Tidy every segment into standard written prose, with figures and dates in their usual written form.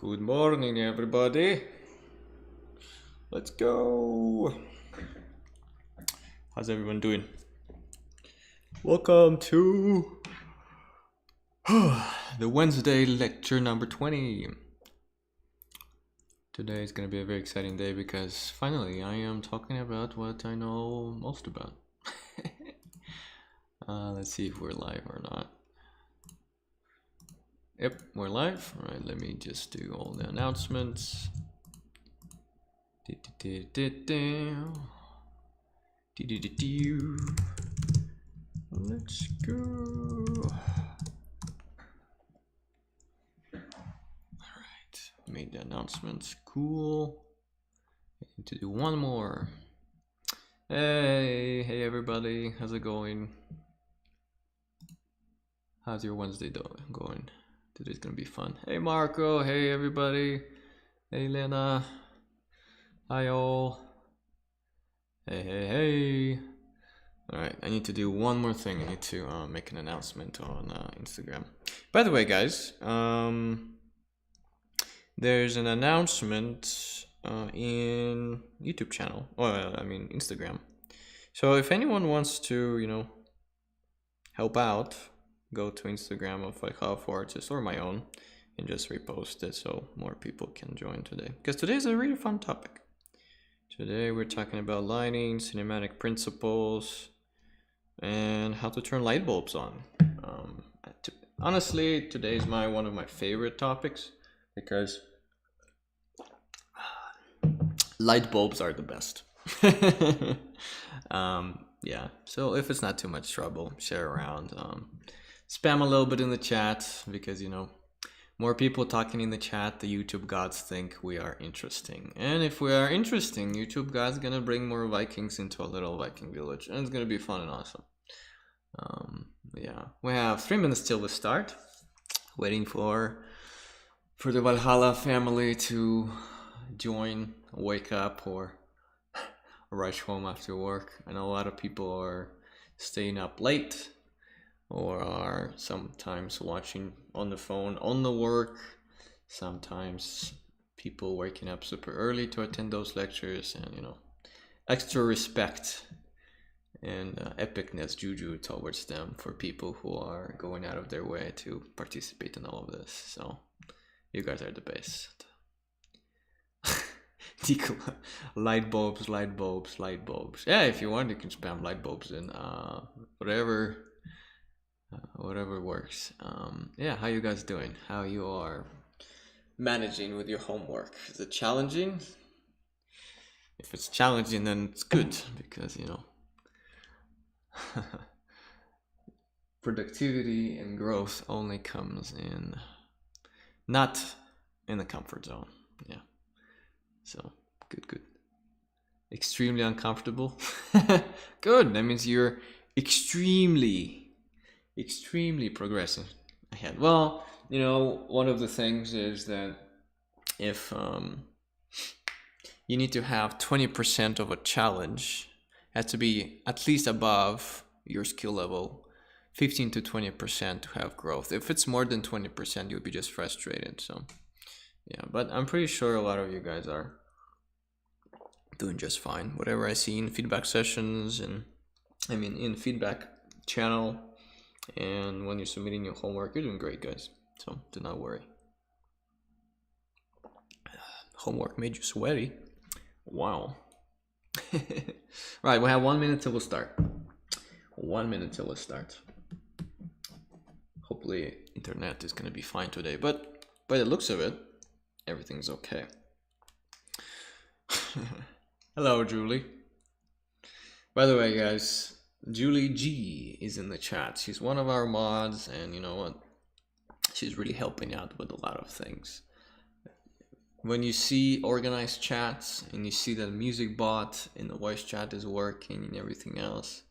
Good morning, everybody. Let's go. How's everyone doing? Welcome to the Wednesday lecture number 20. Today is going to be a very exciting day because finally I am talking about what I know most about. Let's see if we're live or not. Yep, we're live. All right, let me just do all the announcements. Let's go. Alright, made the announcements. Cool. I need to do one more. Hey everybody, how's it going? How's your Wednesday going? Today's gonna be fun. Hey Marco, hey everybody. Hey Lena. Hi all. Hey. Alright, I need to do one more thing. I need to make an announcement on Instagram. By the way, guys, there's an announcement in YouTube channel. Well, I mean Instagram. So if anyone wants to, help out, go to Instagram of Valhalla for Artists or my own and just repost it so more people can join today. Because today is a really fun topic. Today we're talking about lighting, cinematic principles, and how to turn light bulbs on. Honestly, today is one of my favorite topics because light bulbs are the best. Yeah, so if it's not too much trouble, share around. Spam a little bit in the chat because, more people talking in the chat, the YouTube gods think we are interesting. And if we are interesting, YouTube gods gonna bring more Vikings into a little Viking village. And it's gonna be fun and awesome. Yeah, we have 3 minutes till we start. Waiting for the Valhalla family to join, wake up, or rush home after work. I know a lot of people are staying up late or are sometimes watching on the phone on the work. Sometimes people waking up super early to attend those lectures, and extra respect and epicness juju towards them for people who are going out of their way to participate in all of this. So you guys are the best. Light bulbs. Yeah, if you want, you can spam light bulbs in whatever works. Yeah, how you guys doing? How you are managing with your homework? Is it challenging? If it's challenging, then it's good because productivity and growth only comes not in the comfort zone. Yeah. So good. Extremely uncomfortable. Good. That means you're extremely progressing ahead. Well, one of the things is that if you need to have 20% of a challenge, it has to be at least above your skill level, 15 to 20% to have growth. If it's more than 20%, you'll be just frustrated. So yeah, but I'm pretty sure a lot of you guys are doing just fine. Whatever I see in feedback sessions and in feedback channel, and when you're submitting your homework, you're doing great, guys. So do not worry. Homework made you sweaty. Wow. Right, we have 1 minute till we start. 1 minute till we start. Hopefully internet is gonna be fine today, but by the looks of it, everything's okay. Hello, Julie. By the way, guys, Julie G is in the chat. She's one of our mods, and you know what? She's really helping out with a lot of things. When you see organized chats and you see that the music bot in the voice chat is working and everything else,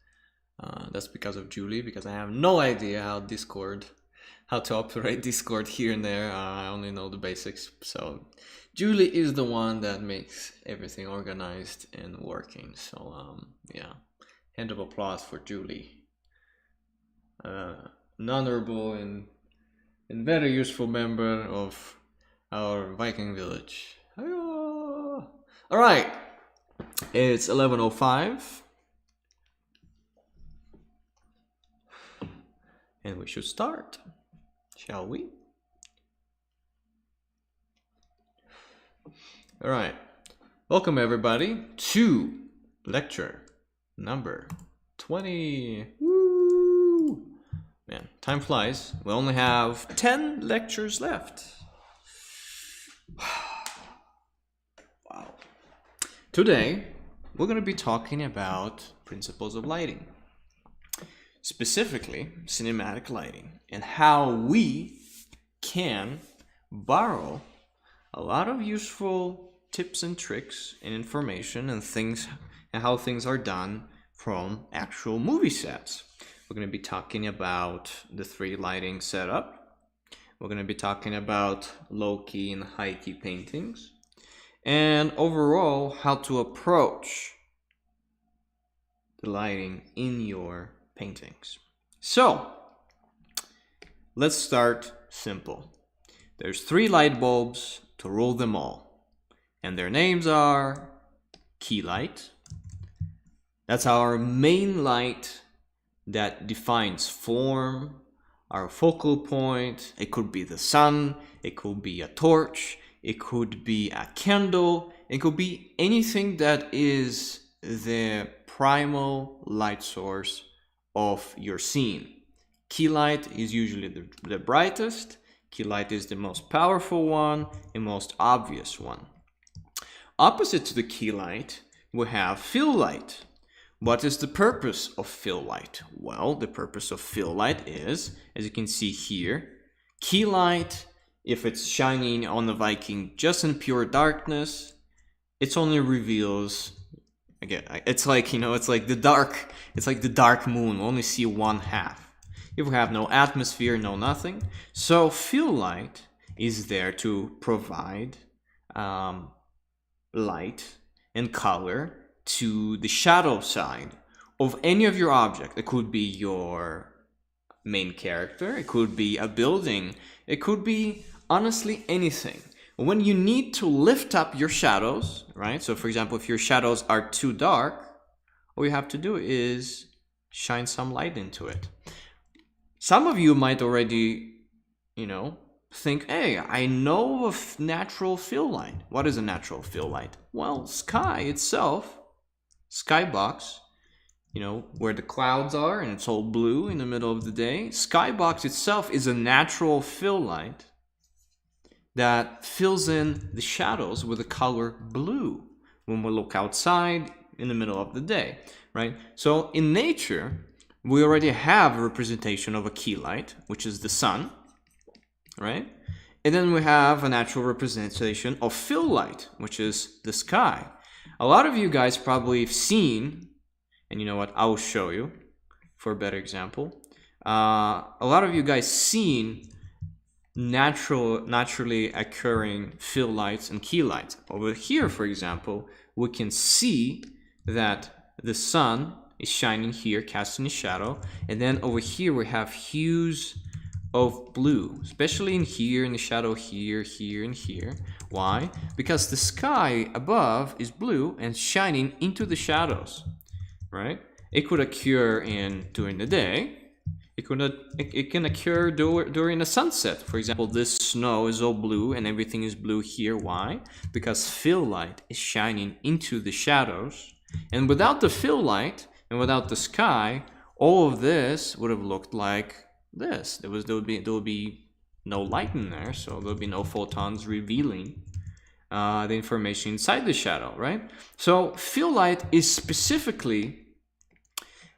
that's because of Julie, because I have no idea how to operate Discord here and there. I only know the basics. So Julie is the one that makes everything organized and working. So yeah, hand of applause for Julie. An honorable and very useful member of our Viking village. All right, it's 11:05, and we should start, shall we? All right, welcome everybody to lecture number 20. Woo! Man, time flies. We only have 10 lectures left. Wow. Today, we're going to be talking about principles of lighting, specifically cinematic lighting, and how we can borrow a lot of useful tips and tricks and information and things and how things are done from actual movie sets. We're going to be talking about the 3 lighting setup. We're going to be talking about low-key and high-key paintings, and overall how to approach the lighting in your paintings. So let's start simple. There's 3 light bulbs to rule them all, and their names are key light. That's our main light that defines form, our focal point. It could be the sun, it could be a torch, it could be a candle, it could be anything that is the primal light source of your scene. Key light is usually the brightest. Key light is the most powerful one and most obvious one. Opposite to the key light, we have fill light. What is the purpose of fill light? Well, the purpose of fill light is, as you can see here, key light, if it's shining on the Viking just in pure darkness, it only reveals, again, it's like, it's like the dark moon. We only see one half. If we have no atmosphere, no nothing. So fill light is there to provide light and color to the shadow side of any of your object. It could be your main character, it could be a building, it could be honestly anything. When you need to lift up your shadows, right? So for example, if your shadows are too dark, all you have to do is shine some light into it. Some of you might already, think, hey, I know of natural fill light. What is a natural fill light? Well, sky itself, skybox, where the clouds are and it's all blue in the middle of the day. Skybox itself is a natural fill light that fills in the shadows with the color blue when we look outside in the middle of the day, right? So in nature, we already have a representation of a key light, which is the sun, right? And then we have a natural representation of fill light, which is the sky. A lot of you guys probably have seen, and you know what, I'll show you for a better example. A lot of you guys seen naturally occurring fill lights and key lights. Over here, for example, we can see that the sun is shining here, casting a shadow, and then over here we have hues of blue, especially in here, in the shadow here, here, and here. Why? Because the sky above is blue and shining into the shadows, right? It could occur during the day. It can occur during the sunset. For example, this snow is all blue and everything is blue here. Why? Because fill light is shining into the shadows. And without the fill light and without the sky, all of this would have looked like this. There would be no light in there, so there would be no photons revealing the information inside the shadow, right? So fill light is specifically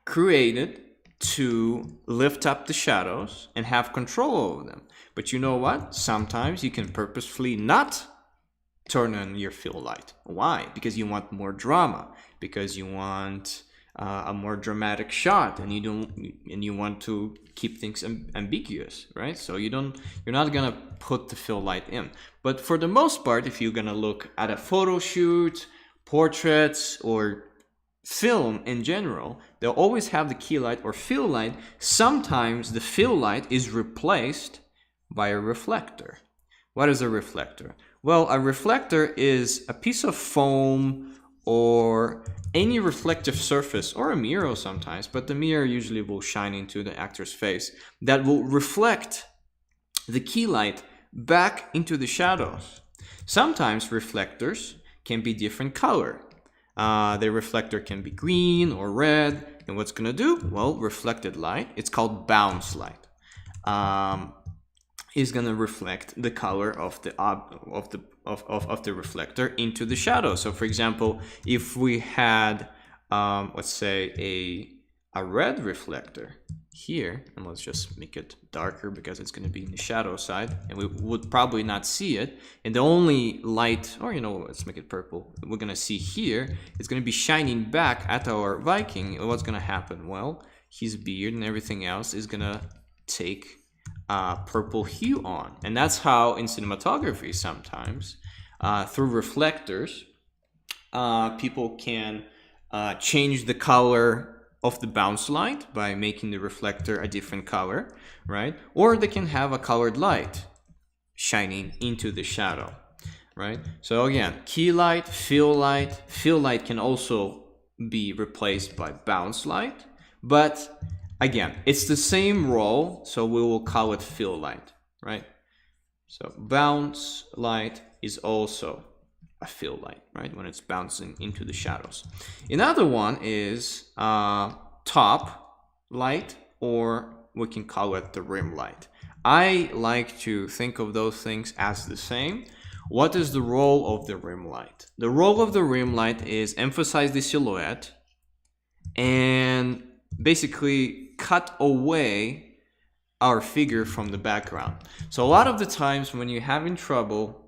created to lift up the shadows and have control over them. But you know what? Sometimes you can purposefully not turn on your fill light. Why? Because you want more drama, because you want a more dramatic shot, and you want to keep things ambiguous, right? So you're not gonna put the fill light in. But for the most part, if you're gonna look at a photo shoot, portraits, or film in general, they'll always have the key light or fill light. Sometimes the fill light is replaced by a reflector. What is a reflector? Well, a reflector is a piece of foam or any reflective surface, or a mirror sometimes, but the mirror usually will shine into the actor's face, that will reflect the key light back into the shadows. Sometimes reflectors can be different color. The reflector can be green or red, and what's gonna do? Well, reflected light, it's called bounce light, is gonna reflect the color of the reflector into the shadow. So, for example, if we had, let's say a red reflector here, and let's just make it darker because it's going to be in the shadow side and we would probably not see it, and the only light, or let's make it purple, we're going to see here, it's going to be shining back at our Viking. And what's going to happen? Well, his beard and everything else is going to take purple hue on. And that's how in cinematography sometimes through reflectors people can change the color of the bounce light by making the reflector a different color, right? Or they can have a colored light shining into the shadow, right? So again, key light, fill light. Fill light can also be replaced by bounce light, but again, it's the same role, so we will call it fill light, right? So bounce light is also a fill light, right? When it's bouncing into the shadows. Another one is top light, or we can call it the rim light. I like to think of those things as the same. What is the role of the rim light? The role of the rim light is emphasize the silhouette and basically cut away our figure from the background. So a lot of the times when you're having trouble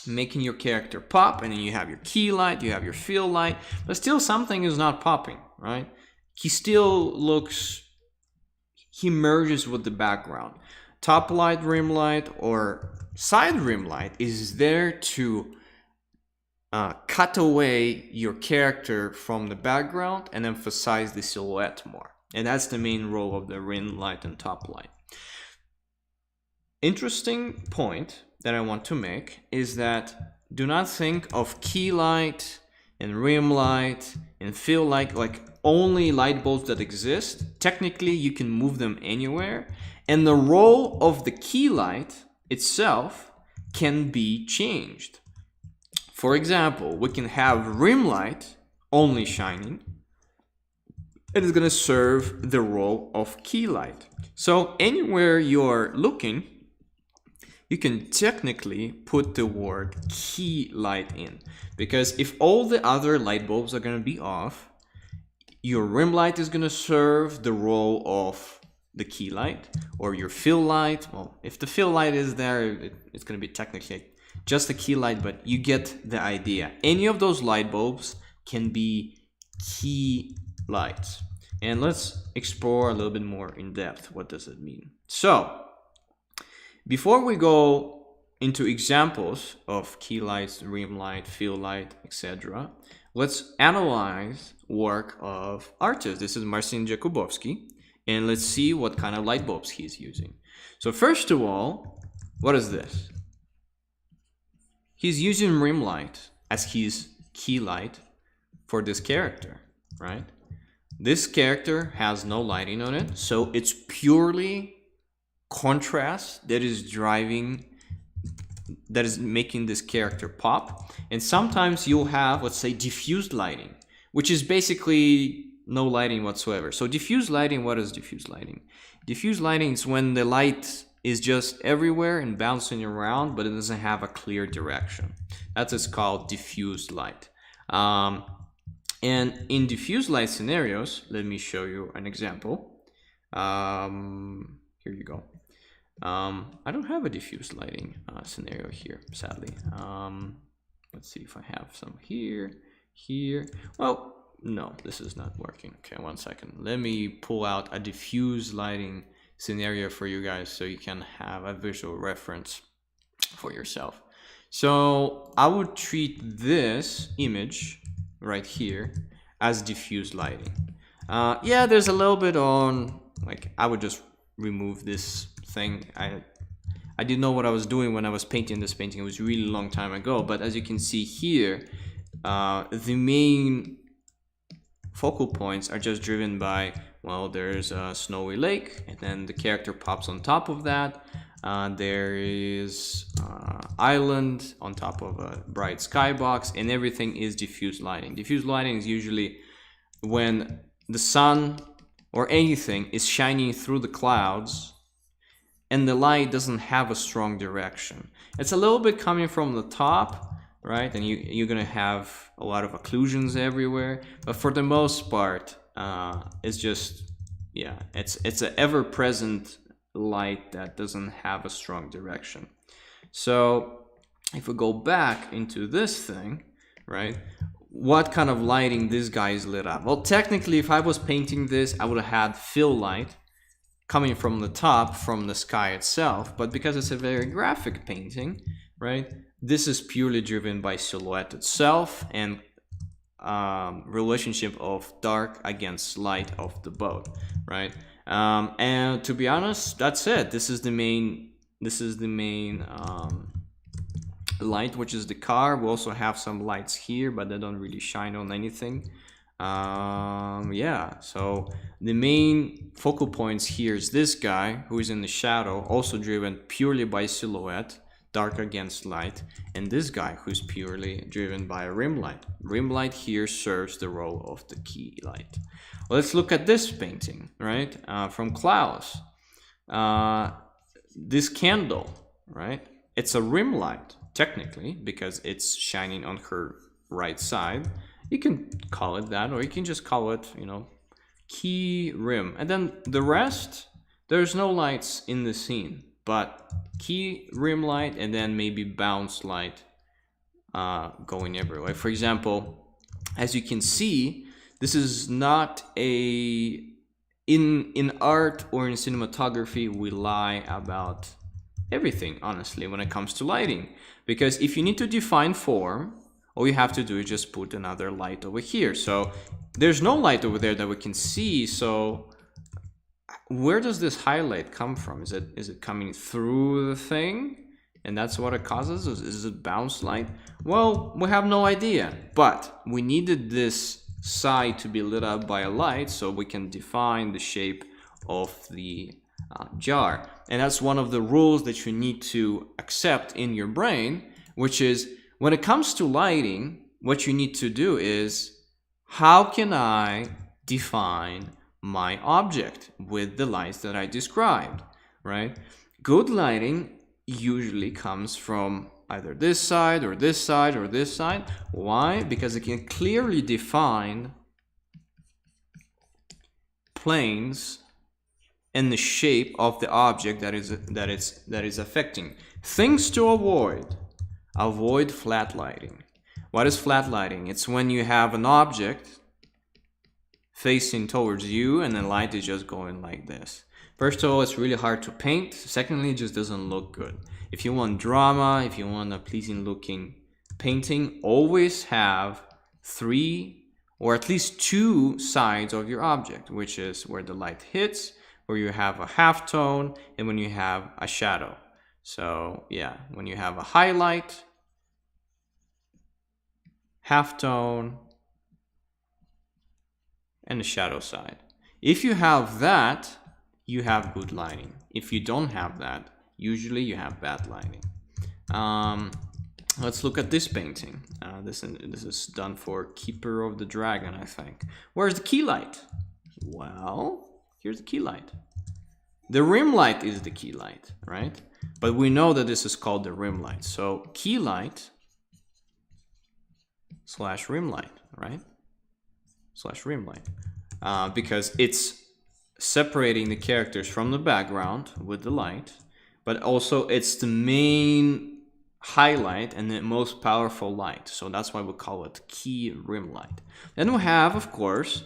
making your character pop, and then you have your key light, you have your fill light, but still something is not popping, right? He still looks, he merges with the background. Top light, rim light, or side rim light is there to cut away your character from the background and emphasize the silhouette more. And that's the main role of the rim light and top light. Interesting point that I want to make is that do not think of key light and rim light and fill light like only light bulbs that exist. Technically, you can move them anywhere, and the role of the key light itself can be changed. For example, we can have rim light only shining. It is going to serve the role of key light. So anywhere you're looking, you can technically put the word key light in, because if all the other light bulbs are going to be off, your rim light is going to serve the role of the key light, or your fill light. Well, if the fill light is there, it's going to be technically just a key light, but you get the idea. Any of those light bulbs can be key lights. And let's explore a little bit more in depth. What does it mean? So, before we go into examples of key lights, rim light, fill light, etc., let's analyze work of artists. This is Marcin Jakubowski, and let's see what kind of light bulbs he's using. So first of all, what is this? He's using rim light as his key light for this character, right? This character has no lighting on it, so it's purely contrast that is making this character pop. And sometimes you'll have, let's say, diffused lighting, which is basically no lighting whatsoever. So diffused lighting, what is diffused lighting? Diffused lighting is when the light is just everywhere and bouncing around, but it doesn't have a clear direction. That's what's called diffused light. And in diffused light scenarios, let me show you an example. Here you go. I don't have a diffused lighting scenario here, sadly. Let's see if I have some here. Well, no, this is not working. Okay, one second. Let me pull out a diffused lighting scenario for you guys so you can have a visual reference for yourself. So I would treat this image right here as diffused lighting. Yeah, there's a little bit on, like, I would just remove this thing. I didn't know what I was doing when I was painting this painting. It was a really long time ago, but as you can see here, the main focal points are just driven by, well, there's a snowy lake, and then the character pops on top of that. There is island on top of a bright skybox, and everything is diffuse lighting. Diffuse lighting is usually when the sun or anything is shining through the clouds and the light doesn't have a strong direction. It's a little bit coming from the top, right? And you're gonna have a lot of occlusions everywhere, but for the most part, it's just, yeah, it's an ever-present light that doesn't have a strong direction. So if we go back into this thing, right, what kind of lighting this guy is lit up? Well, technically, if I was painting this, I would have had fill light coming from the top, from the sky itself, but because it's a very graphic painting, right, this is purely driven by silhouette itself and relationship of dark against light of the boat, right? And to be honest, that's it. This is the main light, which is the car. We also have some lights here, but they don't really shine on anything. Yeah, so the main focal points here is this guy who is in the shadow, also driven purely by silhouette, dark against light, and this guy who's purely driven by a rim light. Rim light here serves the role of the key light. Let's look at this painting, right, from Klaus. This candle, right, it's a rim light technically because it's shining on her right side. You can call it that, or you can just call it, you know, key rim. And then the rest, there's no lights in the scene, but key rim light and then maybe bounce light going everywhere. For example, as you can see, this is not a... In art or in cinematography, we lie about everything, honestly, when it comes to lighting. Because if you need to define form, all you have to do is just put another light over here. So there's no light over there that we can see. So where does this highlight come from? Is it coming through the thing? And that's what it causes? Is it bounce light? Well, we have no idea. But we needed this side to be lit up by a light so we can define the shape of the jar. And that's one of the rules that you need to accept in your brain, which is when it comes to lighting, what you need to do is, how can I define my object with the lights that I described, right? Good lighting usually comes from either this side or this side or this side. Why? Because it can clearly define planes and the shape of the object that is affecting. Things to avoid. Avoid flat lighting. What is flat lighting? It's when you have an object facing towards you and the light is just going like this. First of all, it's really hard to paint. Secondly, it just doesn't look good. If you want drama, if you want a pleasing looking painting, always have 3 or at least 2 sides of your object, which is where the light hits, where you have a halftone, and when you have a shadow. So yeah, when you have a highlight, halftone, and the shadow side. If you have that, you have good lighting. If you don't have that, usually you have bad lighting. Let's look at this painting. This is done for Keeper of the Dragon, I think. Where's the key light? Well, here's the key light. The rim light is the key light, right? But we know that this is called the rim light. So key light / rim light, right? / rim light. Because it's separating the characters from the background with the light, but also it's the main highlight and the most powerful light. So that's why we call it key rim light. Then we have, of course,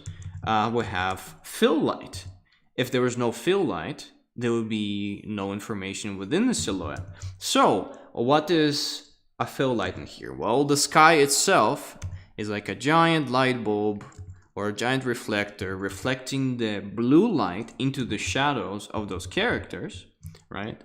we have fill light. If there was no fill light, there would be no information within the silhouette. So what is a fill light in here? Well, the sky itself is like a giant light bulb or a giant reflector reflecting the blue light into the shadows of those characters, right?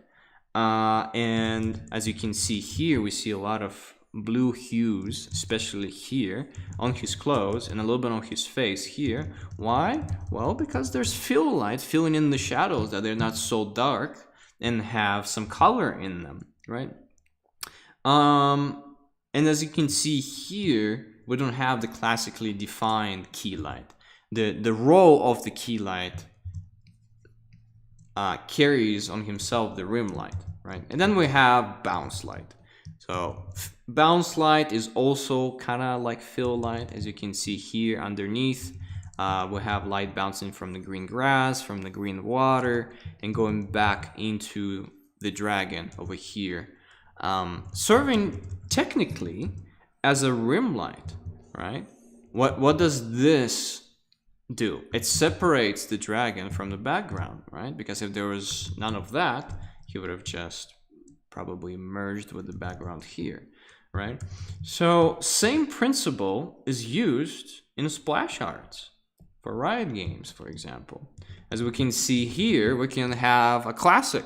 And as you can see here, we see a lot of blue hues, especially here on his clothes and a little bit on his face here. Why? Well, because there's fill light filling in the shadows, that they're not so dark and have some color in them, right? And as you can see here, we don't have the classically defined key light. The role of the key light carries on himself the rim light, right? And then we have bounce light. So bounce light is also kind of like fill light. As you can see here underneath, we have light bouncing from the green grass, from the green water, and going back into the dragon over here, serving technically as a rim light, right? What does this do? It separates the dragon from the background, right? Because if there was none of that, he would have just probably merged with the background here, right? So same principle is used in splash arts for Riot games, for example. As we can see here, we can have a classic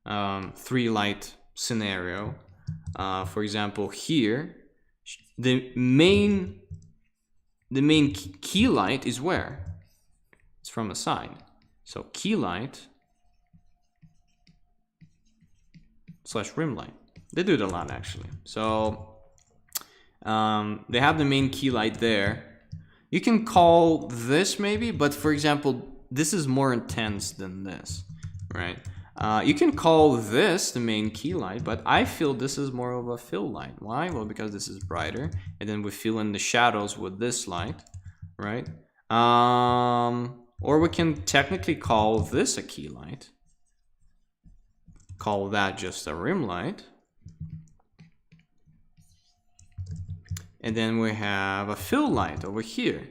3 light scenario. For example, here, the main key light is where? It's from the side. So key light / rim light. They do it a lot, actually. So they have the main key light there. You can call this maybe, but for example, this is more intense than this, right? You can call this the main key light, but I feel this is more of a fill light. Why? Well, because this is brighter, and then we fill in the shadows with this light, right? Or we can technically call this a key light. Call that just a rim light. And then we have a fill light over here.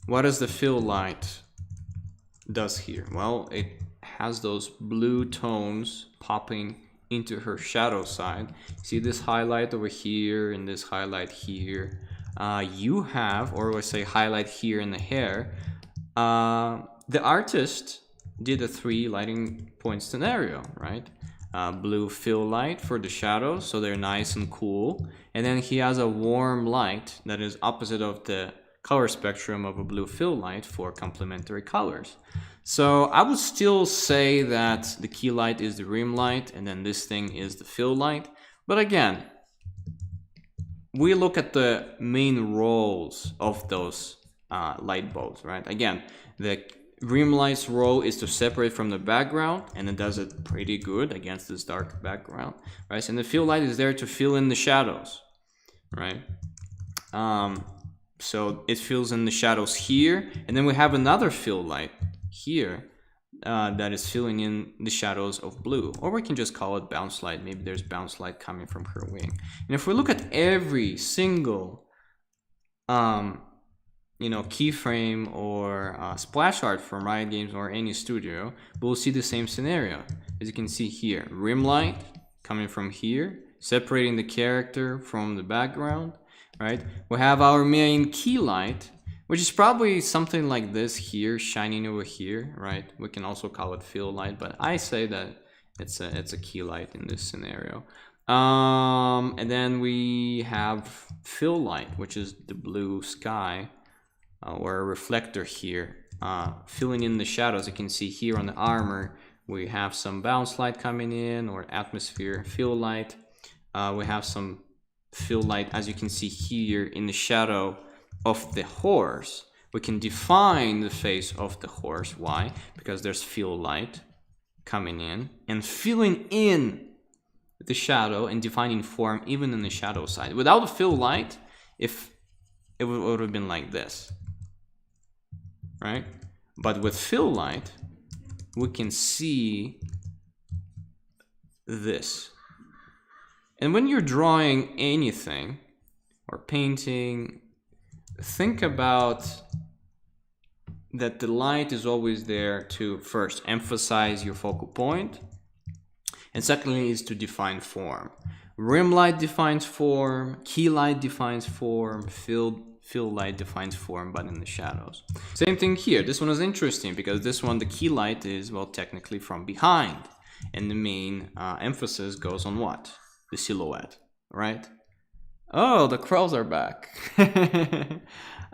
What does the fill light does here? Well, it has those blue tones popping into her shadow side. See this highlight over here and this highlight here. You have, or let's say highlight here in the hair. The artist did a 3 lighting point scenario, right? Blue fill light for the shadows, so they're nice and cool. And then he has a warm light that is opposite of the color spectrum of a blue fill light for complementary colors. So I would still say that the key light is the rim light, and then this thing is the fill light. But again, we look at the main roles of those light bulbs, right? Again, the rim light's role is to separate from the background, and it does it pretty good against this dark background, right? And the fill light is there to fill in the shadows, right? So it fills in the shadows here, and then we have another fill light here that is filling in the shadows of blue, or we can just call it bounce light. Maybe there's bounce light coming from her wing. And if we look at every single keyframe or splash art from Riot Games or any studio, we'll see the same scenario. As you can see here, rim light coming from here, separating the character from the background, right? We have our main key light, which is probably something like this here, shining over here, right? We can also call it fill light, but I say that it's a key light in this scenario. And then we have fill light, which is the blue sky, or a reflector here, filling in the shadows. You can see here on the armor, we have some bounce light coming in, or atmosphere fill light. We have some fill light, as you can see here, in the shadow of the horse. We can define the face of the horse. Why? Because there's fill light coming in and filling in the shadow and defining form even in the shadow side. Without the fill light, if it would have been like this, right? But with fill light, we can see this. And when you're drawing anything or painting, think about that the light is always there to first emphasize your focal point, and secondly is to define form. Rim light defines form, key light defines form, fill fill light defines form, but in the shadows. Same thing here. This one is interesting because this one, the key light is, well, technically from behind. And the main emphasis goes on what? The silhouette, right? Oh, the crows are back.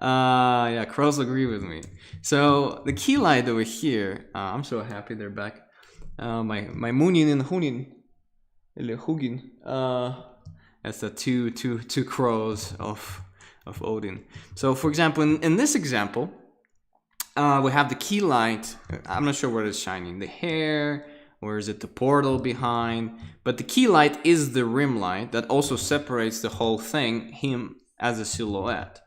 Yeah, crows agree with me. So the key light over here, I'm so happy they're back. My Munin and Hunin, Hugin. That's the two crows of Odin. So for example, in this example, we have the key light. I'm not sure where it's shining. The hair, or is it the portal behind? But the key light is the rim light that also separates the whole thing, him as a silhouette,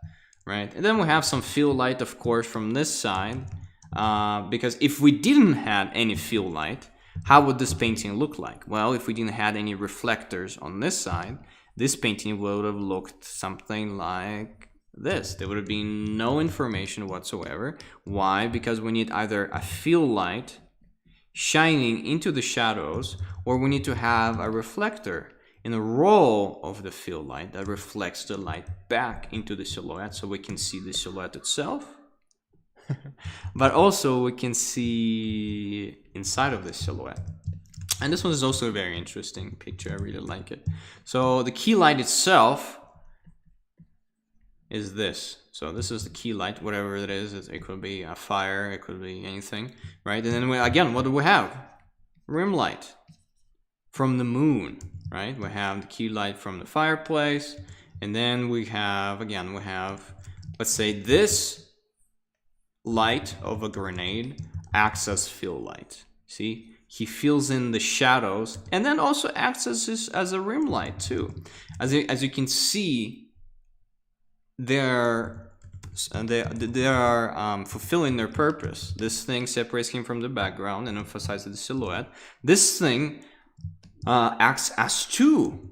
right? And then we have some fill light, of course, from this side, because if we didn't have any fill light, how would this painting look like? Well, if we didn't have any reflectors on this side, this painting would have looked something like this. There would have been no information whatsoever. Why? Because we need either a fill light shining into the shadows, or we need to have a reflector in the role of the fill light that reflects the light back into the silhouette so we can see the silhouette itself. But also we can see inside of the silhouette. And this one is also a very interesting picture. I really like it. So the key light itself is this. So this is the key light, whatever it is. It could be a fire, it could be anything, right? And then again, what do we have? Rim light from the moon, right? We have the key light from the fireplace, and then we have, again, let's say this light of a grenade acts as fill light. See? He fills in the shadows and then also acts as a rim light too. As you can see, they are fulfilling their purpose. This thing separates him from the background and emphasizes the silhouette. This thing acts as two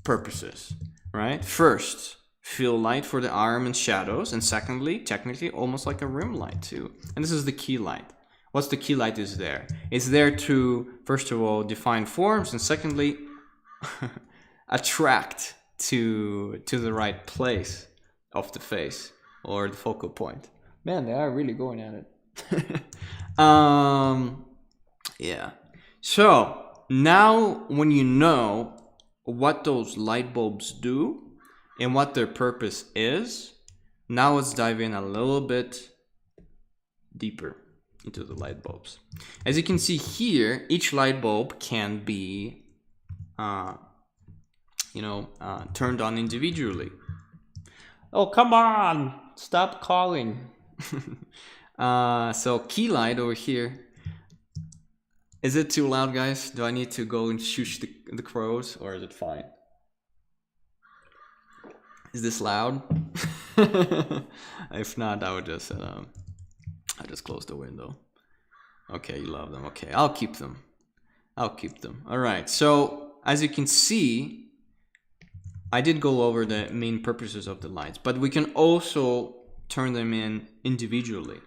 purposes, right? First, fill light for the arm and shadows, and secondly, technically almost like a rim light too. And this is the key light. What's the key light is there? It's there to, first of all, define forms, and secondly, attract to the right place of the face or the focal point. Man, they are really going at it. Yeah. So now when you know what those light bulbs do and what their purpose is, now let's dive in a little bit deeper into the light bulbs. As you can see here, each light bulb can be turned on individually. Oh, come on, stop calling. So key light over here. Is it too loud, guys? Do I need to go and shush the crows, or is it fine? Is this loud? If not, I would just close the window. Okay, you love them. Okay, I'll keep them. All right, so as you can see, I did go over the main purposes of the lights, but we can also turn them in individually.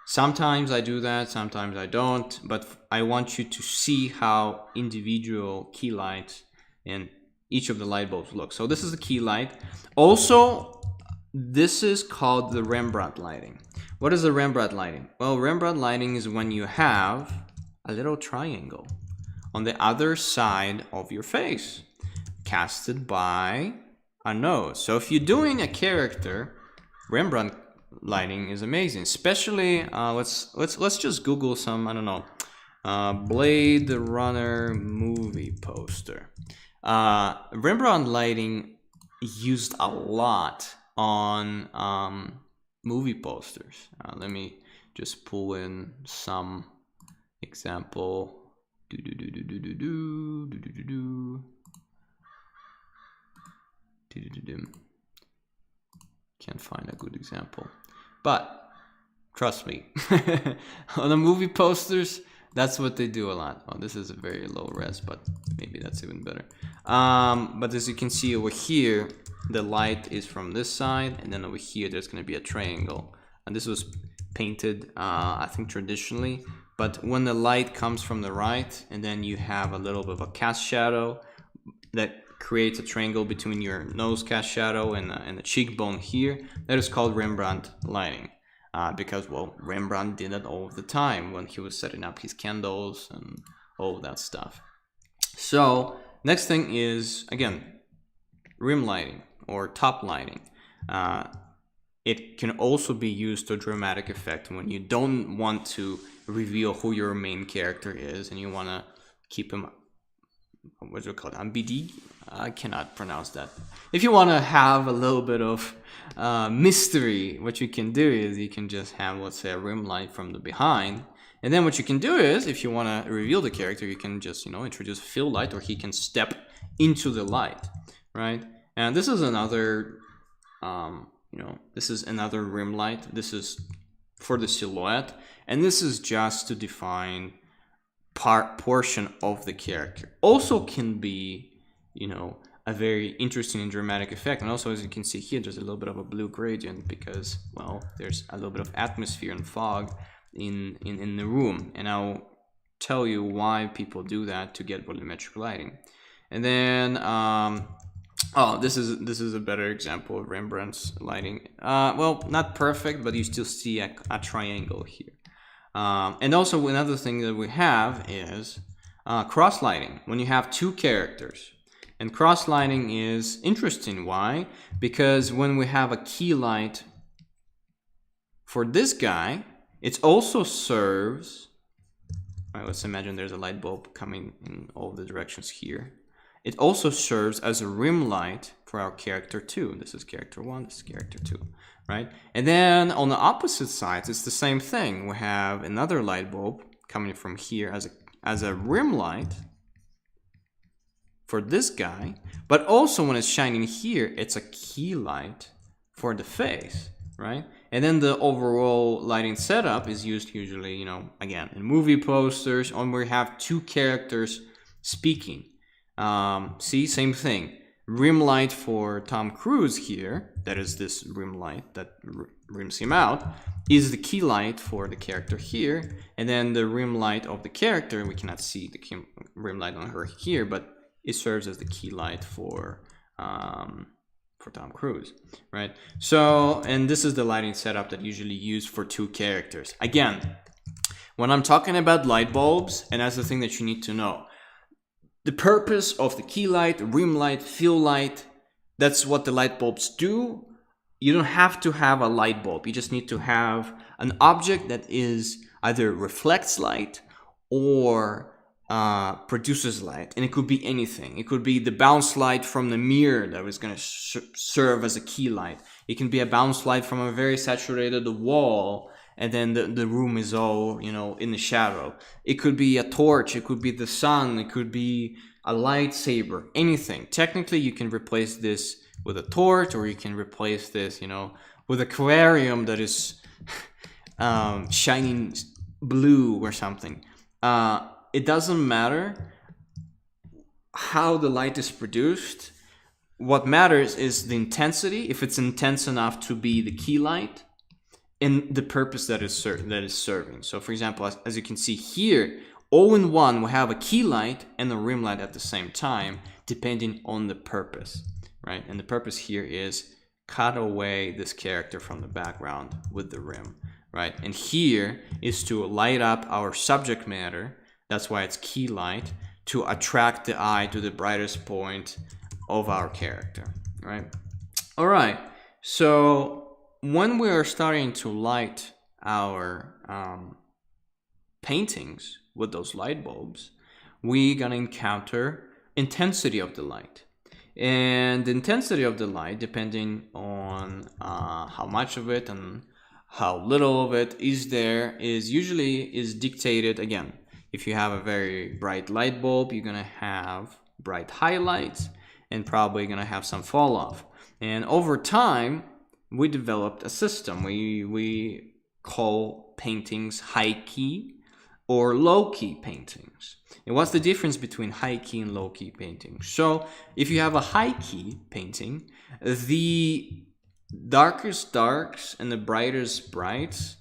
Sometimes I do that, sometimes I don't, but I want you to see how individual key lights in each of the light bulbs look. So this is the key light. Also, this is called the Rembrandt lighting. What is the Rembrandt lighting? Well, Rembrandt lighting is when you have a little triangle on the other side of your face, casted by a nose. So if you're doing a character, Rembrandt lighting is amazing. Especially, let's just Google some, I don't know, Blade Runner movie poster. Rembrandt lighting used a lot on movie posters. Let me just pull in some example. Can't find a good example, but trust me, on the movie posters, that's what they do a lot. Oh, this is a very low res, but maybe that's even better. But as you can see over here, the light is from this side, and then over here there's going to be a triangle, and this was painted I think traditionally, but when the light comes from the right and then you have a little bit of a cast shadow that creates a triangle between your nose cast shadow and the cheekbone here. That is called Rembrandt lighting. Because, well, Rembrandt did it all the time when he was setting up his candles and all that stuff. So next thing is, again, rim lighting or top lighting. It can also be used to dramatic effect when you don't want to reveal who your main character is and you want to keep him, what's it called, ambiguous? I cannot pronounce that. If you want to have a little bit of mystery, what you can do is you can just have, let's say, a rim light from the behind. And then what you can do is, if you want to reveal the character, you can just, introduce a fill light, or he can step into the light, right? And this is another, this is another rim light. This is for the silhouette. And this is just to define portion of the character. Also can be, a very interesting and dramatic effect. And also, as you can see here, there's a little bit of a blue gradient because, well, there's a little bit of atmosphere and fog in the room. And I'll tell you why people do that to get volumetric lighting. And then, this is a better example of Rembrandt's lighting. Well, not perfect, but you still see a triangle here. And also another thing that we have is cross lighting, when you have two characters. And cross lighting is interesting. Why? Because when we have a key light for this guy, it also serves, all right, let's imagine there's a light bulb coming in all the directions here. It also serves as a rim light for our character 2. This is character 1, this is character 2, right? And then on the opposite sides, it's the same thing. We have another light bulb coming from here as a rim light for this guy, but also when it's shining here, it's a key light for the face, right? And then the overall lighting setup is used usually, again, in movie posters, when we have two characters speaking. See, same thing. Rim light for Tom Cruise here, that is this rim light that rims him out, is the key light for the character here. And then the rim light of the character, we cannot see the rim light on her here, but it serves as the key light for Tom Cruise, right? So, and this is the lighting setup that usually used for two characters. Again, when I'm talking about light bulbs, and that's the thing that you need to know, the purpose of the key light, rim light, fill light, that's what the light bulbs do. You don't have to have a light bulb. You just need to have an object that is either reflects light or produces light. And it could be anything. It could be the bounce light from the mirror that was going to serve as a key light. It can be a bounce light from a very saturated wall, and then the room is all, in the shadow. It could be a torch, it could be the sun, it could be a lightsaber, anything. Technically, you can replace this with a torch, or you can replace this, with an aquarium that is shining blue or something. It doesn't matter how the light is produced. What matters is the intensity, if it's intense enough to be the key light, and the purpose that is serving. So, for example, as you can see here, all in one, we have a key light and a rim light at the same time, depending on the purpose, right? And the purpose here is cut away this character from the background with the rim, right? And here is to light up our subject matter. That's why it's key light, to attract the eye to the brightest point of our character, right? All right, so when we are starting to light our paintings with those light bulbs, we're gonna encounter intensity of the light. And the intensity of the light, depending on how much of it and how little of it is there, is dictated. Again, if you have a very bright light bulb, you're gonna have bright highlights and probably gonna have some fall off. And over time, we developed a system we call paintings high key or low key paintings. And what's the difference between high key and low key paintings? So if you have a high key painting, the darkest darks and the brightest brights,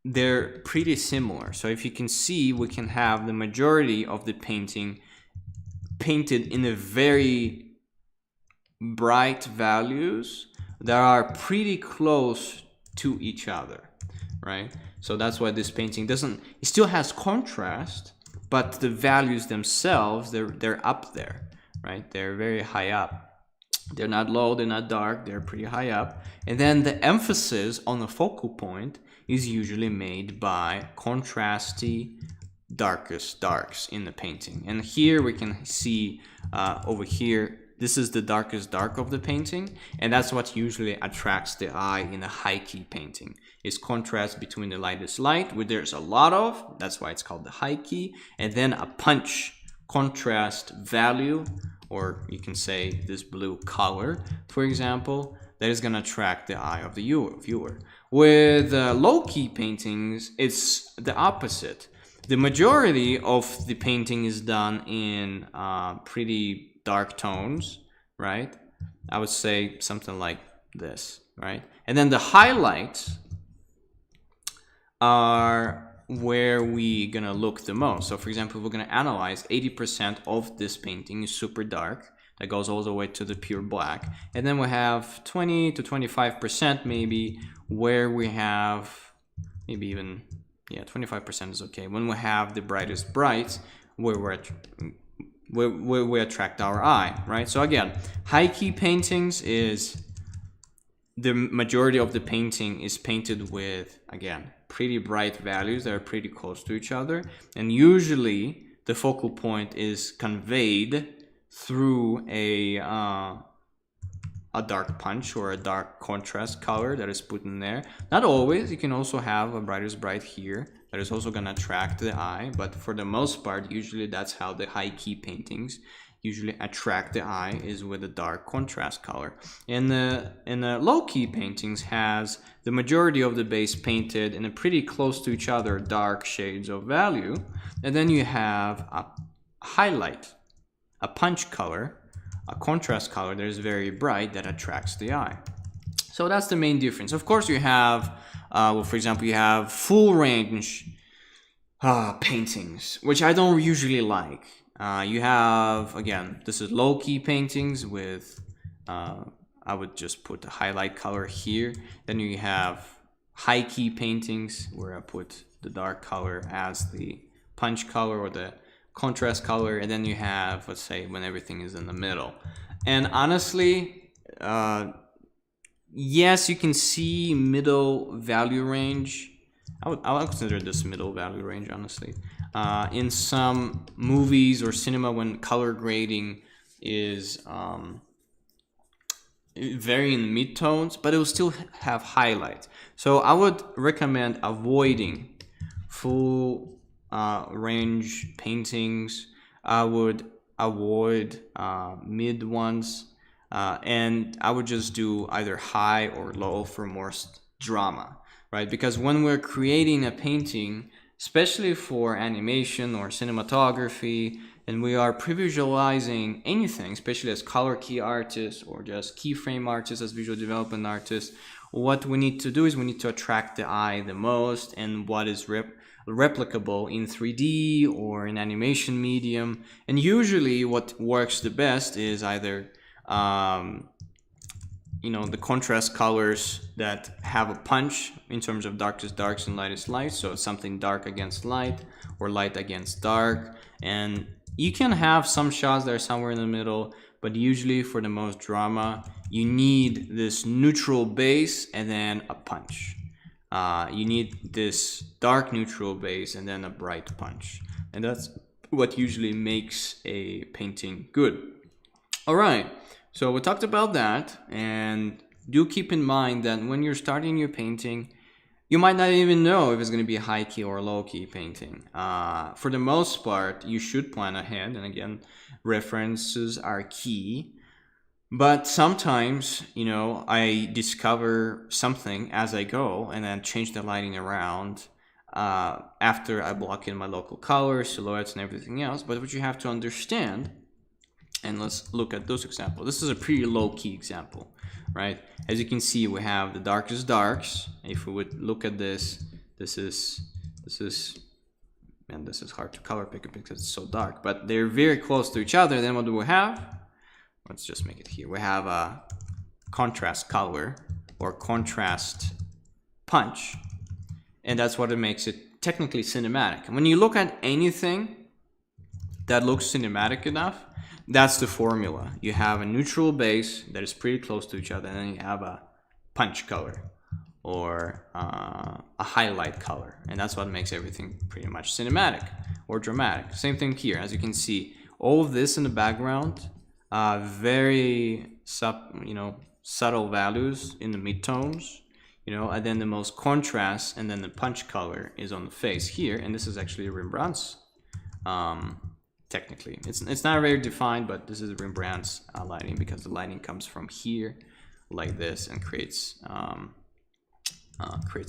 they're pretty similar. So if you can see, we can have the majority of the painting painted in a very bright values that are pretty close to each other, right? So that's why this painting it still has contrast, but the values themselves, they're up there, right? They're very high up. They're not low, they're not dark, they're pretty high up. And then the emphasis on the focal point is usually made by contrasty darkest darks in the painting. And here we can see over here, this is the darkest dark of the painting, and that's what usually attracts the eye in a high key painting, is contrast between the lightest light, which there's a lot of, that's why it's called the high key, and then a punch contrast value, or you can say this blue color, for example, that is going to attract the eye of the viewer. With low key paintings, it's the opposite. The majority of the painting is done in pretty dark tones, right? I would say something like this, right? And then the highlights are where we gonna look the most. So for example, we're gonna analyze 80% of this painting is super dark, that goes all the way to the pure black, and then we have 20 to 25% maybe where we have maybe even 25% is okay, when we have the brightest brights where we attract our eye, right? So again, high key paintings is the majority of the painting is painted with, again, pretty bright values that are pretty close to each other, and usually the focal point is conveyed through a dark punch or a dark contrast color that is put in there. Not always, you can also have a brightest bright here that is also going to attract the eye, but for the most part, usually that's how the high key paintings usually attract the eye, is with a dark contrast color. And the low key paintings has the majority of the base painted in a pretty close to each other dark shades of value, and then you have a highlight, a punch color, a contrast color that is very bright that attracts the eye. So that's the main difference. Of course, you have, for example, you have full range paintings, which I don't usually like. You have, again, this is low key paintings with, I would just put a highlight color here. Then you have high key paintings where I put the dark color as the punch color or the contrast color, and then you have, let's say, when everything is in the middle. And honestly, yes, you can see middle value range. I would consider this middle value range, honestly. In some movies or cinema, when color grading is very in mid-tones, but it will still have highlights. So I would recommend avoiding full range paintings. I would avoid mid ones, and I would just do either high or low for more drama, right? Because when we're creating a painting, especially for animation or cinematography, and we are pre-visualizing anything, especially as color key artists or just keyframe artists, as visual development artists, what we need to do is we need to attract the eye the most, and what is replicable in 3D or in animation medium. And usually what works the best is either the contrast colors that have a punch in terms of darkest darks and lightest lights, so it's something dark against light or light against dark. And you can have some shots that are somewhere in the middle, but usually for the most drama you need this neutral base and then a punch. You need this dark neutral base and then a bright punch, and that's what usually makes a painting good. All right, so we talked about that, and do keep in mind that when you're starting your painting, you might not even know if it's going to be a high key or a low key painting. For the most part, you should plan ahead, and again, references are key. But sometimes, I discover something as I go and then change the lighting around after I block in my local colors, silhouettes, and everything else. But what you have to understand, and let's look at those examples. This is a pretty low-key example, right? As you can see, we have the darkest darks. If we would look at this, this is and this is hard to color pick because it's so dark, but they're very close to each other. Then what do we have? Let's just make it here. We have a contrast color or contrast punch, and that's what it makes it technically cinematic. And when you look at anything that looks cinematic enough, that's the formula. You have a neutral base that is pretty close to each other, and then you have a punch color or a highlight color, and that's what makes everything pretty much cinematic or dramatic. Same thing here. As you can see, all of this in the background, very subtle values in the midtones, and then the most contrast, and then the punch color is on the face here, and this is actually Rembrandt's. Technically, it's not very defined, but this is Rembrandt's lighting, because the lighting comes from here like this and creates a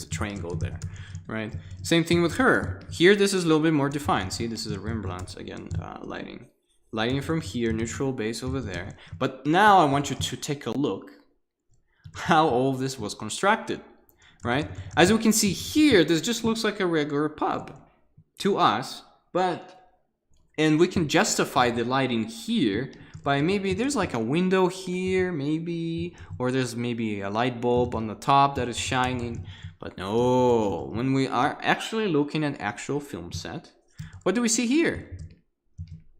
triangle there, right? Same thing with her. Here, this is a little bit more defined. See, this is a Rembrandt again, lighting from here, neutral base over there. But now I want you to take a look how all of this was constructed, right? As we can see here, this just looks like a regular pub to us, and we can justify the lighting here by maybe there's like a window here, maybe, or there's maybe a light bulb on the top that is shining. But no, when we are actually looking at actual film set, what do we see here?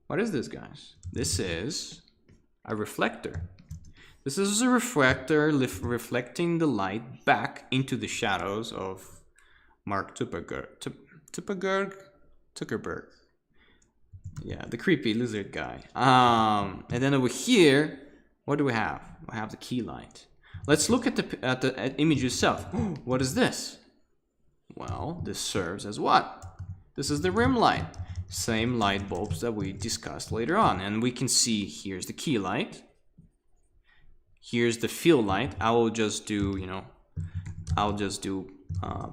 What is this, guys? This is a reflector. This is a reflector reflecting the light back into the shadows of Mark Zuckerberg. Yeah, the creepy lizard guy. And then over here, what do we have? We have the key light. Let's look at the image itself. What is this? Well, this serves as what? This is the rim light. Same light bulbs that we discussed later on. And we can see here's the key light. Here's the fill light. I will just do,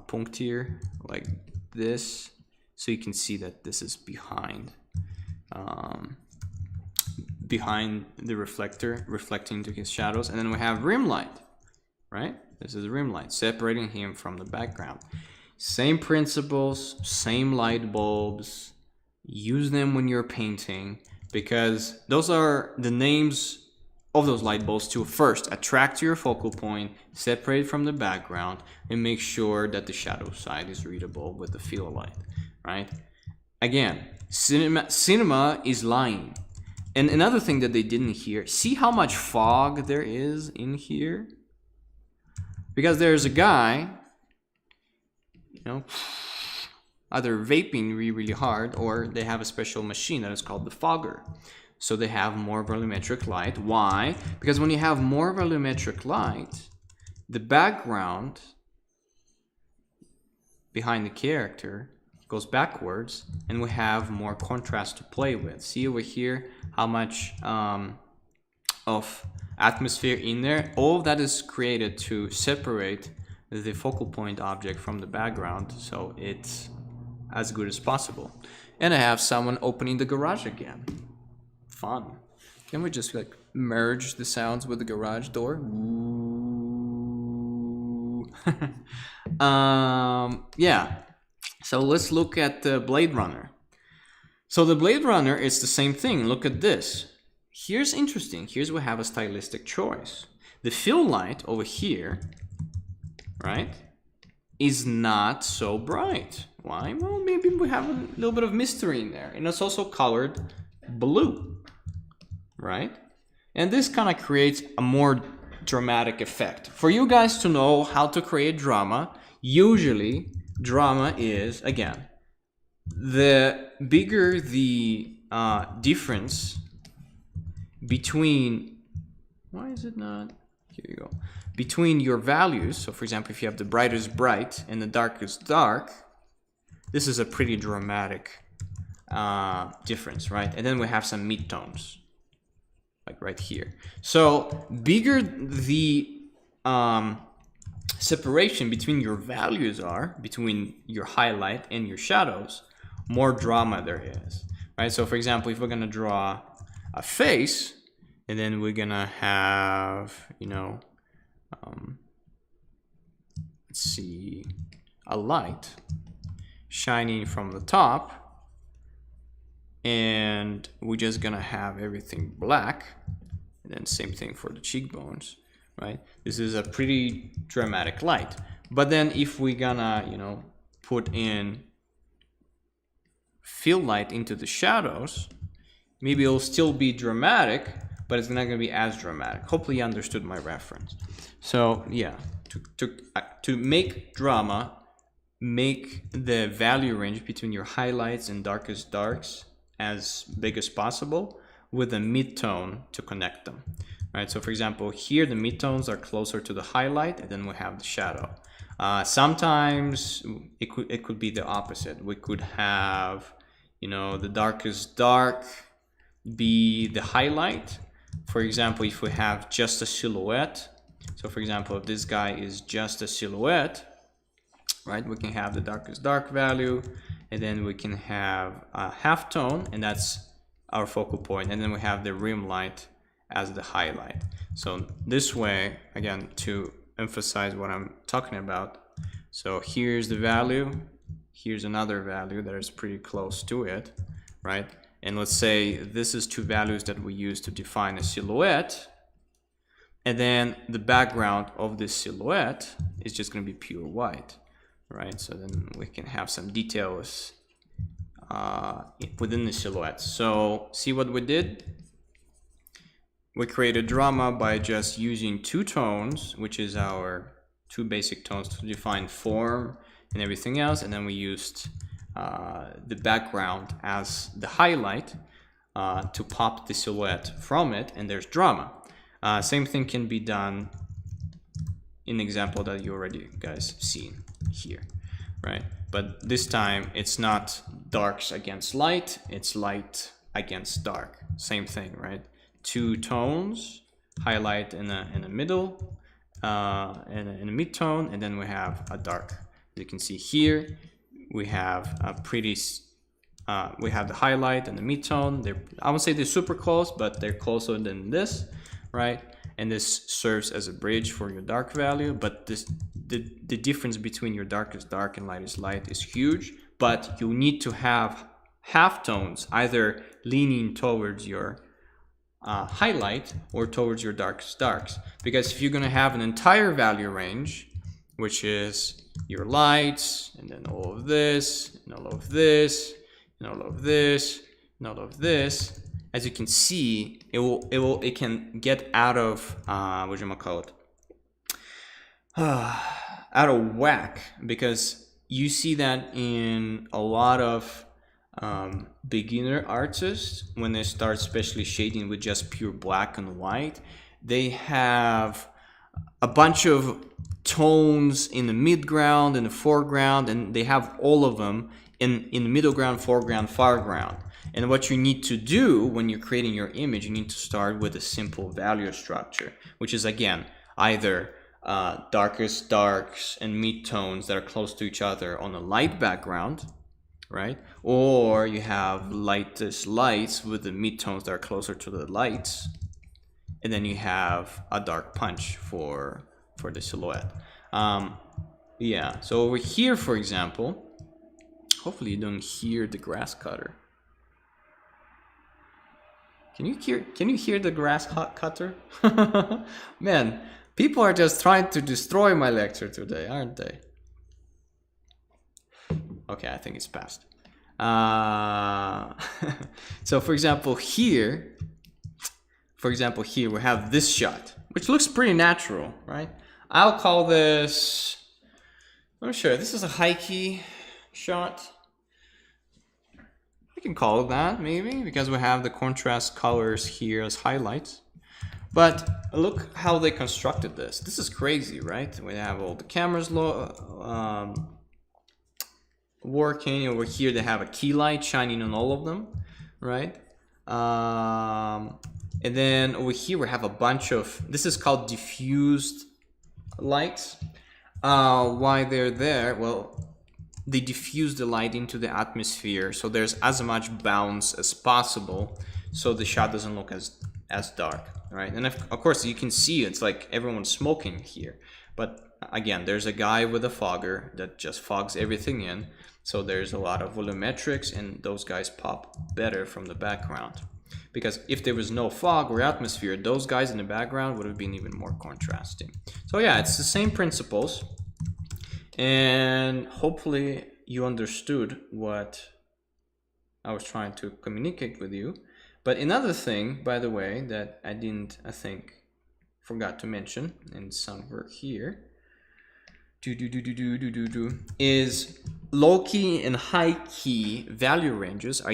punct here like this, so you can see that this is behind the reflector, reflecting into his shadows. And then we have rim light, right? This is rim light, separating him from the background. Same principles, same light bulbs. Use them when you're painting, because those are the names of those light bulbs to first attract your focal point, separate from the background, and make sure that the shadow side is readable with the fill light, right? Again, cinema is lying. And another thing that they didn't hear, see how much fog there is in here? Because there's a guy, either vaping really hard, or they have a special machine that is called the fogger. So they have more volumetric light. Why? Because when you have more volumetric light, the background behind the character goes backwards, and we have more contrast to play with. See over here how much of atmosphere in there? All of that is created to separate the focal point object from the background, so it's as good as possible. And I have someone opening the garage again. Fun. Can we just like merge the sounds with the garage door? Ooh. Yeah. So let's look at the Blade Runner. So the Blade Runner is the same thing. Look at this. Here's interesting. Here's we have a stylistic choice. The fill light over here, right, is not so bright. Why? Well, maybe we have a little bit of mystery in there. And it's also colored blue, right? And this kind of creates a more dramatic effect. For you guys to know how to create drama, usually drama is, again, the bigger the difference between, why is it not, here you go, between your values. So for example, if you have the brightest bright and the darkest dark, this is a pretty dramatic difference, right? And then we have some midtones, like right here. So bigger the separation between your values are, between your highlight and your shadows, more drama there is, right? So for example, if we're gonna draw a face, and then we're gonna have, let's see, a light shining from the top, and we're just gonna have everything black, and then same thing for the cheekbones, right? This is a pretty dramatic light. But then if we're gonna, you know, put in fill light into the shadows, maybe it'll still be dramatic, but it's not gonna be as dramatic. Hopefully you understood my reference. So yeah, to make drama, make the value range between your highlights and darkest darks as big as possible, with a midtone to connect them. Right, so for example, here the midtones are closer to the highlight, and then we have the shadow. Sometimes it could be the opposite. We could have, you know, the darkest dark be the highlight. For example, if we have just a silhouette, so for example, if this guy is just a silhouette, right, we can have the darkest dark value, and then we can have a halftone, and that's our focal point, and then we have the rim light as the highlight. So this way, again, to emphasize what I'm talking about, so here's the value, here's another value that is pretty close to it, right? And let's say this is two values that we use to define a silhouette, and then the background of this silhouette is just going to be pure white, right? So then we can have some details within the silhouette. So see what we did? We created drama by just using two tones, which is our two basic tones to define form and everything else, and then we used the background as the highlight to pop the silhouette from it, and there's drama. Same thing can be done in the example that you already guys seen here, right? But this time it's not darks against light, it's light against dark. Same thing, right? Two tones, highlight in the middle, and in a mid-tone, and then we have a dark. As you can see here, we have a pretty, we have the highlight and the mid-tone. I won't say they're super close, but they're closer than this, right? And this serves as a bridge for your dark value, but the difference between your darkest dark and lightest light is huge, but you need to have half tones, either leaning towards your highlight or towards your darkest darks, because if you're going to have an entire value range, which is your lights, and then all of this, and all of this, and all of this, and all of this, as you can see, it can get out of out of whack, because you see that in a lot of beginner artists, when they start especially shading with just pure black and white, they have a bunch of tones in the midground and the foreground, and they have all of them in the middle ground, foreground, foreground. And what you need to do when you're creating your image, you need to start with a simple value structure, which is again either darkest darks and mid-tones that are close to each other on a light background, right? Or you have lightest lights with the mid-tones that are closer to the lights, and then you have a dark punch for the silhouette. Yeah, so over here, for example, hopefully you don't hear the grass cutter. Can you hear the grass cutter? Man, people are just trying to destroy my lecture today, aren't they? Okay, I think it's passed. So for example here we have this shot, which looks pretty natural, right? I'll call this, I'm sure this is a high key shot. We can call it that, maybe, because we have the contrast colors here as highlights. But look how they constructed this. This is crazy, right? We have all the cameras working. Over here they have a key light shining on all of them, right? And then over here we have a bunch of, this is called diffused lights. Why they're there? Well, they diffuse the light into the atmosphere, so there's as much bounce as possible, so the shot doesn't look as dark, right? And of course you can see it's like everyone's smoking here, but again, there's a guy with a fogger that just fogs everything in, So there's a lot of volumetrics, and those guys pop better from the background. Because if there was no fog or atmosphere, those guys in the background would have been even more contrasting. So yeah, it's the same principles. And hopefully you understood what I was trying to communicate with you. But another thing, by the way, that I forgot to mention, and somewhere here, is low key and high key value ranges are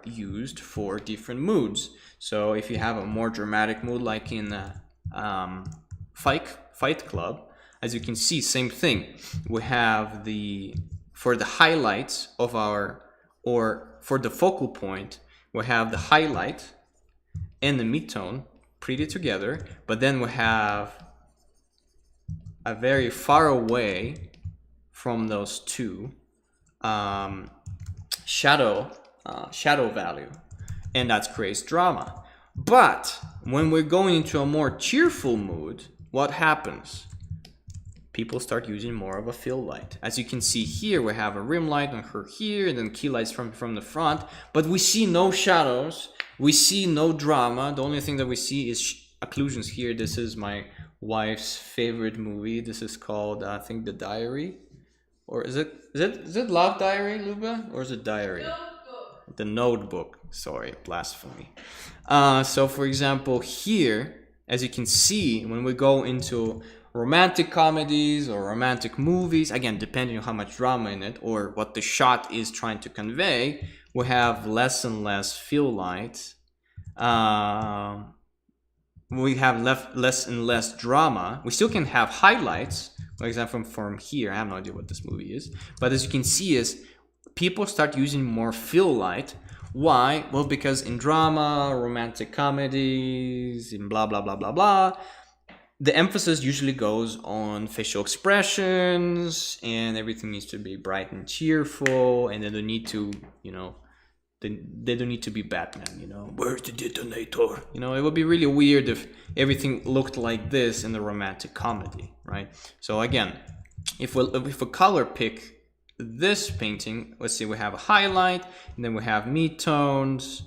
used for different moods. So if you have a more dramatic mood, like in Fight Club, as you can see, same thing. We have for the highlights of or for the focal point, we have the highlight and the midtone pretty together, but then we have a very far away from those two shadow value, and that creates drama. But when we're going into a more cheerful mood, what happens? People start using more of a fill light. As you can see here, we have a rim light on her here, and then key lights from the front, but we see no shadows, we see no drama. The only thing that we see is occlusions here. This is my wife's favorite movie. This is called, I think, The Diary. Or is it Love Diary, Luba? Or is it Diary? Notebook. The Notebook. Sorry, blasphemy. So for example, here, as you can see, when we go into romantic comedies or romantic movies, again, depending on how much drama in it or what the shot is trying to convey, we have less and less fill light. We have less and less drama. We still can have highlights. For example, from here, I have no idea what this movie is, but as you can see, is people start using more fill light. Why? Well, because in drama, romantic comedies, in blah blah blah blah blah, the emphasis usually goes on facial expressions, and everything needs to be bright and cheerful, and they don't need to, they don't need to be Batman, where's the detonator? It would be really weird if everything looked like this in the romantic comedy, right? So again, if we color pick this painting, let's say we have a highlight, and then we have midtones,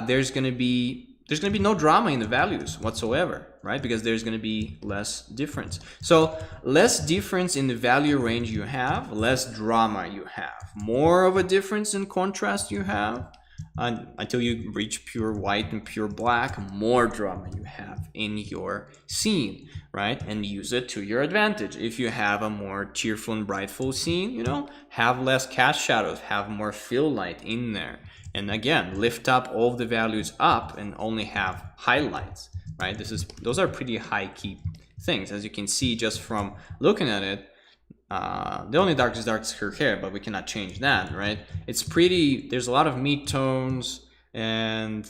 there's gonna be no drama in the values whatsoever, right? Because there's going to be less difference. So less difference in the value range you have, less drama you have. More of a difference in contrast you have, until you reach pure white and pure black, more drama you have in your scene, right? And use it to your advantage. If you have a more cheerful and brightful scene, have less cast shadows, have more fill light in there. And again, lift up all of the values up and only have highlights, right? Those are pretty high key things. As you can see just from looking at it, the only dark is her hair, but we cannot change that, right? There's a lot of midtones and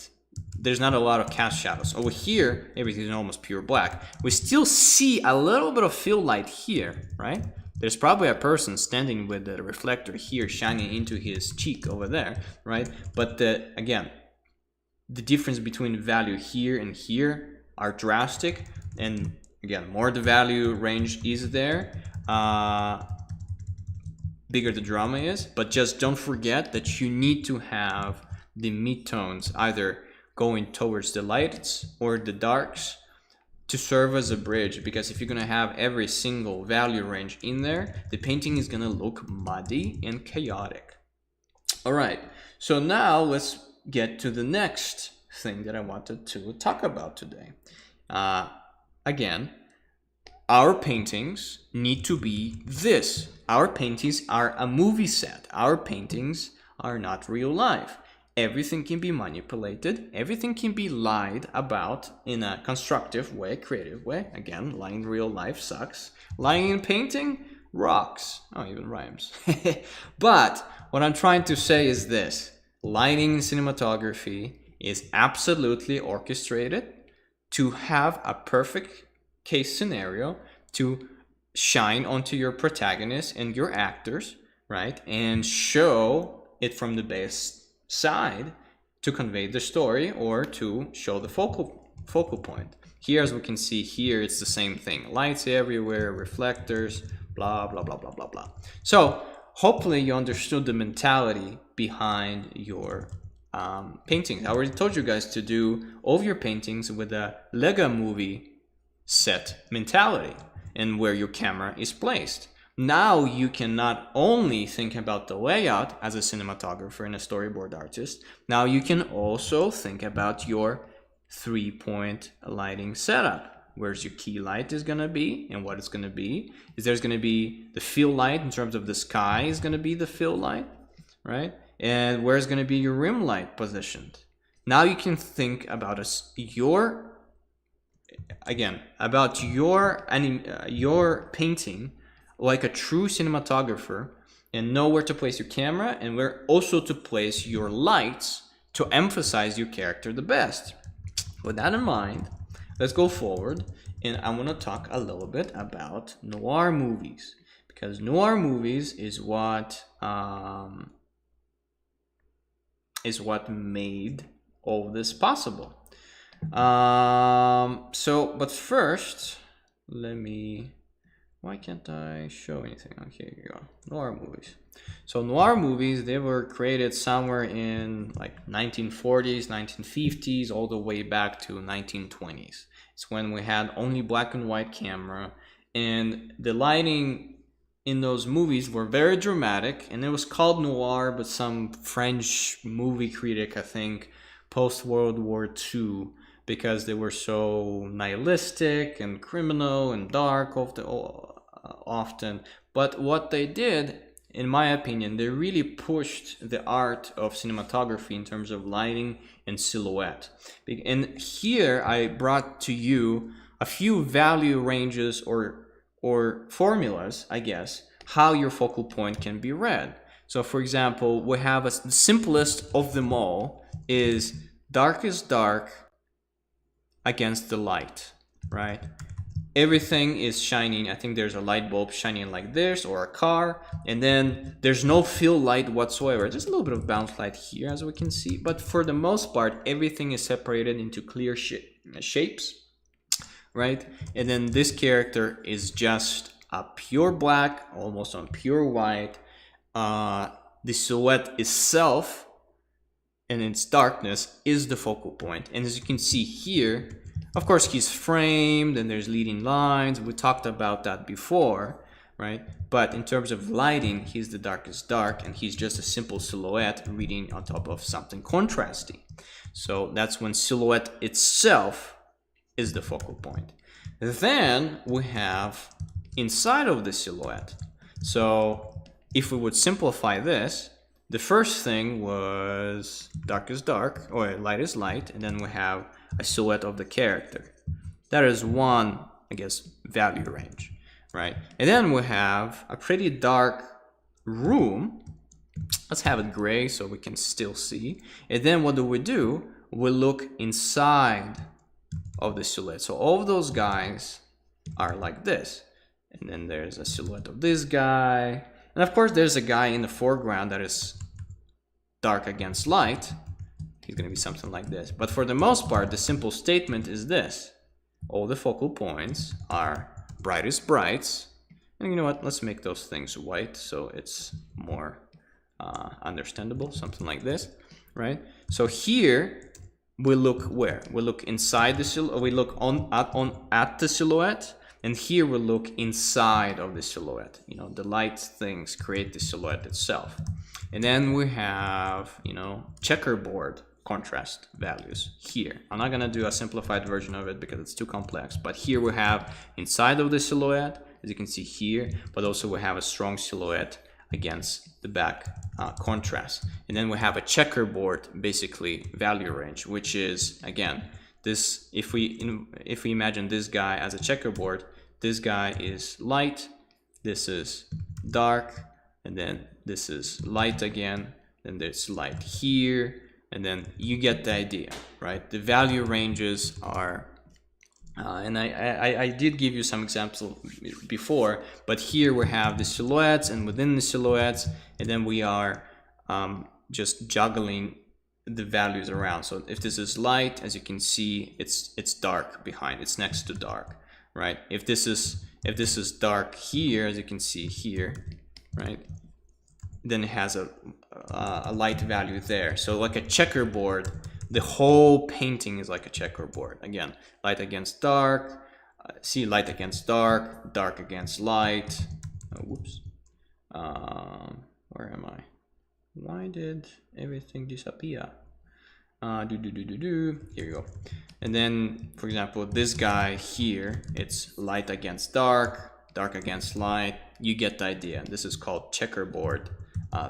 there's not a lot of cast shadows. Over here, everything is almost pure black. We still see a little bit of fill light here, right? There's probably a person standing with the reflector here shining into his cheek over there, right? But again, the difference between value here and here are drastic. And again, more the value range is there, bigger the drama is. But just don't forget that you need to have the midtones either going towards the lights or the darks to serve as a bridge, because if you're going to have every single value range in there, the painting is going to look muddy and chaotic. All right, so now let's get to the next thing that I wanted to talk about today. Again, our paintings need to be this. Our paintings are a movie set. Our paintings are not real life. Everything can be manipulated. Everything can be lied about in a constructive way, creative way. Again, lying in real life sucks. Lying in painting rocks. Oh, even rhymes. But what I'm trying to say is this. Lighting in cinematography is absolutely orchestrated to have a perfect case scenario to shine onto your protagonists and your actors, right? And show it from the base side to convey the story or to show the focal point. Here, as we can see here, it's the same thing. Lights everywhere, reflectors, blah, blah, blah, blah, blah, blah. So hopefully you understood the mentality behind your paintings. I already told you guys to do all of your paintings with a Lego movie set mentality and where your camera is placed. Now you can not only think about the layout as a cinematographer and a storyboard artist, now you can also think about your 3-point lighting setup. Where's your key light is going to be and what it's going to be. Is there's going to be the fill light in terms of the sky is going to be the fill light, right? And where's going to be your rim light positioned. Now you can think about your painting like a true cinematographer and know where to place your camera and where also to place your lights to emphasize your character the best. With that in mind, let's go forward, and I want to talk a little bit about noir movies, because noir movies is what made all this possible. But first, why can't I show anything? Okay, here you go. Noir movies. So noir movies, they were created somewhere in like 1940s, 1950s, all the way back to 1920s. It's when we had only black and white camera, and the lighting in those movies were very dramatic, and it was called noir, but some French movie critic, I think, post-World War II, because they were so nihilistic and criminal and dark often. But what they did, in my opinion, they really pushed the art of cinematography in terms of lighting and silhouette. And here I brought to you a few value ranges or formulas, I guess, how your focal point can be read. So for example, we have the simplest of them all is darkest dark against the light, right? Everything is shining. I think there's a light bulb shining like this, or a car, and then there's no fill light whatsoever. There's a little bit of bounce light here, as we can see, but for the most part, everything is separated into clear shapes, right? And then this character is just a pure black, almost on pure white. The silhouette itself and its darkness is the focal point. And as you can see here, of course, he's framed and there's leading lines. We talked about that before, right? But in terms of lighting, he's the darkest dark, and he's just a simple silhouette reading on top of something contrasty. So that's when silhouette itself is the focal point. Then we have inside of the silhouette. So if we would simplify this, the first thing was dark is dark, or light is light, and then we have a silhouette of the character. That is one, I guess, value range, right? And then we have a pretty dark room. Let's have it gray so we can still see. And then what do? We look inside of the silhouette. So all of those guys are like this. And then there's a silhouette of this guy. And of course, there's a guy in the foreground that is dark against light. He's going to be something like this. But for the most part, the simple statement is this. All the focal points are brightest brights. And you know what? Let's make those things white so it's more understandable. Something like this, right? So here, we look where? We look inside the silhouette. We look at the silhouette. And here we look inside of the silhouette. You know, the light things create the silhouette itself. And then we have, you know, checkerboard contrast values here. I'm not gonna do a simplified version of it because it's too complex, but here we have inside of the silhouette, as you can see here, but also we have a strong silhouette against the back contrast. And then we have a checkerboard, basically, value range, which is, again, this, if we imagine this guy as a checkerboard, this guy is light, this is dark, and then this is light again, then there's light here, and then you get the idea, right? The value ranges are, and I did give you some examples before, but here we have the silhouettes, and within the silhouettes, and then we are just juggling the values around. So if this is light, as you can see, it's dark behind, it's next to dark, right? If this is dark here, as you can see here, right? then it has a light value there. So like a checkerboard, the whole painting is like a checkerboard. Again, light against dark, see light against dark, dark against light. Oh, whoops. Where am I? Why did everything disappear? Here you go. And then, for example, this guy here, it's light against dark, dark against light. You get the idea. This is called checkerboard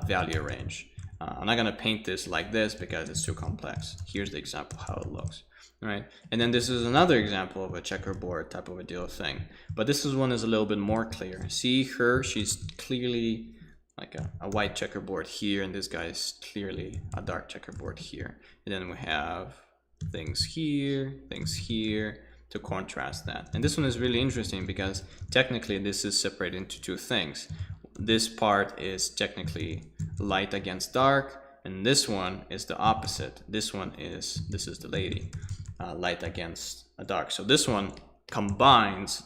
value range. I'm not gonna paint this like this because it's too complex. Here's the example how it looks. All right, and then this is another example of a checkerboard type of a deal thing. But this one is a little bit more clear. See her, she's clearly like a white checkerboard here, and this guy is clearly a dark checkerboard here. And then we have things here to contrast that. And this one is really interesting because technically this is separated into two things. This part is technically light against dark, and this one is the opposite. This is the lady, light against dark. So this one combines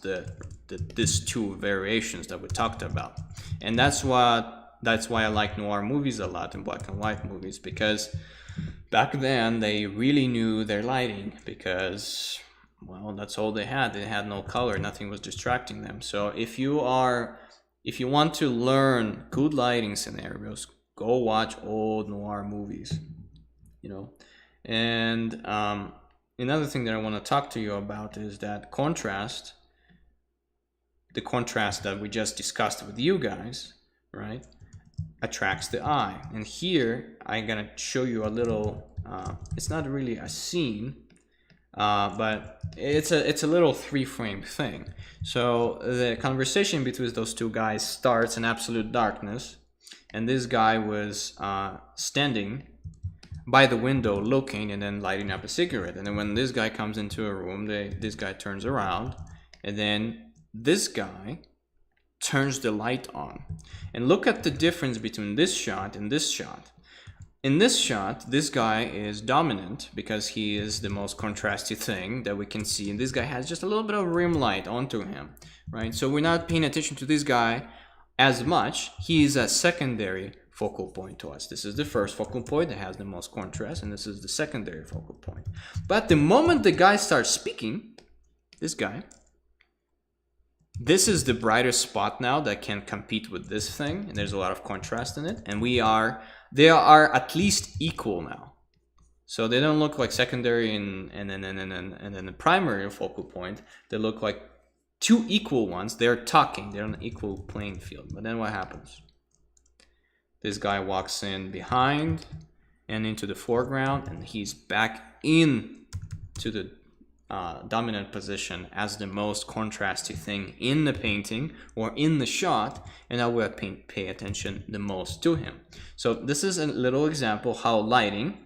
these two variations that we talked about, and that's why I like noir movies a lot, and black and white movies, because back then they really knew their lighting, because well, that's all they had. They had no color, nothing was distracting them. So if you want to learn good lighting scenarios, go watch old noir movies, you know. And another thing that I want to talk to you about is that contrast, the contrast that we just discussed with you guys, right, attracts the eye. And here I'm gonna show you a little, it's not really a scene, but it's a little 3-frame thing. So the conversation between those two guys starts in absolute darkness, and this guy was standing by the window looking and then lighting up a cigarette. And then when this guy comes into a room, this guy turns around, and then this guy turns the light on. And look at the difference between this shot and this shot. In this shot, this guy is dominant because he is the most contrasty thing that we can see. And this guy has just a little bit of rim light onto him, right? So we're not paying attention to this guy as much. He is a secondary focal point to us. This is the first focal point that has the most contrast, and this is the secondary focal point. But the moment the guy starts speaking, this guy, this is the brightest spot now that can compete with this thing, and there's a lot of contrast in it, and they are at least equal now. So they don't look like secondary and then the primary focal point. They look like two equal ones. They're talking. They're on an equal playing field. But then what happens? This guy walks in behind and into the foreground, and he's back in to the dominant position as the most contrasty thing in the painting or in the shot, and now we'll pay attention the most to him. So this is a little example how lighting,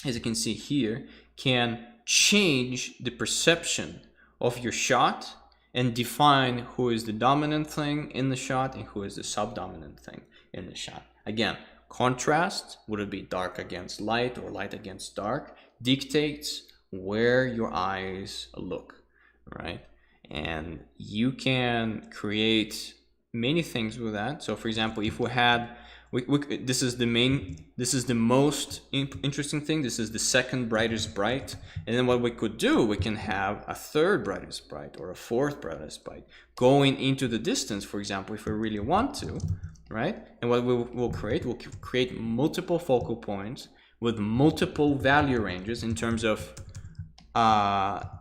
as you can see here, can change the perception of your shot and define who is the dominant thing in the shot and who is the subdominant thing in the shot. Again, contrast, would it be dark against light or light against dark, dictates where your eyes look, right? And you can create many things with that. So for example, if we had, this is the most interesting thing. This is the second brightest bright. And then what we could do, we can have a third brightest bright or a fourth brightest bright going into the distance, for example, if we really want to, right? And what we'll create multiple focal points with multiple value ranges in terms of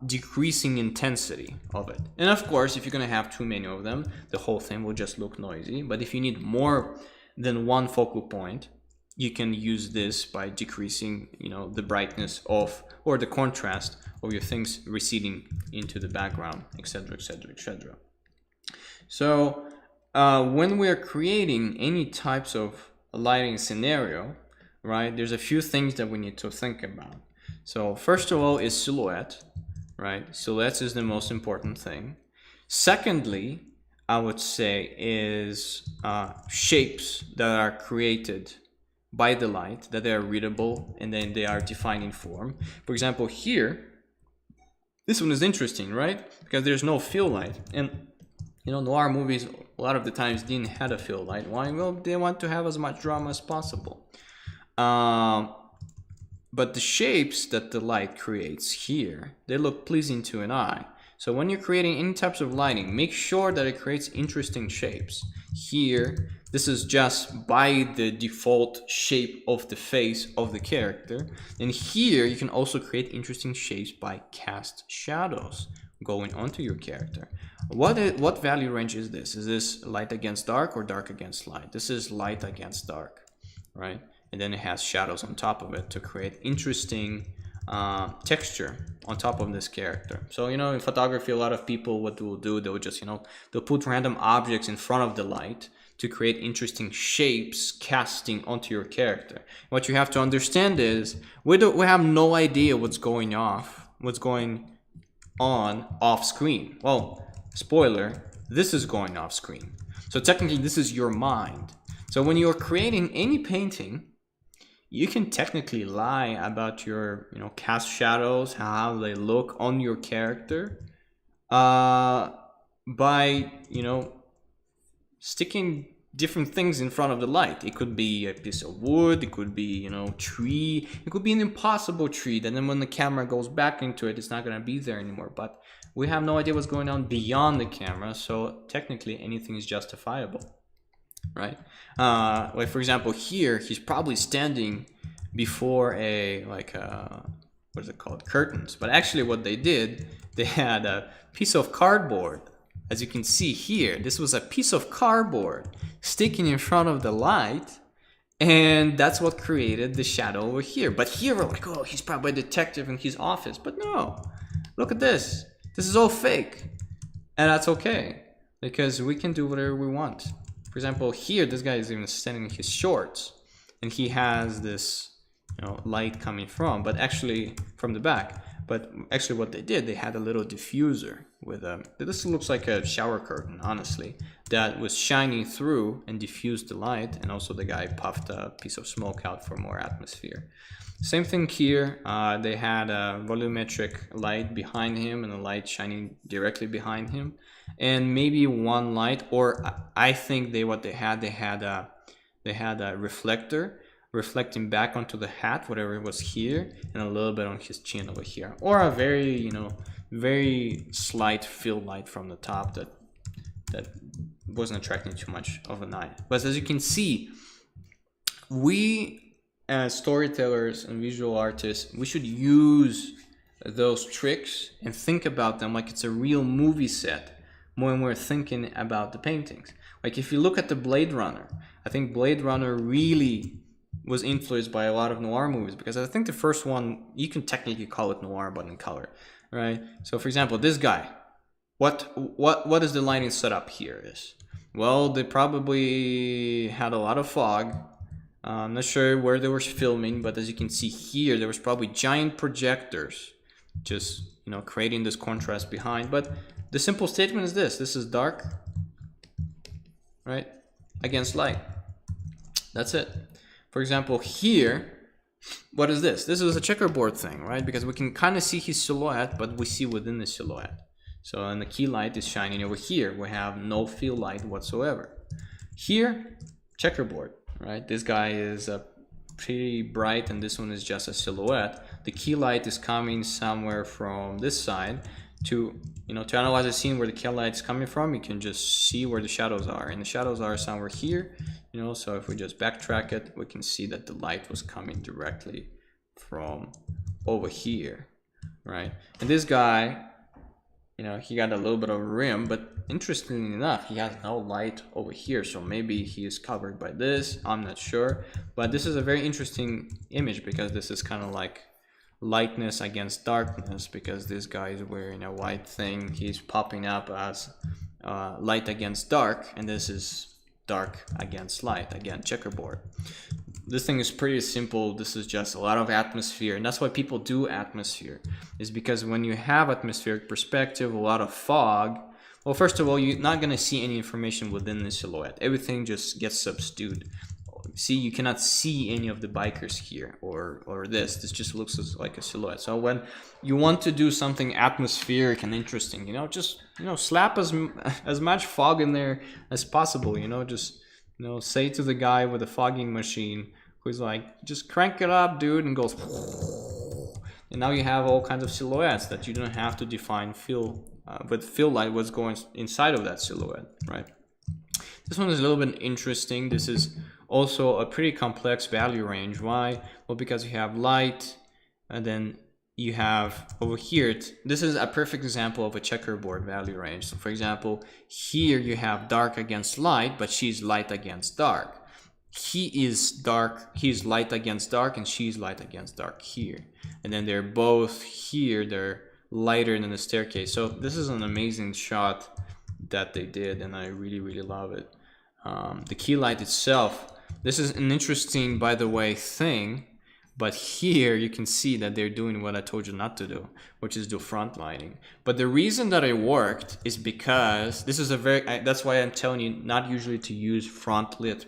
decreasing intensity of it. And of course, if you're going to have too many of them, the whole thing will just look noisy. But if you need more than one focal point, you can use this by decreasing, the brightness of, or the contrast of your things receding into the background, etc., etc., etc. So when we're creating any types of lighting scenario, right, there's a few things that we need to think about. So first of all is silhouette, right? Silhouette is the most important thing. Secondly, I would say is shapes that are created by the light, that they are readable and then they are defined in form. For example, here, this one is interesting, right? Because there's no fill light. And noir movies a lot of the times didn't have a fill light. Why? Well, they want to have as much drama as possible. But the shapes that the light creates here, they look pleasing to an eye. So when you're creating any types of lighting, make sure that it creates interesting shapes. Here, this is just by the default shape of the face of the character. And here, you can also create interesting shapes by cast shadows going onto your character. What value range is this? Is this light against dark or dark against light? This is light against dark, right? And then it has shadows on top of it to create interesting texture on top of this character. So, you know, in photography, a lot of people, what they'll do, they'll just, you know, they'll put random objects in front of the light to create interesting shapes casting onto your character. What you have to understand is we have no idea what's going on off screen. Well, spoiler, this is going off screen. So technically this is your mind. So when you're creating any painting, you can technically lie about your, you know, cast shadows, how they look on your character, by, you know, sticking different things in front of the light. It could be a piece of wood, it could be, you know, tree, it could be an impossible tree that then when the camera goes back into it, it's not going to be there anymore. But we have no idea what's going on beyond the camera, so technically anything is justifiable, right? Like for example, here he's probably standing before a what is it called, curtains, but actually what they did, they had a piece of cardboard. As you can see here, this was a piece of cardboard sticking in front of the light, and that's what created the shadow over here. But here we're like, oh, he's probably a detective in his office. But no, look at this. This is all fake, and that's okay because we can do whatever we want. For example, here this guy is even standing in his shorts, and he has this, you know, light coming from the back. But actually what they did, they had a little diffuser with this looks like a shower curtain, honestly, that was shining through and diffused the light, and also the guy puffed a piece of smoke out for more atmosphere. Same thing here, they had a volumetric light behind him and a light shining directly behind him, and maybe one light, or I think they had a reflector reflecting back onto the hat, whatever was here, and a little bit on his chin over here, or a very, you know, very slight fill light from the top that wasn't attracting too much of an eye. But as you can see, we as storytellers and visual artists, we should use those tricks and think about them like it's a real movie set when we're thinking about the paintings. Like if you look at the Blade Runner, I think Blade Runner really was influenced by a lot of noir movies, because I think the first one, you can technically call it noir but in color, right? So for example, this guy, what is the lighting setup here is? Well, they probably had a lot of fog. I'm not sure where they were filming, but as you can see here, there was probably giant projectors just, you know, creating this contrast behind. But the simple statement is this is dark, right, against light. That's it. For example, here, what is this? This is a checkerboard thing, right? Because we can kind of see his silhouette, but we see within the silhouette. So, and the key light is shining over here. We have no field light whatsoever. Here, checkerboard, right? This guy is pretty bright, and this one is just a silhouette. The key light is coming somewhere from this side. To analyze a scene where the key light is coming from, you can just see where the shadows are, and the shadows are somewhere here. You know, so if we just backtrack it, we can see that the light was coming directly from over here, right? And this guy, you know, he got a little bit of a rim, but interestingly enough, he has no light over here. So maybe he is covered by this, I'm not sure. But this is a very interesting image because this is kind of like lightness against darkness, because this guy is wearing a white thing. He's popping up as light against dark, and this is dark against light, again, checkerboard. This thing is pretty simple. This is just a lot of atmosphere, and that's why people do atmosphere, is because when you have atmospheric perspective, a lot of fog, well, first of all, you're not going to see any information within the silhouette. Everything just gets subdued. see, you cannot see any of the bikers here, or this just looks like a silhouette. So when you want to do something atmospheric and interesting, just slap as much fog in there as possible. Just say to the guy with the fogging machine who's like, just crank it up, dude, and goes, and now you have all kinds of silhouettes that you don't have to define with fill light what's going inside of that silhouette, right? This one is a little bit interesting. This is also a pretty complex value range. Why? Well, because you have light, and then you have over here, this is a perfect example of a checkerboard value range. So for example, here you have dark against light, but she's light against dark. He is light against dark, and she's light against dark here. And then they're both here, they're lighter than the staircase. So this is an amazing shot that they did, and I really, really love it. The key light itself, this is an interesting, by the way, thing, but here you can see that they're doing what I told you not to do, which is do front lighting. But the reason that it worked is because this is that's why I'm telling you not usually to use front lit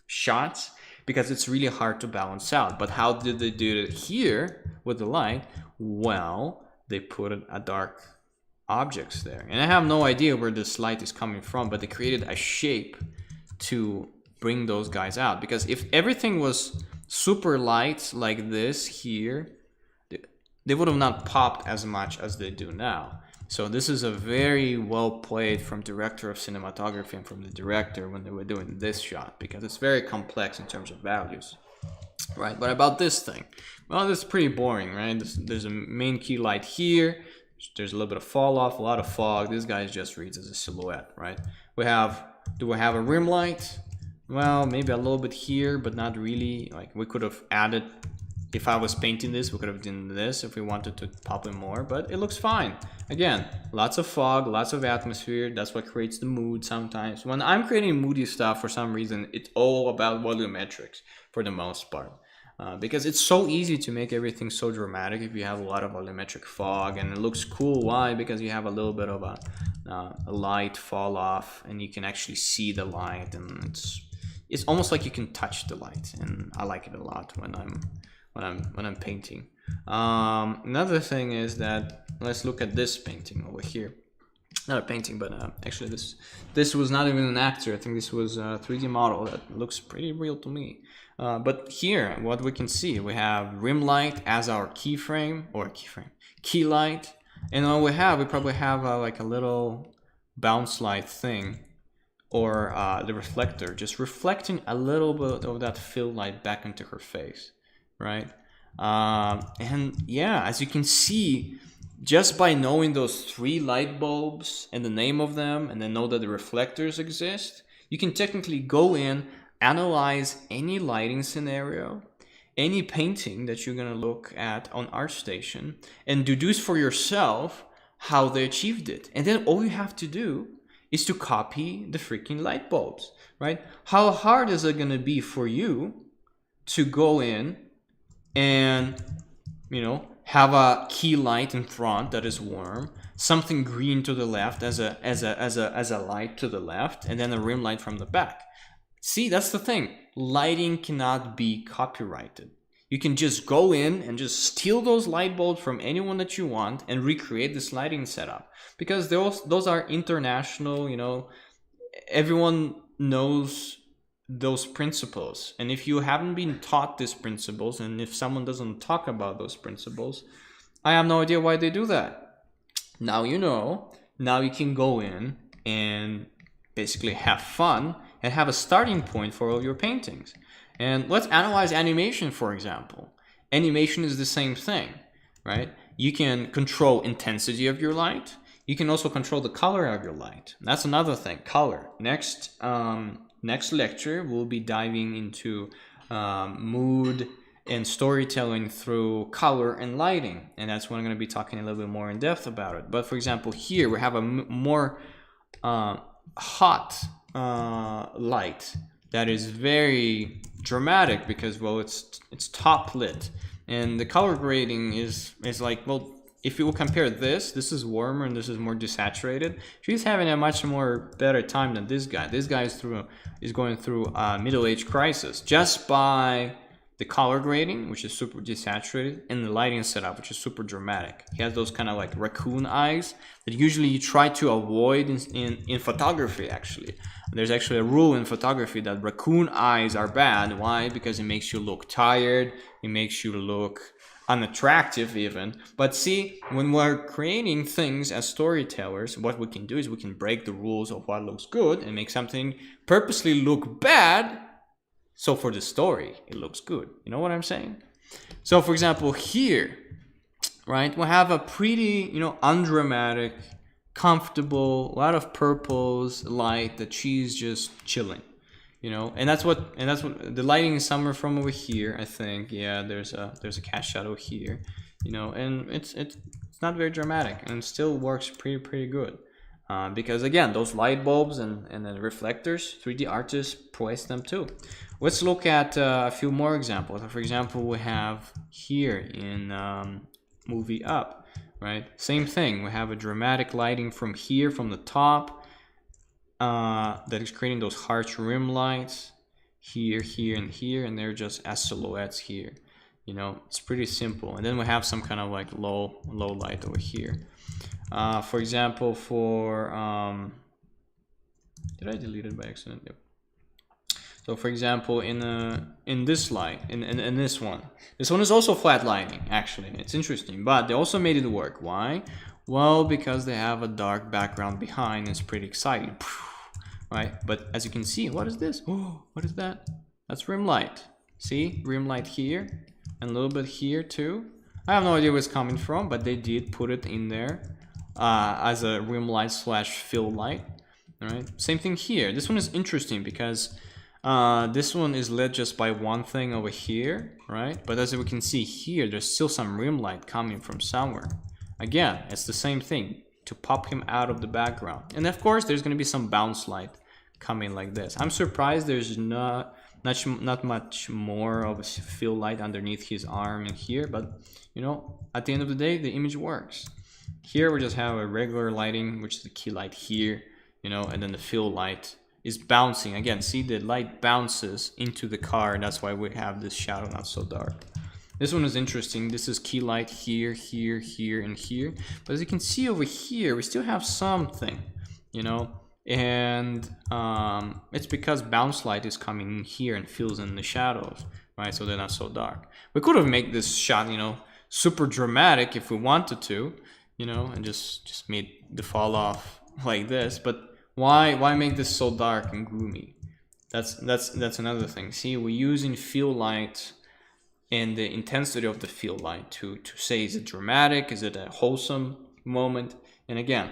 shots, because it's really hard to balance out. But how did they do it here with the light? Well, they put a dark objects there, and I have no idea where this light is coming from, but they created a shape to bring those guys out. Because if everything was super light like this here, they would have not popped as much as they do now. So this is a very well played from director of cinematography and from the director when they were doing this shot, because it's very complex in terms of values, right? But about this thing, well, this is pretty boring, right? There's a main key light here. There's a little bit of fall off, a lot of fog. This guy just reads as a silhouette, right? Do we have a rim light? Well, maybe a little bit here, but not really. Like, we could have added, if I was painting this, we could have done this if we wanted to pop in more, but it looks fine. Again, lots of fog, lots of atmosphere. That's what creates the mood sometimes. When I'm creating moody stuff, for some reason, it's all about volumetrics for the most part. Because it's so easy to make everything so dramatic if you have a lot of volumetric fog, and it looks cool. Why? Because you have a little bit of a light fall off, and you can actually see the light, and it's almost like you can touch the light, and I like it a lot when I'm painting. Another thing is that, let's look at this painting over here. Not a painting, but actually this was not even an actor. I think this was a 3D model that looks pretty real to me. But here, what we can see, we have rim light as our keyframe, key light, and all we probably have like a little bounce light thing, or the reflector, just reflecting a little bit of that fill light back into her face, right? And yeah, as you can see, just by knowing those 3 light bulbs and the name of them, and then know that the reflectors exist, you can technically go in, analyze any lighting scenario, any painting that you're going to look at on ArtStation, and deduce for yourself how they achieved it. And then all you have to do is to copy the freaking light bulbs, right? How hard is it going to be for you to go in and, have a key light in front that is warm, something green to the left as a light to the left, and then a rim light from the back? See, that's the thing. Lighting cannot be copyrighted. You can just go in and just steal those light bulbs from anyone that you want and recreate this lighting setup. Because those are international, everyone knows those principles. And if you haven't been taught these principles, and if someone doesn't talk about those principles, I have no idea why they do that. Now you know. Now you can go in and basically have fun and have a starting point for all your paintings. And let's analyze animation, for example. Animation is the same thing, right? You can control intensity of your light. You can also control the color of your light. That's another thing, color. Next lecture, we'll be diving into mood and storytelling through color and lighting. And that's when I'm going to be talking a little bit more in depth about it. But for example, here we have a more hot light that is very dramatic because, well, it's top lit, and the color grading is like, well, if you will compare this is warmer and this is more desaturated. She's having a much more better time than this guy. This guy is going through a middle-age crisis just by the color grading, which is super desaturated, and the lighting setup, which is super dramatic. He has those kind of like raccoon eyes that usually you try to avoid in photography. Actually, there's actually a rule in photography that raccoon eyes are bad. Why? Because it makes you look tired. It makes you look unattractive even. But see, when we're creating things as storytellers, what we can do is we can break the rules of what looks good and make something purposely look bad, so for the story it looks good. You know what I'm saying? So for example here, right, we have a pretty, you know, undramatic, comfortable, a lot of purples, light, that she's just chilling. You know, and that's what the lighting is somewhere from over here, I think. Yeah, there's a cast shadow here, you know, and it's not very dramatic and still works pretty good, because again, those light bulbs and the reflectors, 3D artists place them too. Let's look at a few more examples. For example, we have here in movie Up, right? Same thing. We have a dramatic lighting from here, from the top. That is creating those harsh rim lights here, here, and here, and they're just as silhouettes here. You know, it's pretty simple. And then we have some kind of like low light over here. For example, did I delete it by accident? Yep. So for example, in this light, in this one is also flat lighting. Actually, it's interesting, but they also made it work. Why? Well, because they have a dark background behind. It's pretty exciting. Right, but as you can see, what is this? Oh, what is that? That's rim light. See, rim light here and a little bit here too. I have no idea where it's coming from, but they did put it in there as a rim light slash fill light. All right, same thing here. This one is interesting because this one is lit just by one thing over here, right? But as we can see here, there's still some rim light coming from somewhere. Again, it's the same thing to pop him out of the background. And of course, there's going to be some bounce light coming like this. I'm surprised there's not much more of a fill light underneath his arm and here, but you know, at the end of the day, the image works. Here we just have a regular lighting, which is the key light here, you know, and then the fill light is bouncing. Again, see, the light bounces into the car, and that's why we have this shadow not so dark. This one is interesting. This is key light here, here, here, and here. But as you can see over here, we still have something, you know, and it's because bounce light is coming in here and fills in the shadows, right? So they're not so dark. We could have made this shot, you know, super dramatic if we wanted to, you know, and just made the fall off like this. But why make this so dark and gloomy? That's another thing. See, we're using fill light and the intensity of the field light to say, is it dramatic, is it a wholesome moment? And again,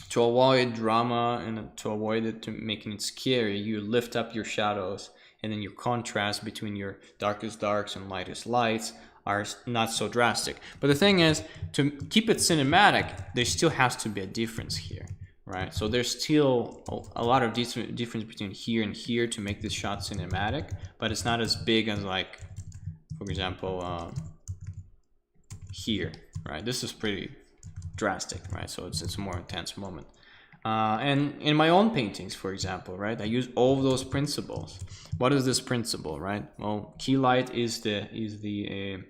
to avoid drama and to avoid it to making it scary, you lift up your shadows, and then your contrast between your darkest darks and lightest lights are not so drastic. But the thing is, to keep it cinematic, there still has to be a difference here, right? So there's still a lot of difference between here and here to make this shot cinematic, but it's not as big as, like, for example, here, right? This is pretty drastic, right? So it's a more intense moment. And in my own paintings, for example, right, I use all of those principles. What is this principle, right? Well, key light is the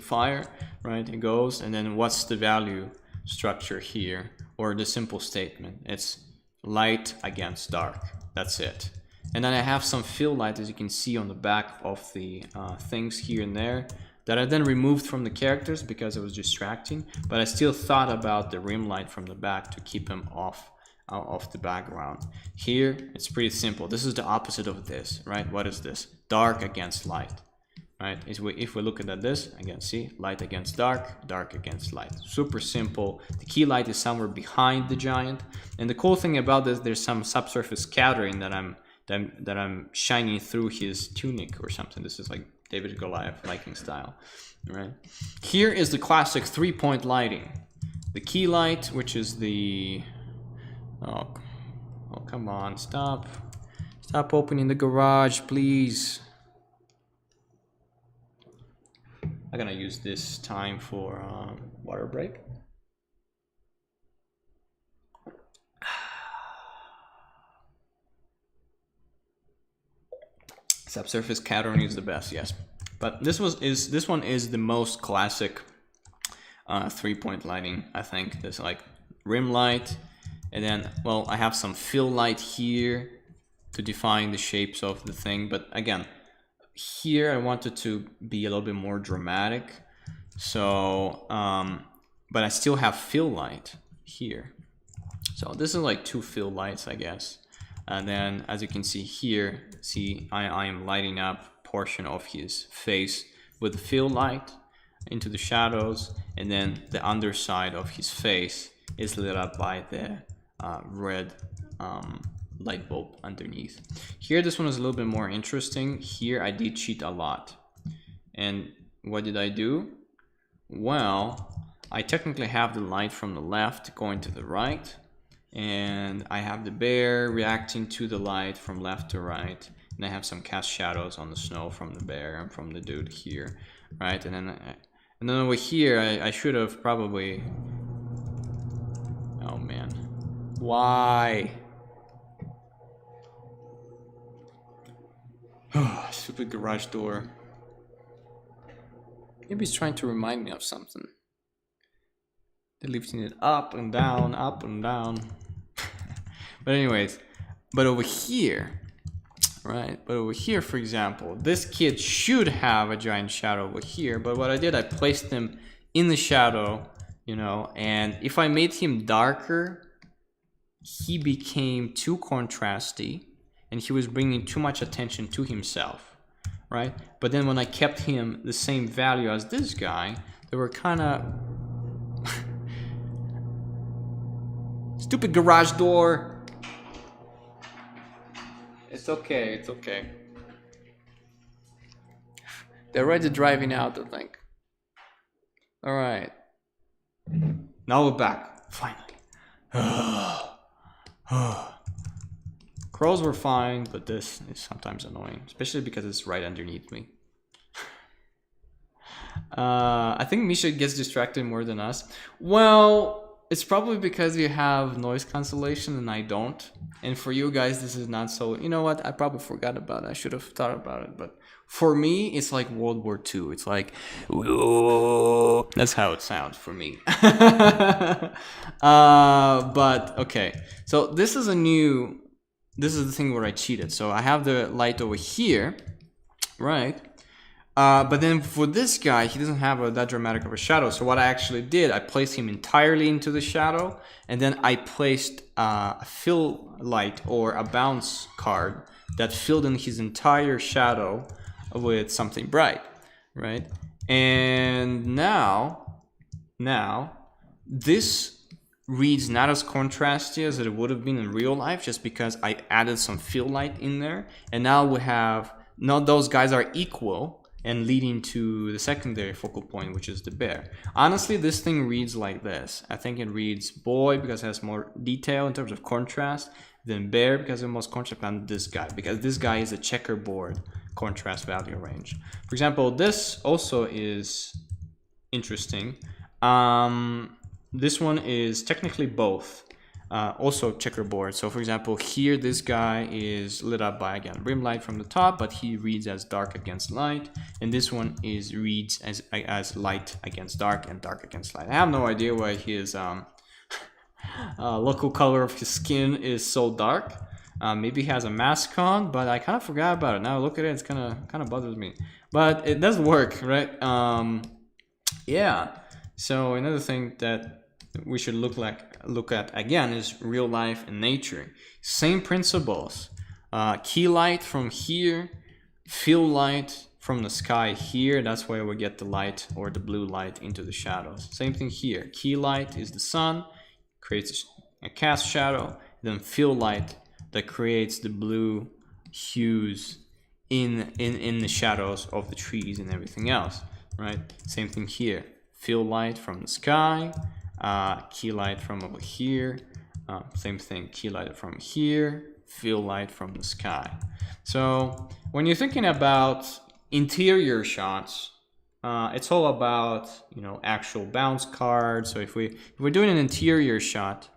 fire, right? It goes, and then what's the value structure here, or the simple statement? It's light against dark. That's it. And then I have some fill light, as you can see on the back of the things here and there, that I then removed from the characters because it was distracting, but I still thought about the rim light from the back to keep them off the background. Here, it's pretty simple. This is the opposite of this, right? What is this? Dark against light, right? If we look at this, again, see, light against dark, dark against light. Super simple. The key light is somewhere behind the giant. And the cool thing about this, there's some subsurface scattering that I'm shining through his tunic or something. This is like David Goliath lighting style, right? Here is the classic 3-point lighting. The key light, which is the... Oh, come on, stop opening the garage, please. I'm gonna use this time for water break. Subsurface pattern is the best, yes. But this one is the most classic 3-point lighting, I think. There's like rim light, and then, well, I have some fill light here to define the shapes of the thing. But again, here I wanted to be a little bit more dramatic. So, but I still have fill light here. So this is like 2 fill lights, I guess. And then, as you can see here, I am lighting up portion of his face with fill light into the shadows, and then the underside of his face is lit up by the red light bulb underneath. Here, this one is a little bit more interesting. Here, I did cheat a lot. And what did I do? Well, I technically have the light from the left going to the right, and I have the bear reacting to the light from left to right, and I have some cast shadows on the snow from the bear and from the dude here, right? And then over here, I should have probably... Oh man, why? Stupid garage door. Maybe he's trying to remind me of something. They're lifting it up and down, up and down. But anyways, but over here, right? But over here, for example, this kid should have a giant shadow over here. But what I did, I placed him in the shadow, you know, and if I made him darker, he became too contrasty and he was bringing too much attention to himself, right? But then when I kept him the same value as this guy, they were kind of... Stupid garage door. It's okay, it's okay. They're already driving out, I think. Alright. Now we're back, finally. Crows were fine, but this is sometimes annoying, especially because it's right underneath me. I think Misha gets distracted more than us. Well, it's probably because you have noise cancellation and I don't. And for you guys, this is not so... You know what? I probably forgot about it. I should have thought about it. But for me, it's like World War II. It's like... Whoa. That's how it sounds for me. But, okay. So this is a new... This is the thing where I cheated. So I have the light over here, right? But then for this guy, he doesn't have that dramatic of a shadow. So what I actually did, I placed him entirely into the shadow, and then I placed a fill light or a bounce card that filled in his entire shadow with something bright, right? And now this reads not as contrasty as it would have been in real life, just because I added some fill light in there. And now we have, now those guys are equal and leading to the secondary focal point, which is the bear. Honestly, this thing reads like this. I think it reads boy because it has more detail in terms of contrast, then bear because it has most contrast, and this guy because this guy is a checkerboard contrast value range. For example, this also is interesting. This one is technically both. Also checkerboard. So for example, here this guy is lit up by, again, rim light from the top, but he reads as dark against light, and this one reads as light against dark and dark against light. I have no idea why his local color of his skin is so dark. Maybe he has a mask on, but I kind of forgot about it. Now I look at it, it's kind of bothers me, but it does work, right? Yeah. So another thing that we should look at again is real life and nature. Same principles. Key light from here, fill light from the sky here. That's where we get the light or the blue light into the shadows. Same thing here. Key light is the sun, creates a cast shadow. Then fill light that creates the blue hues in the shadows of the trees and everything else. Right. Same thing here. Fill light from the sky. Key light from over here, same thing, key light from here, fill light from the sky. So when you're thinking about interior shots, it's all about, you know, actual bounce cards. So if we're doing an interior shot,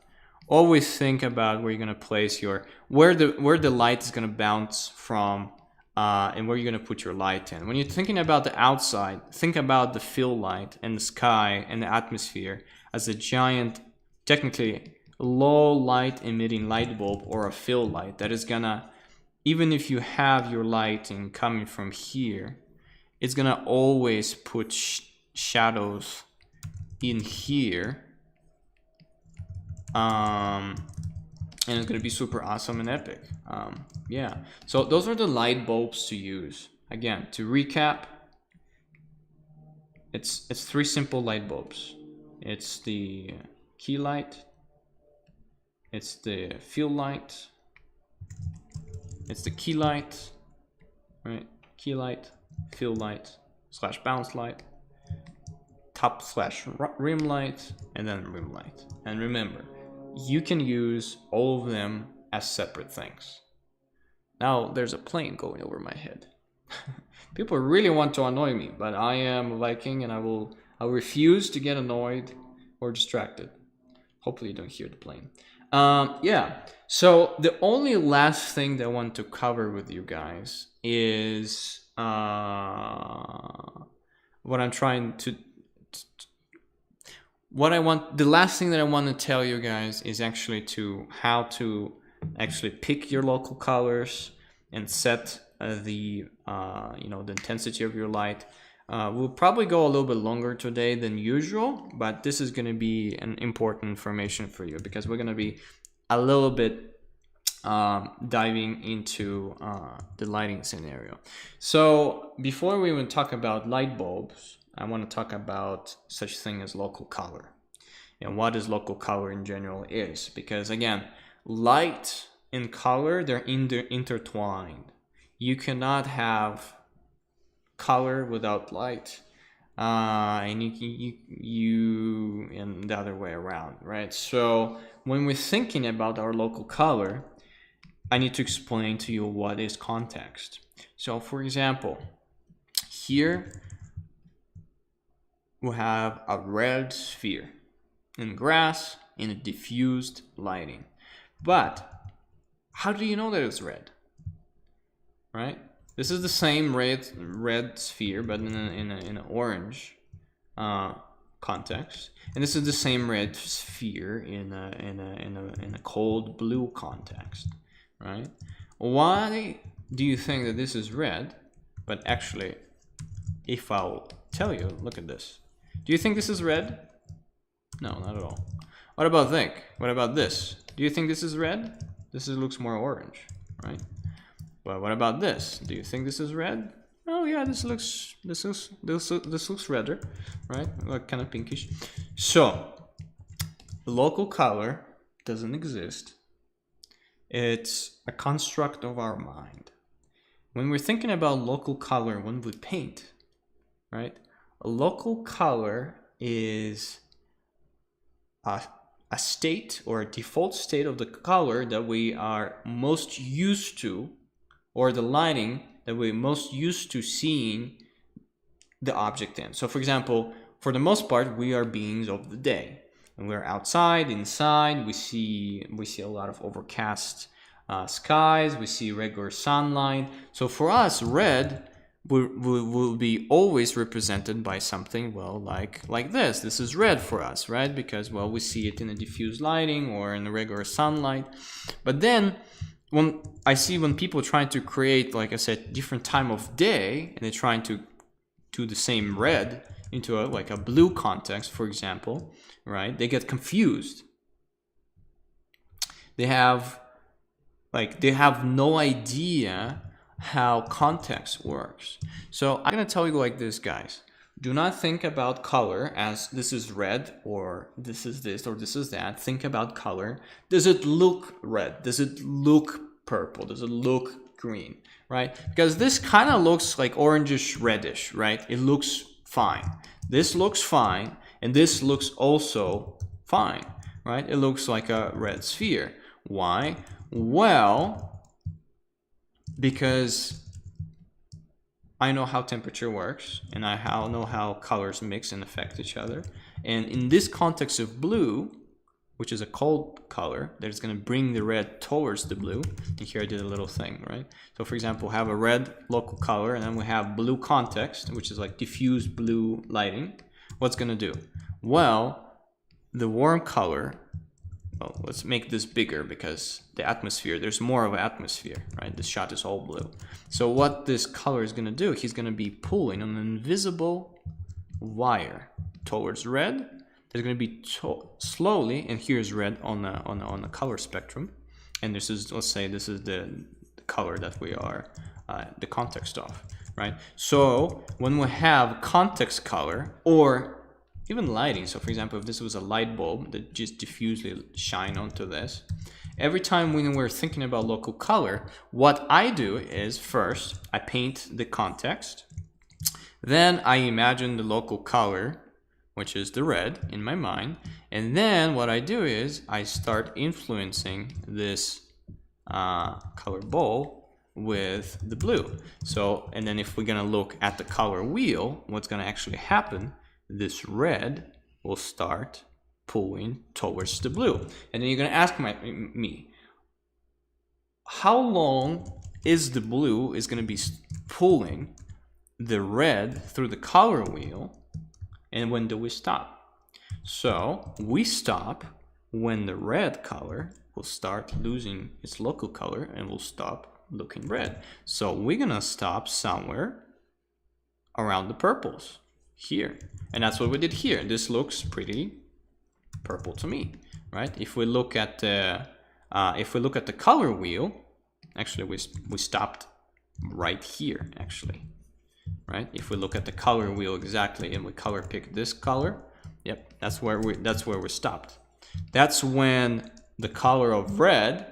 always think about where you're gonna place where the light is gonna bounce from, and where you're gonna put your light in. When you're thinking about the outside, think about the fill light and the sky and the atmosphere as a giant, technically low light emitting light bulb or a fill light that is gonna, even if you have your lighting coming from here, it's gonna always put shadows in here, and it's gonna be super awesome and epic. Yeah, so those are the light bulbs to use. Again, to recap, it's 3 simple light bulbs. It's the key light, it's the fill light, it's the key light, right? Key light, fill light / bounce light, top / rim light, and then rim light. And remember, you can use all of them as separate things. Now there's a plane going over my head. People really want to annoy me, but I am a Viking and I'll refuse to get annoyed or distracted. Hopefully you don't hear the plane. Yeah, so the only last thing that I want to cover with you guys is the last thing that I want to tell you guys is actually how to actually pick your local colors and set the intensity of your light. We'll probably go a little bit longer today than usual, but this is going to be an important information for you because we're going to be a little bit diving into the lighting scenario. So before we even talk about light bulbs, I want to talk about such thing as local color and what is local color in general is, because again, light and color, they're intertwined. You cannot have color without light, and you and the other way around, right? So when we're thinking about our local color, I need to explain to you what is context. So for example, here we have a red sphere in grass in a diffused lighting. But how do you know that it's red? Right? This is the same red sphere, but in an orange context, and this is the same red sphere in a cold blue context, right? Why do you think that this is red? But actually, if I'll tell you, look at this. Do you think this is red? No, not at all. What about this? Do you think this is red? This looks more orange, right? But what about this? Do you think this is red? Oh yeah, this looks redder, right? Like kind of pinkish. So local color doesn't exist. It's a construct of our mind. When we're thinking about local color, when we paint, right? A local color is a state or a default state of the color that we are most used to, or the lighting that we're most used to seeing the object in. So for example, for the most part, we are beings of the day, and we're outside, inside, we see a lot of overcast skies, we see regular sunlight. So for us, red will be always represented by something, well, like this. This is red for us, right? Because, well, we see it in a diffused lighting or in the regular sunlight. But then when people trying to create, like I said, different time of day, and they're trying to do the same red into a blue context, for example, right? They get confused. They have no idea how context works. So I'm gonna tell you like this, guys. Do not think about color as this is red or this is this or this is that. Think about color. Does it look red? Does it look purple? Does it look green? Right? Because this kind of looks like orangish reddish, right? It looks fine. This looks fine, and this looks also fine, right? It looks like a red sphere. Why? Well, because I know how temperature works, and I know how colors mix and affect each other. And in this context of blue, which is a cold color, that is going to bring the red towards the blue. And here I did a little thing, right? So for example, have a red local color, and then we have blue context, which is like diffused blue lighting. What's going to do? Well, the warm color, well, let's make this bigger because the atmosphere, there's more of an atmosphere, right? This shot is all blue. So what this color is going to do, he's going to be pulling an invisible wire towards red. There's going to be slowly, and here's red on the color spectrum. And this is, let's say this is the color that we are the context of, right? So when we have context color or even lighting, so for example, if this was a light bulb that just diffusely shine onto this, every time when we're thinking about local color, what I do is first I paint the context, then I imagine the local color, which is the red in my mind, and then what I do is I start influencing this color bulb with the blue. So, and then if we're gonna look at the color wheel, what's gonna actually happen, this red will start pulling towards the blue. And then you're gonna ask me, how long is the blue is gonna be pulling the red through the color wheel, and when do we stop? So we stop when the red color will start losing its local color and will stop looking red. So we're gonna stop somewhere around the purples here, and that's what we did here. This looks pretty purple to me, right? If we look at the color wheel, actually we stopped right here, actually, right? If we look at the color wheel exactly and we color pick this color, yep, that's where we stopped. That's when the color of red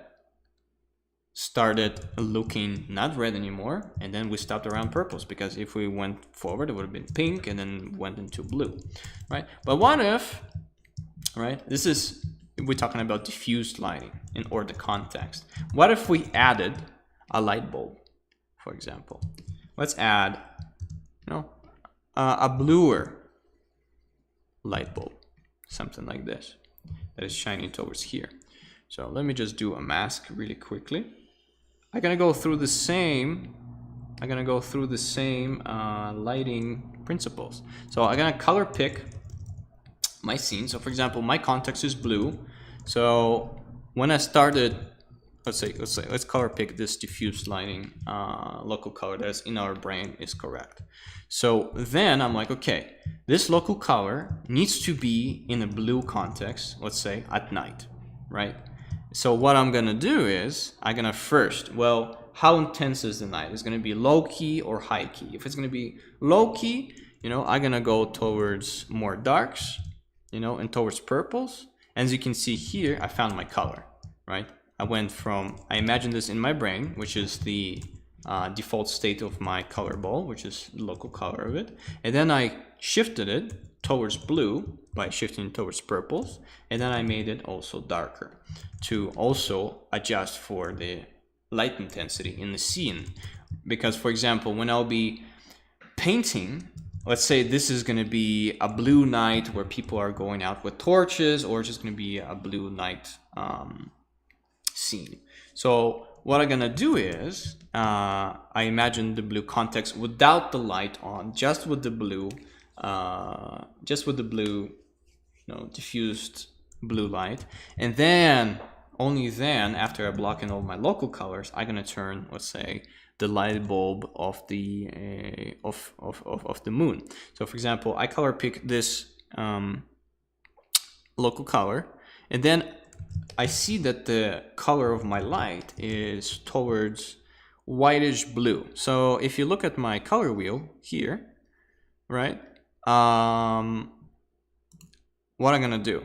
started looking not red anymore, and then we stopped around purples, because if we went forward it would have been pink and then went into blue, right? But what if, right, this is, we're talking about diffused lighting or the context. What if we added a light bulb, for example? Let's add, you know, a bluer light bulb, something like this, that is shining towards here. So let me just do a mask really quickly. I'm gonna go through the same lighting principles. So I'm gonna color pick my scene. So for example, my context is blue. So when I started, let's color pick this diffused lighting local color that's in our brain is correct. So then I'm like, okay, this local color needs to be in a blue context, let's say at night, right? So what I'm gonna do is I'm gonna first, well, how intense is the night? It's gonna be low key or high key. If it's gonna be low key, you know, I'm gonna go towards more darks, you know, and towards purples. As you can see here, I found my color, right? I imagined this in my brain, which is the default state of my color ball, which is the local color of it. And then I shifted it towards blue by shifting towards purples. And then I made it also darker to also adjust for the light intensity in the scene. Because for example, when I'll be painting, let's say this is going to be a blue night where people are going out with torches, or just going to be a blue night scene. So what I'm going to do is I imagine the blue context without the light on, just with the blue, you know, diffused blue light. And then only then, after I block in all my local colors, I'm going to turn, let's say, the light bulb of the of the moon. So for example, I color pick this local color, and then I see that the color of my light is towards whitish blue. So if you look at my color wheel here, right, what I'm gonna do,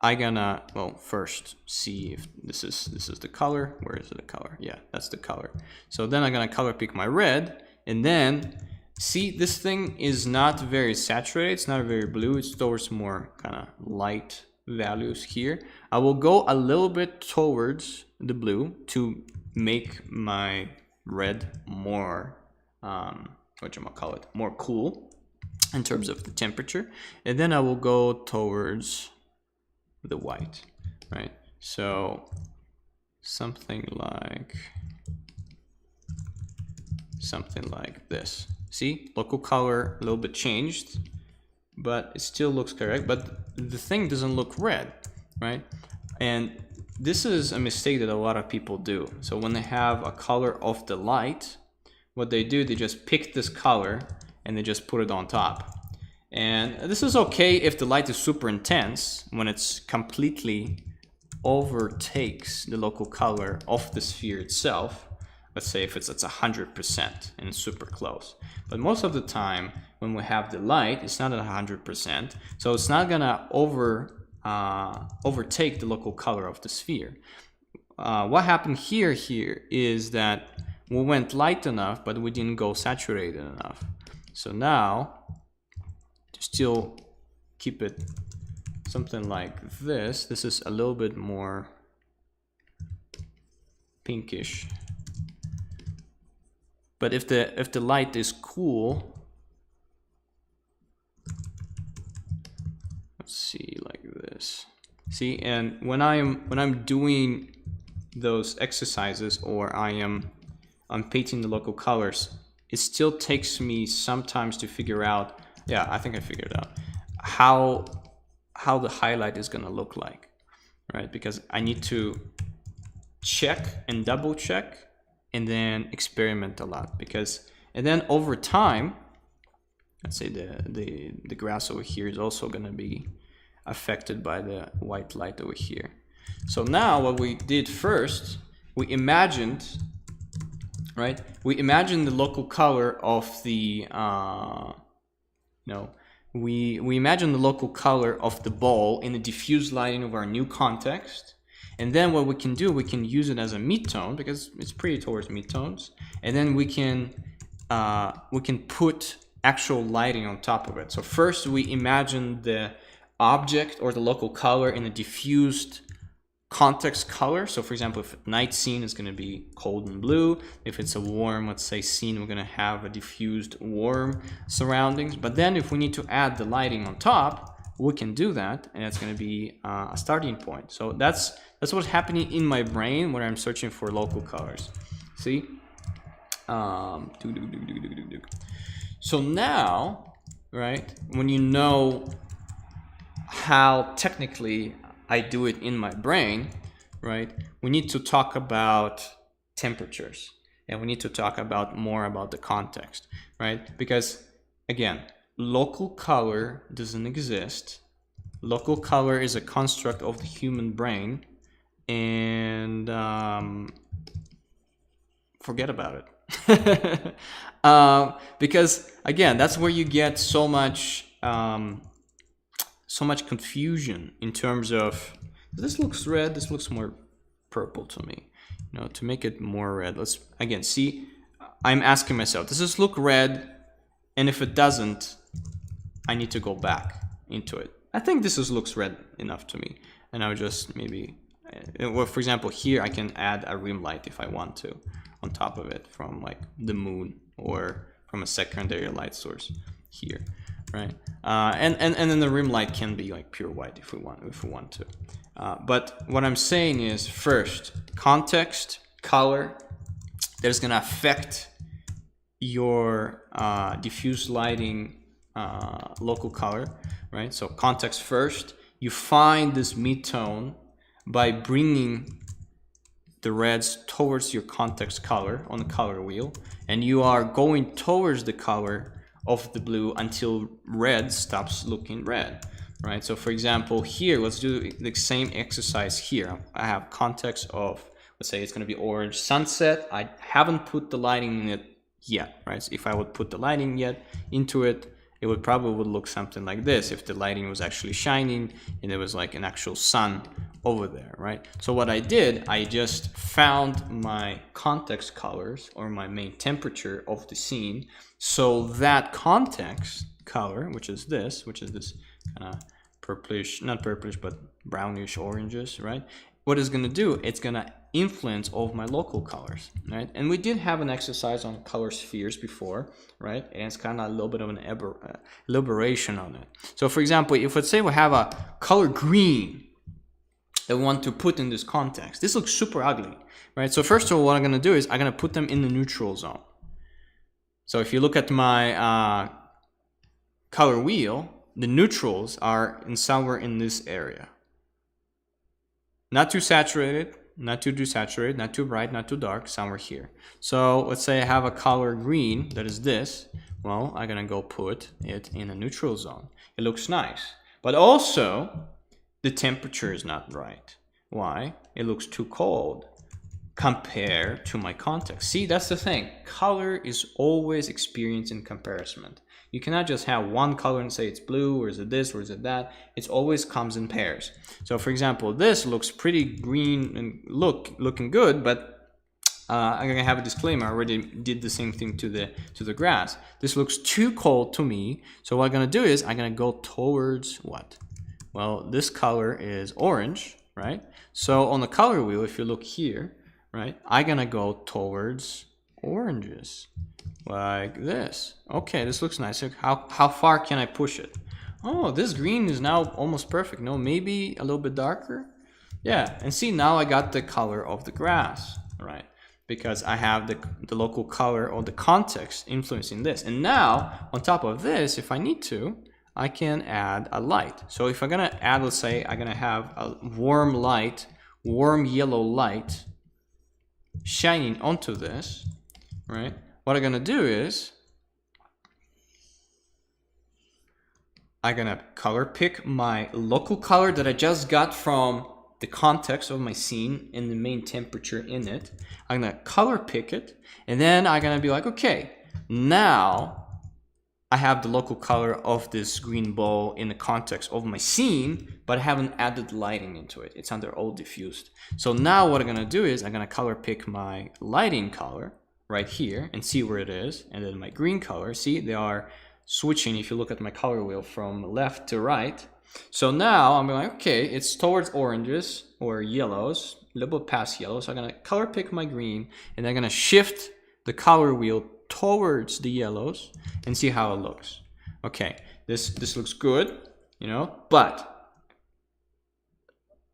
I'm gonna, well, first see if this is the color. Where is the color? Yeah, that's the color. So then I'm gonna color pick my red, and then see, this thing is not very saturated, it's not very blue, it's towards more kind of light values here. I will go a little bit towards the blue to make my red more whatchamacallit, more cool in terms of the temperature. And then I will go towards the white, right? So something like this. See, local color a little bit changed, but it still looks correct, but the thing doesn't look red, right? And this is a mistake that a lot of people do. So when they have a color of the light, what they do, they just pick this color and they just put it on top. And this is okay if the light is super intense, when it's completely overtakes the local color of the sphere itself. Let's say if it's 100% and super close. But most of the time when we have the light, it's not at 100%, so it's not gonna overtake the local color of the sphere. What happened here is that we went light enough, but we didn't go saturated enough. So now, to still keep it something like this, this is a little bit more pinkish. But if the light is cool, let's see, like this. See, and when I'm doing those exercises, or I'm painting the local colors, it still takes me sometimes to figure out, yeah, I think I figured out how the highlight is gonna look like, right? Because I need to check and double check and then experiment a lot, and then over time, let's say the grass over here is also gonna be affected by the white light over here. So now what we did first, we imagined, right? We imagined the local color of the, we imagined the local color of the ball in the diffused lighting of our new context. And then what we can do, we can use it as a mid-tone, because it's pretty towards mid-tones. And then we can put actual lighting on top of it. So first we imagine the object or the local color in a diffused context color. So for example, if night scene is going to be cold and blue, if it's a warm, let's say, scene, we're going to have a diffused warm surroundings. But then if we need to add the lighting on top, we can do that, and it's going to be a starting point. So that's what's happening in my brain when I'm searching for local colors. See? So now, right, when you know how technically I do it in my brain, right, we need to talk about temperatures, and we need to talk about more about the context, right? Because again, local color doesn't exist. Local color is a construct of the human brain, and forget about it. Because again, that's where you get so much confusion in terms of, this looks red, this looks more purple to me. You know, to make it more red, let's again see. I'm asking myself, does this look red? And if it doesn't, I need to go back into it. I think this looks red enough to me, and I would just maybe, well, for example, here I can add a rim light if I want to on top of it from like the moon or from a secondary light source here, right? And then the rim light can be like pure white if we want to. But what I'm saying is, first, context, color, that is going to affect your diffuse lighting local color, right? So context first, you find this mid-tone by bringing the reds towards your context color on the color wheel, and you are going towards the color of the blue until red stops looking red, right? So for example, here, let's do the same exercise here. I have context of, let's say it's going to be orange sunset. I haven't put the lighting in it yet, right? So if I would put the lighting into it, it would probably look something like this if the lighting was actually shining and there was like an actual sun over there, right? So what I did, I just found my context colors or my main temperature of the scene. So that context color, which is this kind of purplish, not purplish, but brownish oranges, right? What it's gonna do, it's gonna influence of my local colors, right? And we did have an exercise on color spheres before, right? And it's kind of a little bit of an elaboration on it. So for example, if let's say we have a color green that we want to put in this context, this looks super ugly, right? So first of all, what I'm going to do is I'm going to put them in the neutral zone. So if you look at my color wheel, the neutrals are somewhere in this area. Not too saturated, not too desaturated, not too bright, not too dark, somewhere here. So let's say I have a color green that is this. Well, I'm gonna go put it in a neutral zone. It looks nice, but also the temperature is not right. Why? It looks too cold compared to my context. See, that's the thing. Color is always experienced in comparison. You cannot just have one color and say it's blue, or is it this, or is it that. It always comes in pairs. So for example, this looks pretty green and looking good, but I'm gonna have a disclaimer. I already did the same thing to the grass. This looks too cold to me. So what I'm gonna do is I'm gonna go towards what? Well, this color is orange, right? So on the color wheel, if you look here, right, I'm gonna go towards oranges. Like this. Okay, this looks nice. How far can I push it? Oh, this green is now almost perfect. No, maybe a little bit darker. Yeah, and see, now I got the color of the grass, right? Because I have the local color or the context influencing this. And now, on top of this, if I need to, I can add a light. So if I'm gonna add, let's say, I'm gonna have a warm light, warm yellow light shining onto this, right? What I'm gonna do is I'm gonna color pick my local color that I just got from the context of my scene and the main temperature in it. I'm gonna color pick it, and then I'm gonna be like, okay, now I have the local color of this green ball in the context of my scene, but I haven't added lighting into it. It's under all diffused. So now what I'm gonna do is I'm gonna color pick my lighting color right here and see where it is, and then my green color, see, they are switching if you look at my color wheel from left to right. So now I'm like, okay, it's towards oranges or yellows, a little bit past yellows. So I'm gonna color pick my green, and I'm gonna shift the color wheel towards the yellows and see how it looks. Okay, this looks good, you know, but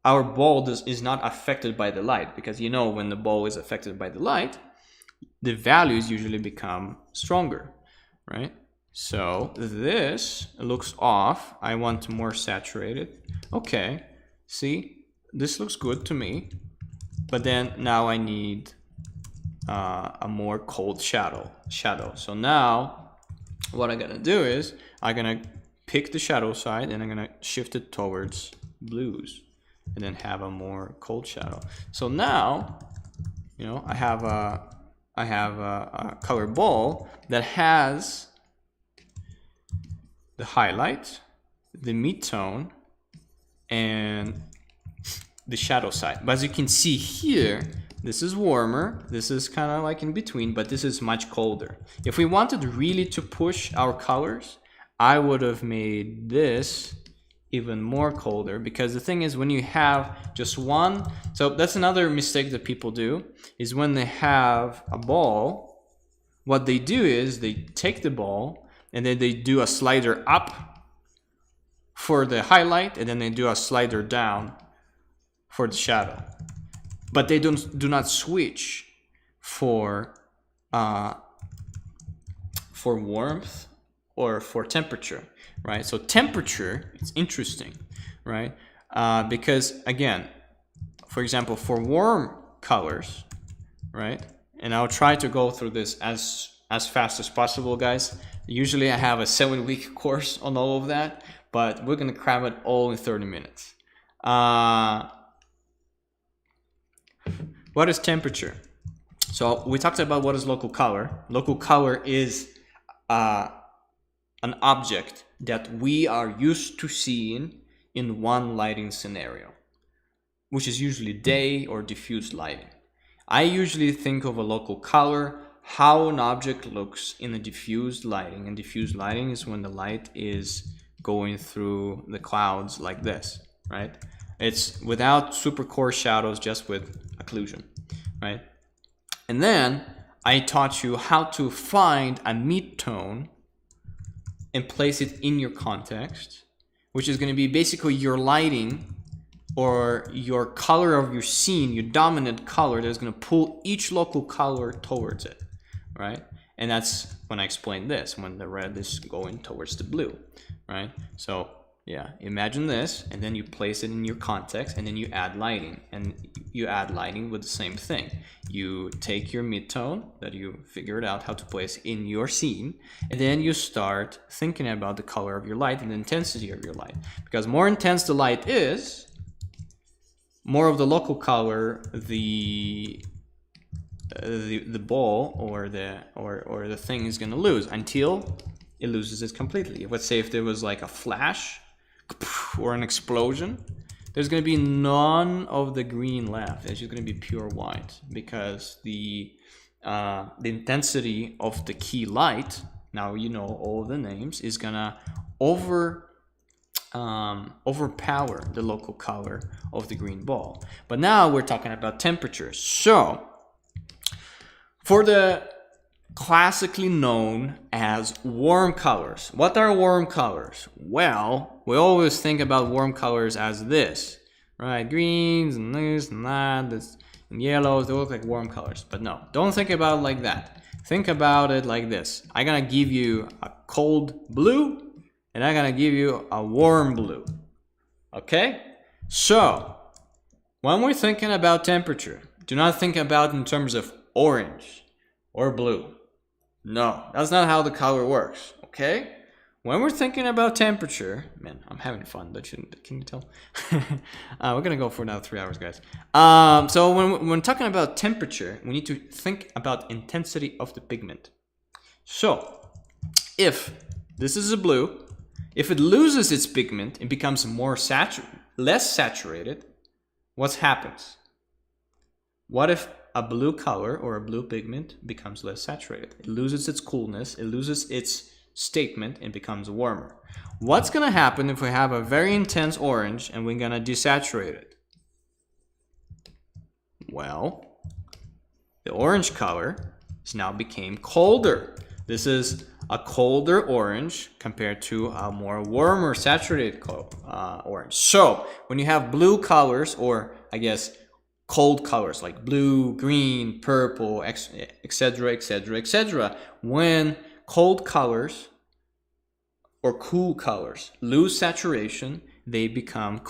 our ball is not affected by the light, because you know when the ball is affected by the light, the values usually become stronger, right? So this looks off. I want more saturated. Okay, see, this looks good to me, but then now I need a more cold shadow. So now what I'm gonna do is I'm gonna pick the shadow side and I'm gonna shift it towards blues and then have a more cold shadow. So now, you know, I have a color ball that has the highlight, the mid-tone, and the shadow side. But as you can see here, this is warmer, this is kind of like in between, but this is much colder. If we wanted really to push our colors, I would have made this even more colder, because the thing is, when you have just one, so that's another mistake that people do, is when they have a ball, what they do is they take the ball and then they do a slider up for the highlight, and then they do a slider down for the shadow. But they do not switch for warmth or for temperature, right? So temperature, it's interesting, right? Because again, for example, for warm colors, right? And I'll try to go through this as fast as possible, guys. Usually I have a 7-week course on all of that, but we're gonna cram it all in 30 minutes. What is temperature? So we talked about what is local color. Local color is an object that we are used to seeing in one lighting scenario, which is usually day or diffused lighting. I usually think of a local color, how an object looks in a diffused lighting. And diffused lighting is when the light is going through the clouds like this, right? It's without super coarse shadows, just with a occlusion, right? And then I taught you how to find a mid-tone and place it in your context, which is going to be basically your lighting or your color of your scene, your dominant color that's going to pull each local color towards it, right? And that's when I explained this, when the red is going towards the blue, right? So yeah, imagine this, and then you place it in your context, and then you add lighting, and you add lighting with the same thing. You take your midtone that you figured out how to place in your scene, and then you start thinking about the color of your light and the intensity of your light. Because more intense the light is, more of the local color the ball or the thing is going to lose until it loses it completely. Let's say if there was like a flash or an explosion, there's going to be none of the green left. It's just going to be pure white, because the intensity of the key light, now you know all the names, is going to overpower the local color of the green ball. But now we're talking about temperature. So for the classically known as warm colors, what are warm colors? Well, we always think about warm colors as this, right? Greens and this and that, this and yellows, they look like warm colors. But no, don't think about it like that. Think about it like this. I'm gonna give you a cold blue, and I'm gonna give you a warm blue. Okay? So when we're thinking about temperature, do not think about in terms of orange or blue. No, that's not how the color works. Okay? When we're thinking about temperature, man, I'm having fun. Can you tell? We're gonna go for now 3 hours, guys. So when talking about temperature, we need to think about intensity of the pigment. So if this is a blue, if it loses its pigment and becomes less saturated, what happens? What if a blue color or a blue pigment becomes less saturated? It loses its coolness, it loses its statement, and becomes warmer. What's going to happen if we have a very intense orange and we're going to desaturate it? Well, the orange color has now became colder. This is a colder orange compared to a more warmer saturated orange. So when you have blue colors, or I guess cold colors like blue, green, purple, etc., etc., etc., when cold colors or cool colors lose saturation, they become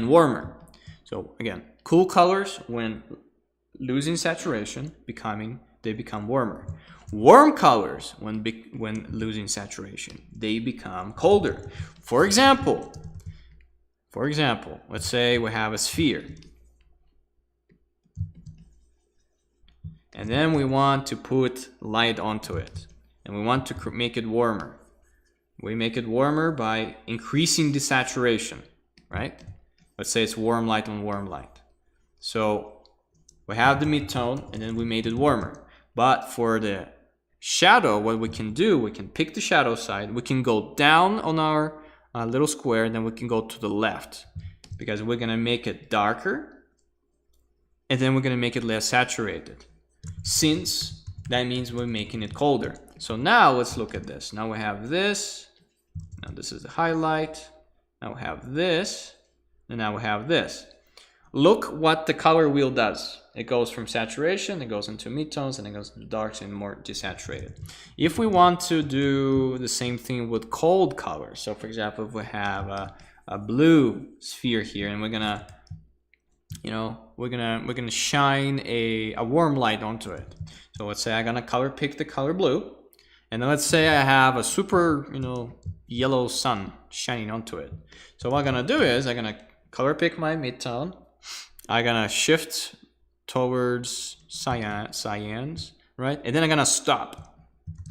warmer. So again, cool colors, when losing saturation, they become warmer. Warm colors, when losing saturation, they become colder. For example, let's say we have a sphere, and then we want to put light onto it, and we want to make it warmer. We make it warmer by increasing the saturation, right? Let's say it's warm light on warm light. So we have the mid-tone, and then we made it warmer. But for the shadow, what we can do, we can pick the shadow side, we can go down on our little square, and then we can go to the left, because we're going to make it darker, and then we're going to make it less saturated, since that means we're making it colder. So now let's look at this. Now we have this. Now this is the highlight. Now we have this. And now we have this. Look what the color wheel does. It goes from saturation, it goes into midtones, and it goes into darks and more desaturated. If we want to do the same thing with cold colors, so for example, if we have a blue sphere here, and we're gonna shine a warm light onto it. So let's say I'm gonna pick the color blue, and then let's say I have a super yellow sun shining onto it. So what I'm gonna do is I'm gonna color pick my midtone. I'm gonna shift towards cyans, right? And then I'm gonna stop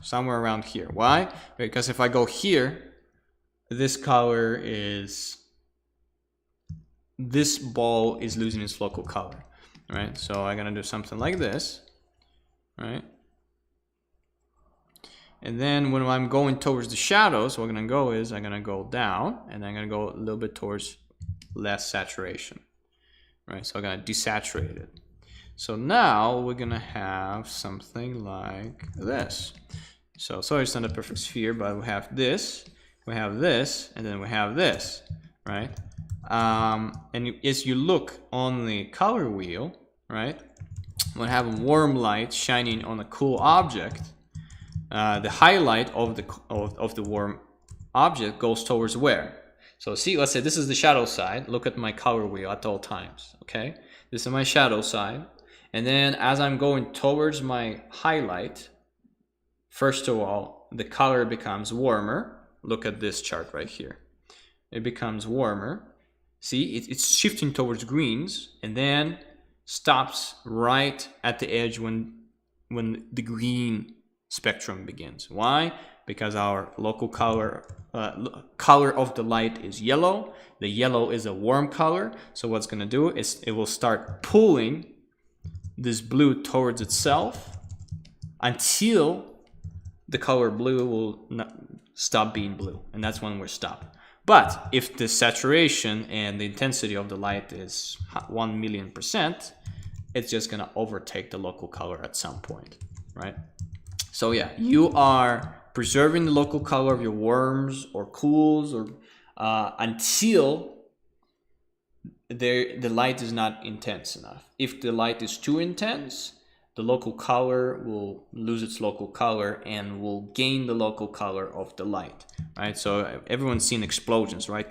somewhere around here. Why? Because if I go here, this ball is losing its local color, right? So I'm gonna do something like this, right? And then when I'm going towards the shadows, what I'm gonna go down, and I'm gonna go a little bit towards less saturation, right? So I'm gonna desaturate it. So now we're gonna have something like this. So sorry, it's not a perfect sphere, but we have this, and then we have this, right? And as you look on the color wheel, right, when I have a warm light shining on a cool object, the highlight of the warm object goes towards where? So see, let's say this is the shadow side. Look at my color wheel at all times, okay? This is my shadow side. And then as I'm going towards my highlight, first of all, the color becomes warmer. Look at this chart right here. It becomes warmer. See, it's shifting towards greens and then stops right at the edge when the green spectrum begins. Why? Because our local color of the light is yellow. The yellow is a warm color. So what's going to do is it will start pulling this blue towards itself until the color blue will stop being blue, and that's when we're stopped. But if the saturation and the intensity of the light is 1,000,000%, it's just gonna overtake the local color at some point, right? So yeah, you are preserving the local color of your warms or cools or until the light is not intense enough. If the light is too intense, the local color will lose its local color and will gain the local color of the light, right? So everyone's seen explosions, right?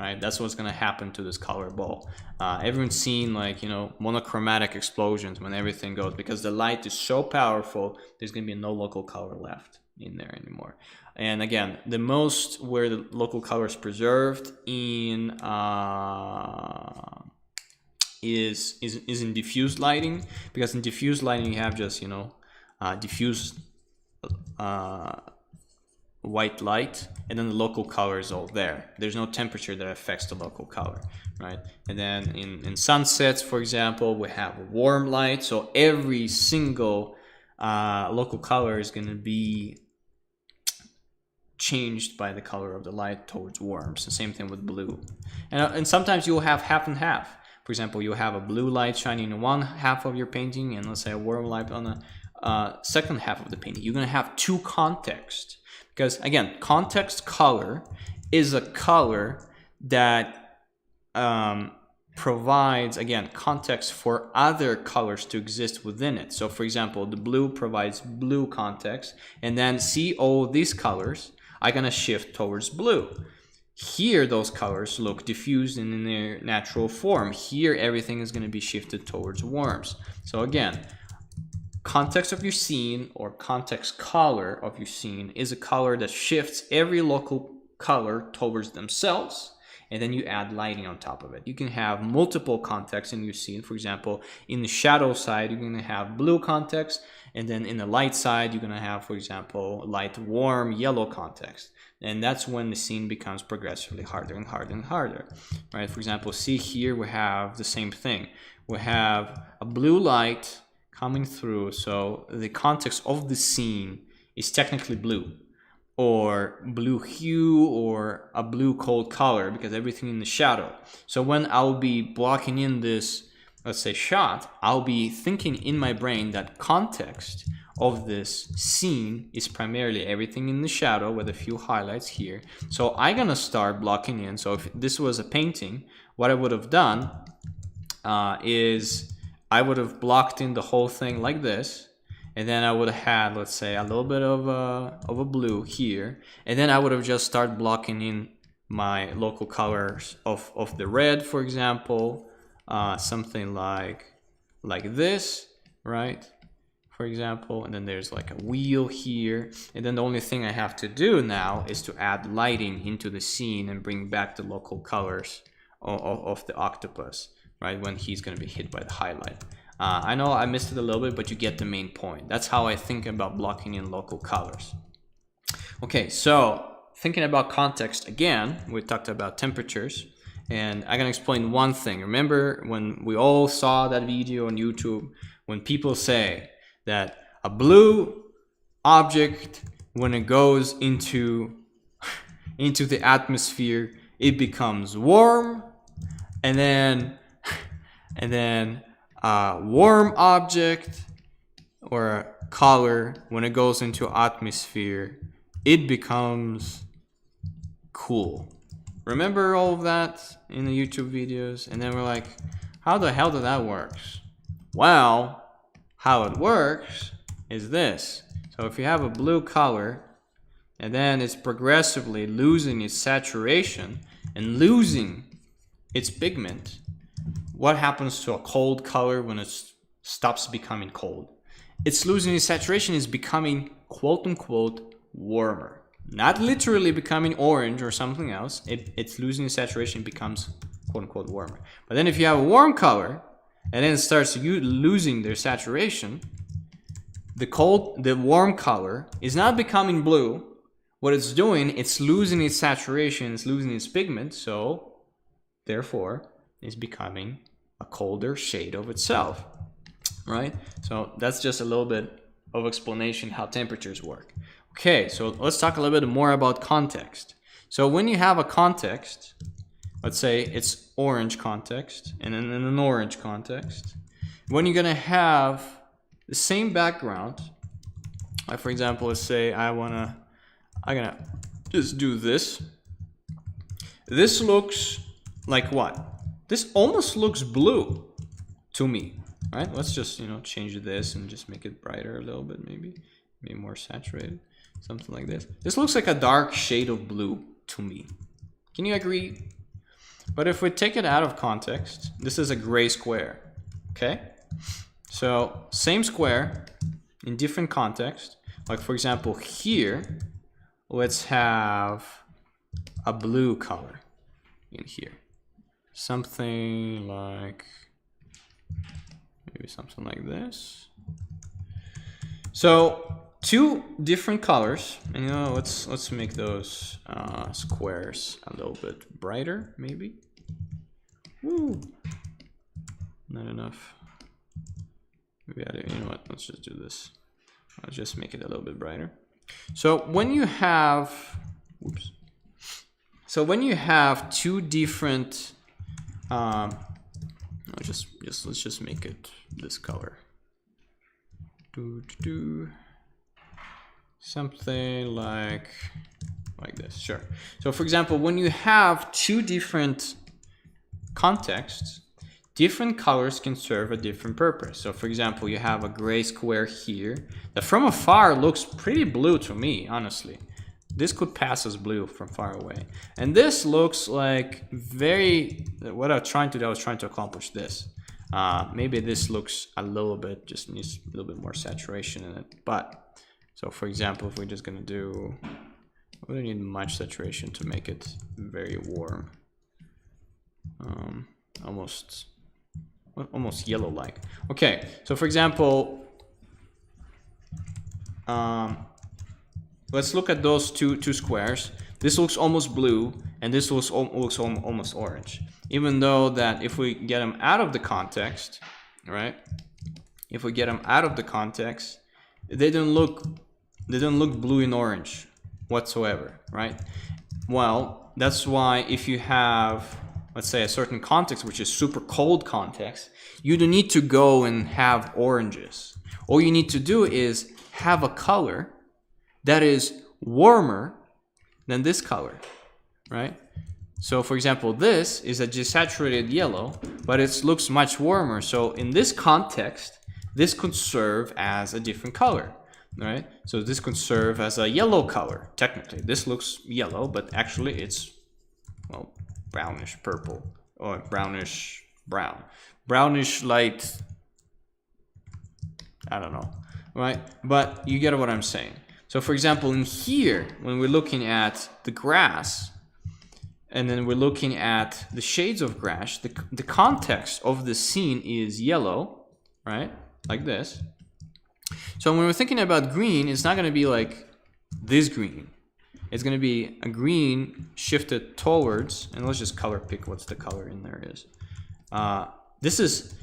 Right, that's what's gonna happen to this color ball. Everyone's seen, like, you know, monochromatic explosions when everything goes, because the light is so powerful, there's gonna be no local color left in there anymore. And again, the most where the local color is preserved in is in diffused lighting, because in diffused lighting you have just, you know, diffused white light, and then the local color is all there. There's no temperature that affects the local color, right? And then in sunsets, for example, we have warm light, so every single local color is going to be changed by the color of the light towards warms. The same thing with blue. And sometimes you'll have half and half. For example, you'll have a blue light shining in one half of your painting, and let's say a warm light on the second half of the painting. You're going to have two contexts. Because again, context color is a color that provides, again, context for other colors to exist within it. So for example, the blue provides blue context, and then see all these colors are going to shift towards blue. Here, those colors look diffused in their natural form. Here, everything is going to be shifted towards warms. So again, context of your scene, or context color of your scene, is a color that shifts every local color towards themselves, and then you add lighting on top of it. You can have multiple contexts in your scene. For example, in the shadow side, you're going to have blue context, and then in the light side, you're going to have, for example, light, warm, yellow context. And that's when the scene becomes progressively harder and harder and harder, right? For example, see here we have the same thing. We have a blue light coming through, so the context of the scene is technically blue, or blue hue, or a blue cold color, because everything in the shadow. So when I'll be blocking in this, let's say, shot, I'll be thinking in my brain that context of this scene is primarily everything in the shadow with a few highlights here. So I'm gonna start blocking in. So if this was a painting, what I would have done is I would have blocked in the whole thing like this, and then I would have had, let's say, a little bit of a blue here, and then I would have just started blocking in my local colors of the red, for example, something like this, right? For example, and then there's like a wheel here, and then the only thing I have to do now is to add lighting into the scene and bring back the local colors of the octopus, right, when he's going to be hit by the highlight. I know I missed it a little bit, but you get the main point. That's how I think about blocking in local colors. Okay, so thinking about context again, we talked about temperatures, and I'm going to explain one thing. Remember when we all saw that video on YouTube, when people say that a blue object, when it goes into the atmosphere, it becomes warm, and then and then a warm object or a color, when it goes into atmosphere, it becomes cool. Remember all of that in the YouTube videos? And then we're like, how the hell did that work? Well, how it works is this. So if you have a blue color, and then it's progressively losing its saturation and losing its pigment, what happens to a cold color when it stops becoming cold? It's losing its saturation, is becoming quote unquote warmer. Not literally becoming orange or something else. It's losing its saturation, becomes quote unquote warmer. But then if you have a warm color and then it starts losing their saturation, the warm color is not becoming blue. What it's doing, it's losing its saturation, it's losing its pigment, so therefore it's becoming a colder shade of itself, right? So that's just a little bit of explanation how temperatures work. Okay, so let's talk a little bit more about context. So when you have a context, let's say it's orange context and then in an orange context, when you're gonna have the same background, like for example, let's say I'm gonna just do this. This looks like what? This almost looks blue to me, right? Let's just, change this and just make it brighter a little bit, maybe more saturated, something like this. This looks like a dark shade of blue to me. Can you agree? But if we take it out of context, this is a gray square, okay? So same square in different context. Like for example, here, let's have a blue color in here. Something like, maybe something like this. So two different colors, and let's make those squares a little bit brighter, maybe. Woo, not enough. Maybe let's just do this. I'll just make it a little bit brighter. So when you have, two different, let's just make it this color. Something like this, sure. So for example, when you have two different contexts, different colors can serve a different purpose. So for example, you have a gray square here that from afar looks pretty blue to me, honestly. This could pass as blue from far away. And this looks like what I was trying to accomplish this. Maybe this looks a little bit, just needs a little bit more saturation in it. But, so for example, if we're just gonna do, we don't need much saturation to make it very warm. Almost yellow-like. Okay, so for example, let's look at those two squares. This looks almost blue, and this looks almost orange. Even though that if we get them out of the context, right? If we get them out of the context, they don't look blue and orange whatsoever, right? Well, that's why if you have, let's say, a certain context, which is super cold context, you don't need to go and have oranges. All you need to do is have a color that is warmer than this color, right? So for example, this is a desaturated yellow, but it looks much warmer. So in this context, this could serve as a different color, right? So this could serve as a yellow color, technically. This looks yellow, but actually it's, well, brownish purple or brownish brown. Brownish light, I don't know, right? But you get what I'm saying. So for example, in here, when we're looking at the grass, and then we're looking at the shades of grass, the context of the scene is yellow, right? Like this. So when we're thinking about green, it's not going to be like this green. It's going to be a green shifted towards, and let's just color pick what's the color in there is. This is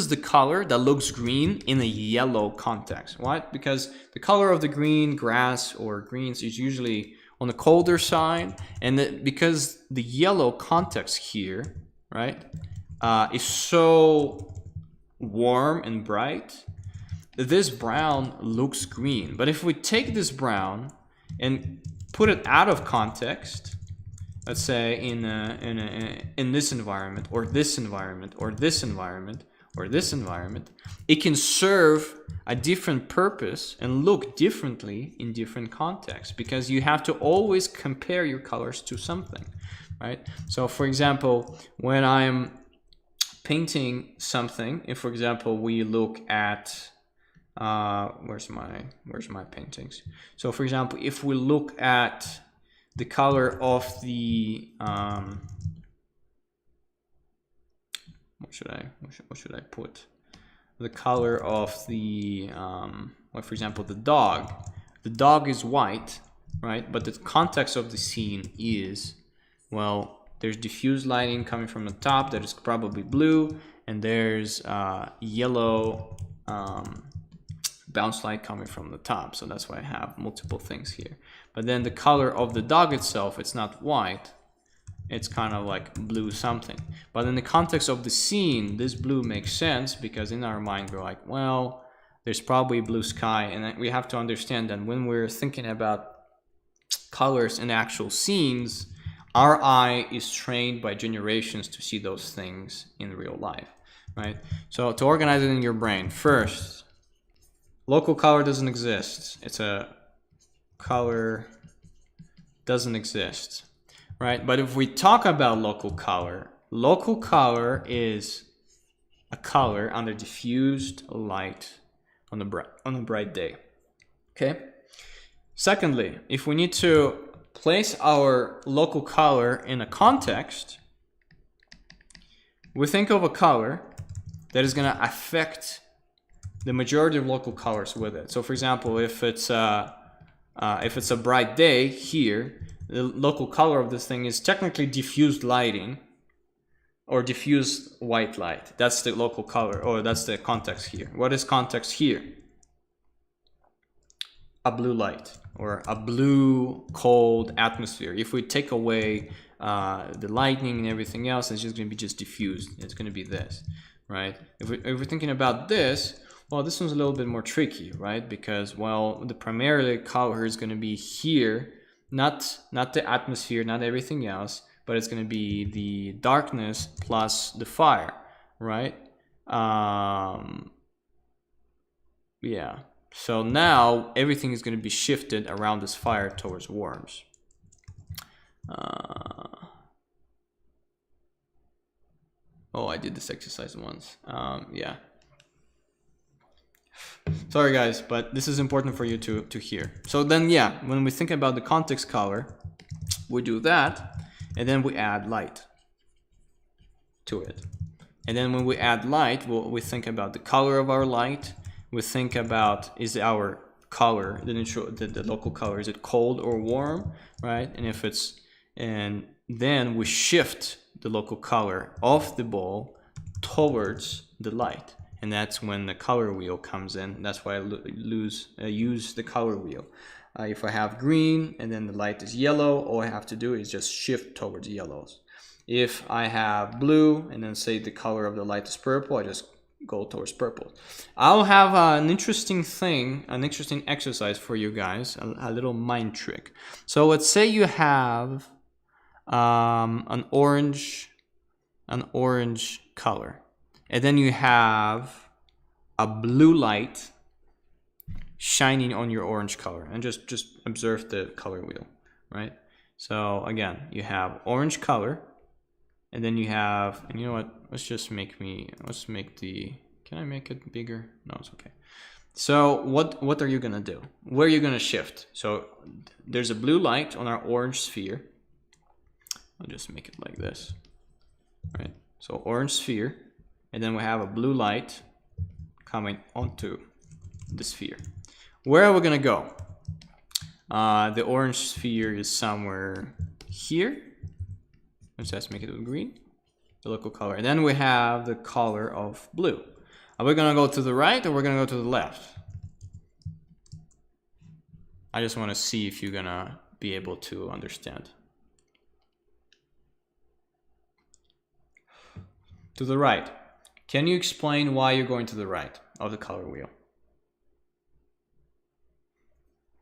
the color that looks green in a yellow context. Why? Because the color of the green grass or greens is usually on the colder side, and because the yellow context here, right, is so warm and bright, this brown looks green. But if we take this brown and put it out of context, let's say in this environment, or this environment, or this environment, or this environment, it can serve a different purpose and look differently in different contexts, because you have to always compare your colors to something, right? So for example, when I'm painting something, if for example we look at where's my paintings? So for example, if we look at the color of the what should I put? The color of the well, for example, the dog. The dog is white, right? But the context of the scene is, well, there's diffuse lighting coming from the top that is probably blue, and there's yellow bounce light coming from the top. So that's why I have multiple things here. But then the color of the dog itself, it's not white. It's kind of like blue something. But in the context of the scene, this blue makes sense, because in our mind we're like, well, there's probably blue sky. And we have to understand that when we're thinking about colors in actual scenes, our eye is trained by generations to see those things in real life, right? So to organize it in your brain, first, local color doesn't exist. It's a color doesn't exist, right? But if we talk about local color is a color under diffused light on a bright day. Okay. Secondly, if we need to place our local color in a context, we think of a color that is going to affect the majority of local colors with it. So for example, if it's a bright day here, the local color of this thing is technically diffused lighting or diffused white light. That's the local color, or that's the context here. What is context here? A blue light, or a blue cold atmosphere. If we take away the lightning and everything else, it's just going to be just diffused. It's going to be this, right? If we're thinking about this, well, this one's a little bit more tricky, right? Because, well, the primarily color is going to be here, not the atmosphere, not everything else, but it's going to be the darkness plus the fire, right? Yeah. So now everything is going to be shifted around this fire towards worms. Oh, I did this exercise once. Yeah. Sorry guys, but this is important for you to hear. So then, yeah, when we think about the context color, we do that, and then we add light to it. And then when we add light, we think about the color of our light. We think about, is our color, the local color, is it cold or warm, right? And then we shift the local color of the ball towards the light. And that's when the color wheel comes in. That's why I use the color wheel. If I have green and then the light is yellow, all I have to do is just shift towards yellows. If I have blue and then say the color of the light is purple, I just go towards purple. I'll have an interesting exercise for you guys, a little mind trick. So let's say you have an orange color. And then you have a blue light shining on your orange color, and just observe the color wheel, right? So again, you have orange color, and then you have, and you know what? Can I make it bigger? No, it's okay. So what are you gonna do? Where are you gonna shift? So there's a blue light on our orange sphere. I'll just make it like this, right? So orange sphere. And then we have a blue light coming onto the sphere. Where are we gonna go? The orange sphere is somewhere here. Let's just make it with green, the local color. And then we have the color of blue. Are we gonna go to the right or we're gonna go to the left? I just wanna see if you're gonna be able to understand. To the right. Can you explain why you're going to the right of the color wheel?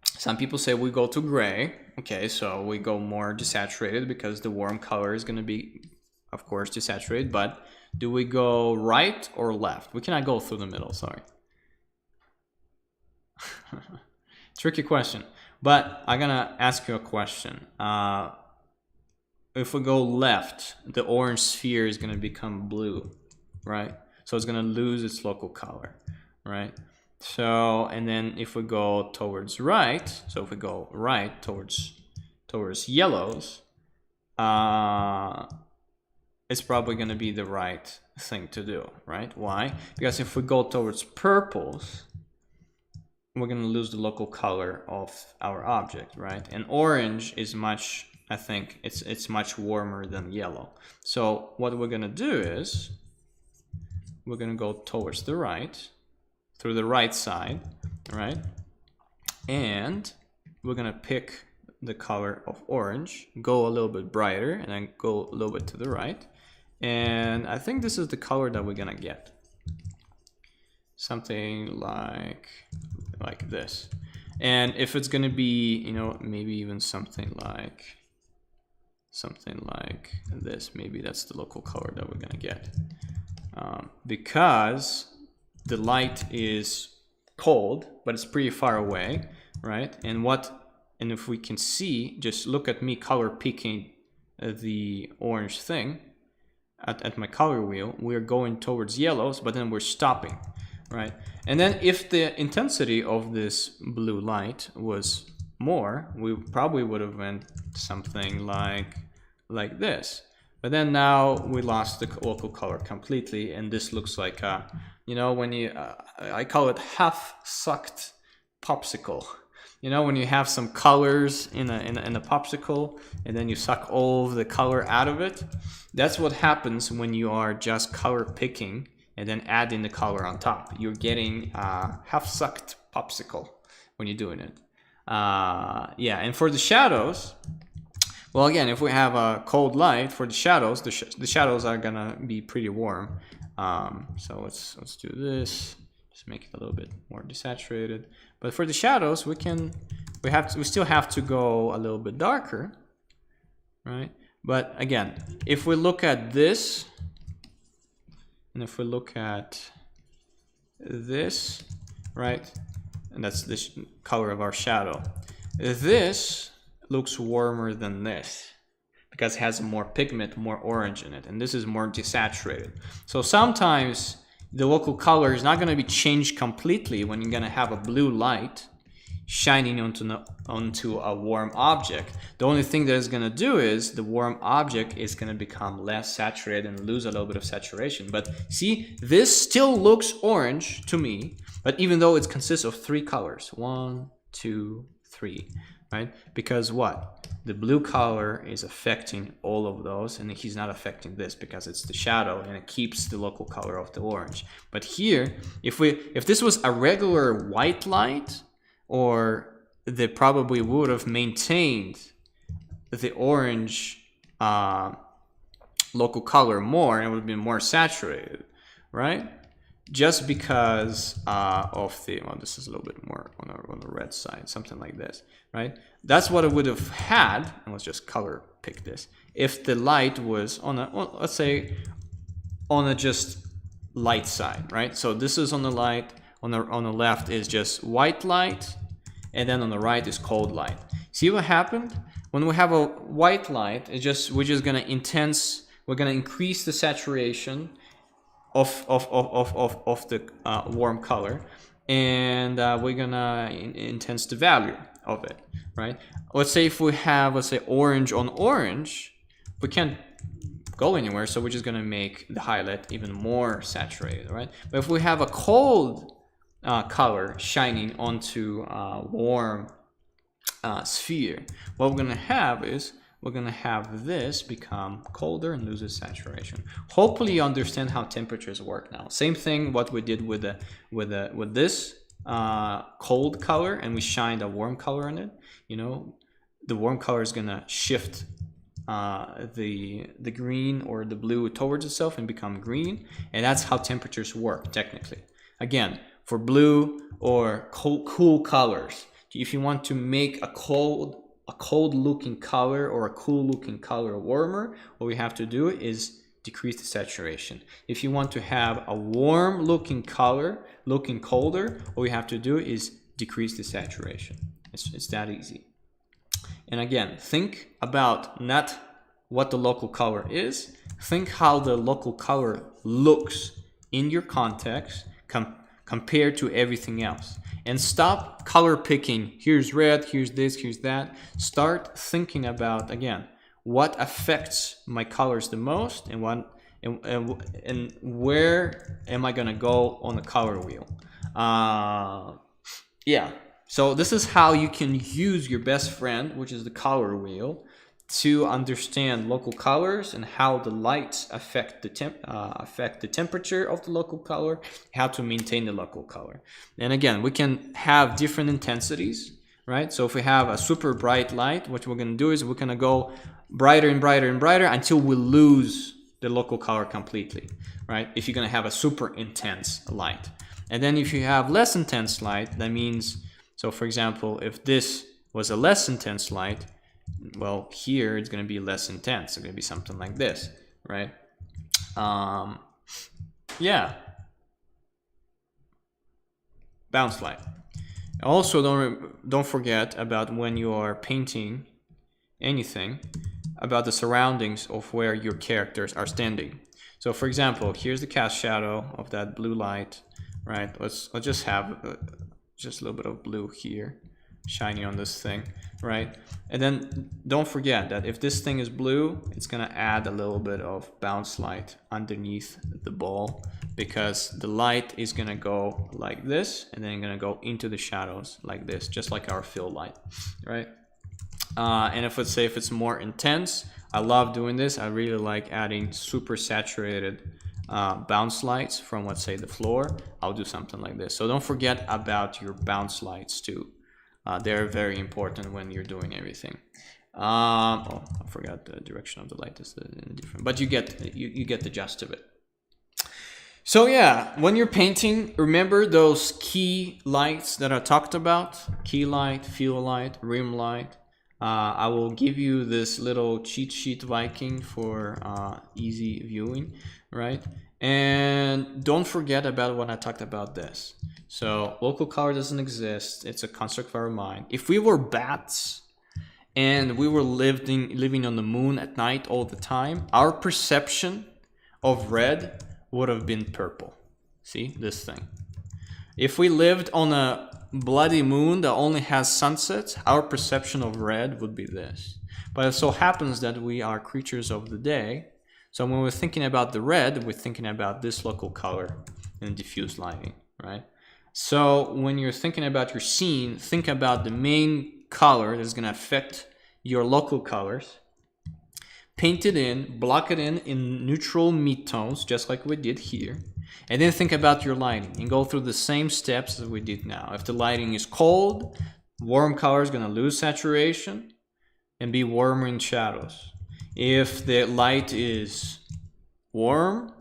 Some people say we go to gray. Okay, so we go more desaturated because the warm color is going to be, of course, desaturated. But do we go right or left? We cannot go through the middle, sorry. Tricky question. But I'm going to ask you a question. If we go left, the orange sphere is going to become blue, right? So it's going to lose its local color, right? So, and then if we go towards right, so if we go right towards yellows, it's probably going to be the right thing to do, right? Why? Because if we go towards purples, we're going to lose the local color of our object, right? And orange is much, I think it's much warmer than yellow. So what we're going to do is we're going to go towards the right, through the right side, right? And we're going to pick the color of orange, go a little bit brighter, and then go a little bit to the right. And I think this is the color that we're going to get. Something like this. And if it's going to be, you know, maybe even something like this, maybe that's the local color that we're going to get. Because the light is cold, but it's pretty far away, right? And if we can see, just look at me color picking the orange thing at my color wheel, we're going towards yellows, but then we're stopping, right? And then if the intensity of this blue light was more, we probably would have went something like this. But then now we lost the local color completely, and this looks like you know, when you I call it half-sucked popsicle. You know, when you have some colors in a popsicle, and then you suck all of the color out of it. That's what happens when you are just color picking and then adding the color on top. You're getting half-sucked popsicle when you're doing it. Yeah, and for the shadows, well, again, if we have a cold light for the shadows, the shadows are gonna be pretty warm. So let's do this. Just make it a little bit more desaturated. But for the shadows, we still have to go a little bit darker, right? But again, if we look at this, and if we look at this, right, and that's the color of our shadow, this looks warmer than this because it has more pigment, more orange in it, and this is more desaturated. So sometimes the local color is not going to be changed completely when you're going to have a blue light shining onto a warm object. The only thing that it's going to do is the warm object is going to become less saturated and lose a little bit of saturation. But see, this still looks orange to me, but even though it consists of 3 colors, 1, 2, 3, right? Because what? The blue color is affecting all of those, and he's not affecting this because it's the shadow and it keeps the local color of the orange. But here, if this was a regular white light, or they probably would have maintained the orange local color more, and it would have been more saturated, right? Just because of the, well, this is a little bit more on the red side, something like this, right? That's what it would have had, and let's just color pick this, if the light was on a, well, let's say, on a just light side, right? So this is on the light, on the left is just white light, and then on the right is cold light. See what happened? When we have a white light, we're just gonna increase the saturation of the warm color, and we're gonna enhance the value of it, right? Let's say if we have, let's say, orange on orange, we can't go anywhere, so we're just gonna make the highlight even more saturated, right? But if we have a cold color shining onto a warm sphere, what we're gonna have is we're gonna have this become colder and lose its saturation. Hopefully you understand how temperatures work now. Same thing what we did with this cold color, and we shined a warm color in it. You know, the warm color is gonna shift the green or the blue towards itself and become green. And that's how temperatures work technically. Again, for blue or cool colors, if you want to make a cold looking color or a cool looking color warmer, what we have to do is decrease the saturation. If you want to have a warm looking color looking colder, what we have to do is decrease the saturation. It's that easy. And again, think about not what the local color is, think how the local color looks in your context compared to everything else. And stop color picking. Here's red, here's this, here's that. Start thinking about, again, what affects my colors the most and where am I gonna go on the color wheel. Yeah, so this is how you can use your best friend, which is the color wheel, to understand local colors and how the lights affect the temperature of the local color, how to maintain the local color. And again, we can have different intensities, right? So if we have a super bright light, what we're going to do is we're going to go brighter and brighter and brighter until we lose the local color completely, right? If you're going to have a super intense light. And then if you have less intense light, that means, so for example, if this was a less intense light, well, here it's going to be less intense. It's going to be something like this, right? Yeah. Bounce light. Also, don't forget about when you are painting anything, about the surroundings of where your characters are standing. So, for example, here's the cast shadow of that blue light, right? Let's just have just a little bit of blue here, shiny on this thing, right? And then don't forget that if this thing is blue, it's gonna add a little bit of bounce light underneath the ball, because the light is gonna go like this and then gonna go into the shadows like this, just like our fill light, right? And if it's more intense, I love doing this. I really like adding super saturated bounce lights from, let's say, the floor. I'll do something like this. So don't forget about your bounce lights too. They're very important when you're doing everything. Oh, I forgot the direction of the light is different, but you get the gist of it. So yeah, when you're painting, remember those key lights that I talked about: key light, fill light, rim light. I will give you this little cheat sheet Viking for easy viewing, right? And don't forget about when I talked about this. So local color doesn't exist. It's a construct of our mind. If we were bats and we were living on the moon at night all the time, our perception of red would have been purple. See this thing? If we lived on a bloody moon that only has sunsets, our perception of red would be this. But it so happens that we are creatures of the day. So when we're thinking about the red, we're thinking about this local color in diffuse lighting, right? So when you're thinking about your scene, think about the main color that's going to affect your local colors. Paint it in, block it in neutral midtones, just like we did here. And then think about your lighting and go through the same steps as we did now. If the lighting is cold, warm color is going to lose saturation and be warmer in shadows. If the light is warm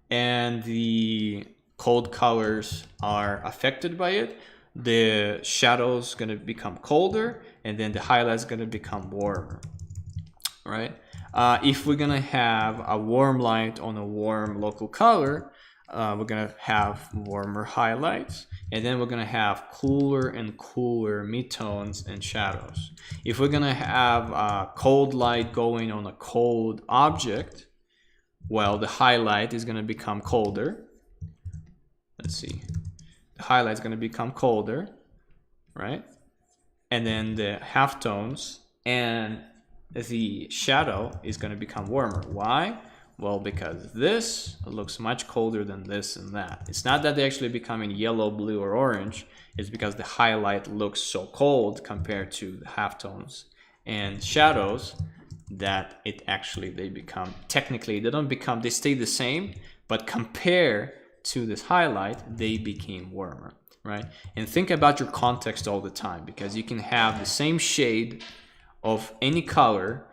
and the cold colors are affected by it, the shadows going to become colder and then the highlights going to become warmer, right? If we're going to have a warm light on a warm local color, we're going to have warmer highlights, and then we're going to have cooler and cooler midtones and shadows. If we're going to have a cold light going on a cold object, well, the highlight is going to become colder. Let's see. The highlight is going to become colder, right? And then the halftones and the shadow is going to become warmer. Why? Well, because this looks much colder than this and that. It's not that they're actually becoming yellow, blue, or orange. It's because the highlight looks so cold compared to the halftones and shadows that they become, technically, they stay the same, but compare to this highlight, they became warmer, right? And think about your context all the time, because you can have the same shade of any color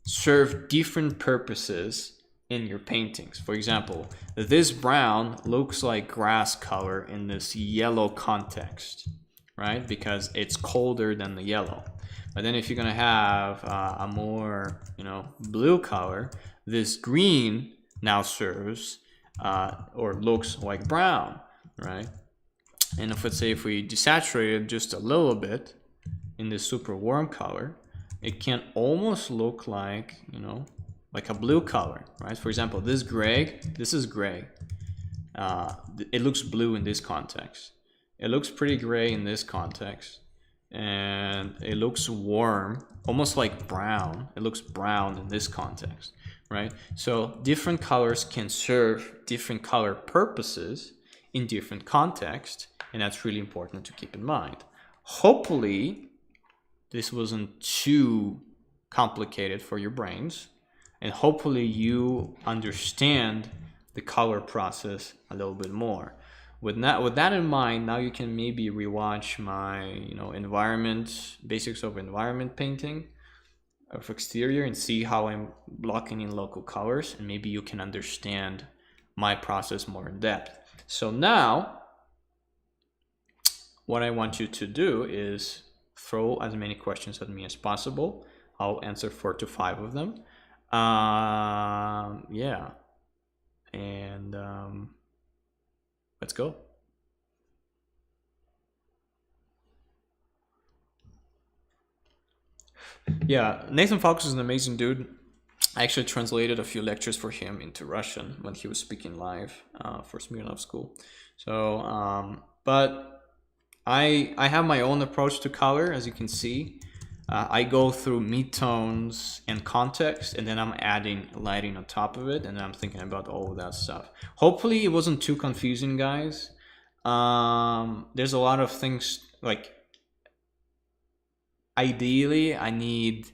serve different purposes in your paintings. For example, this brown looks like grass color in this yellow context, right? Because it's colder than the yellow. But then if you're gonna have a more, blue color, this green now serves or looks like brown, right? And if, let's say, if we desaturate it just a little bit in this super warm color, it can almost look like, like a blue color, right? For example, this gray, this is gray. It looks blue in this context. It looks pretty gray in this context. And it looks warm, almost like brown. It looks brown in this context, right? So different colors can serve different color purposes in different contexts, and that's really important to keep in mind. Hopefully, this wasn't too complicated for your brains, and hopefully you understand the color process a little bit more. With that in mind, now you can maybe rewatch my basics of environment painting of exterior and see how I'm blocking in local colors, and maybe you can understand my process more in depth. So now what I want you to do is throw as many questions at me as possible. I'll answer 4 to 5 of them. Yeah. And let's go. Yeah, Nathan Fox is an amazing dude. I actually translated a few lectures for him into Russian when he was speaking live for Smirnov School. So, but I have my own approach to color, as you can see. I go through midtones and context, and then I'm adding lighting on top of it, and then I'm thinking about all of that stuff. Hopefully it wasn't too confusing, guys. There's a lot of things, like, ideally I need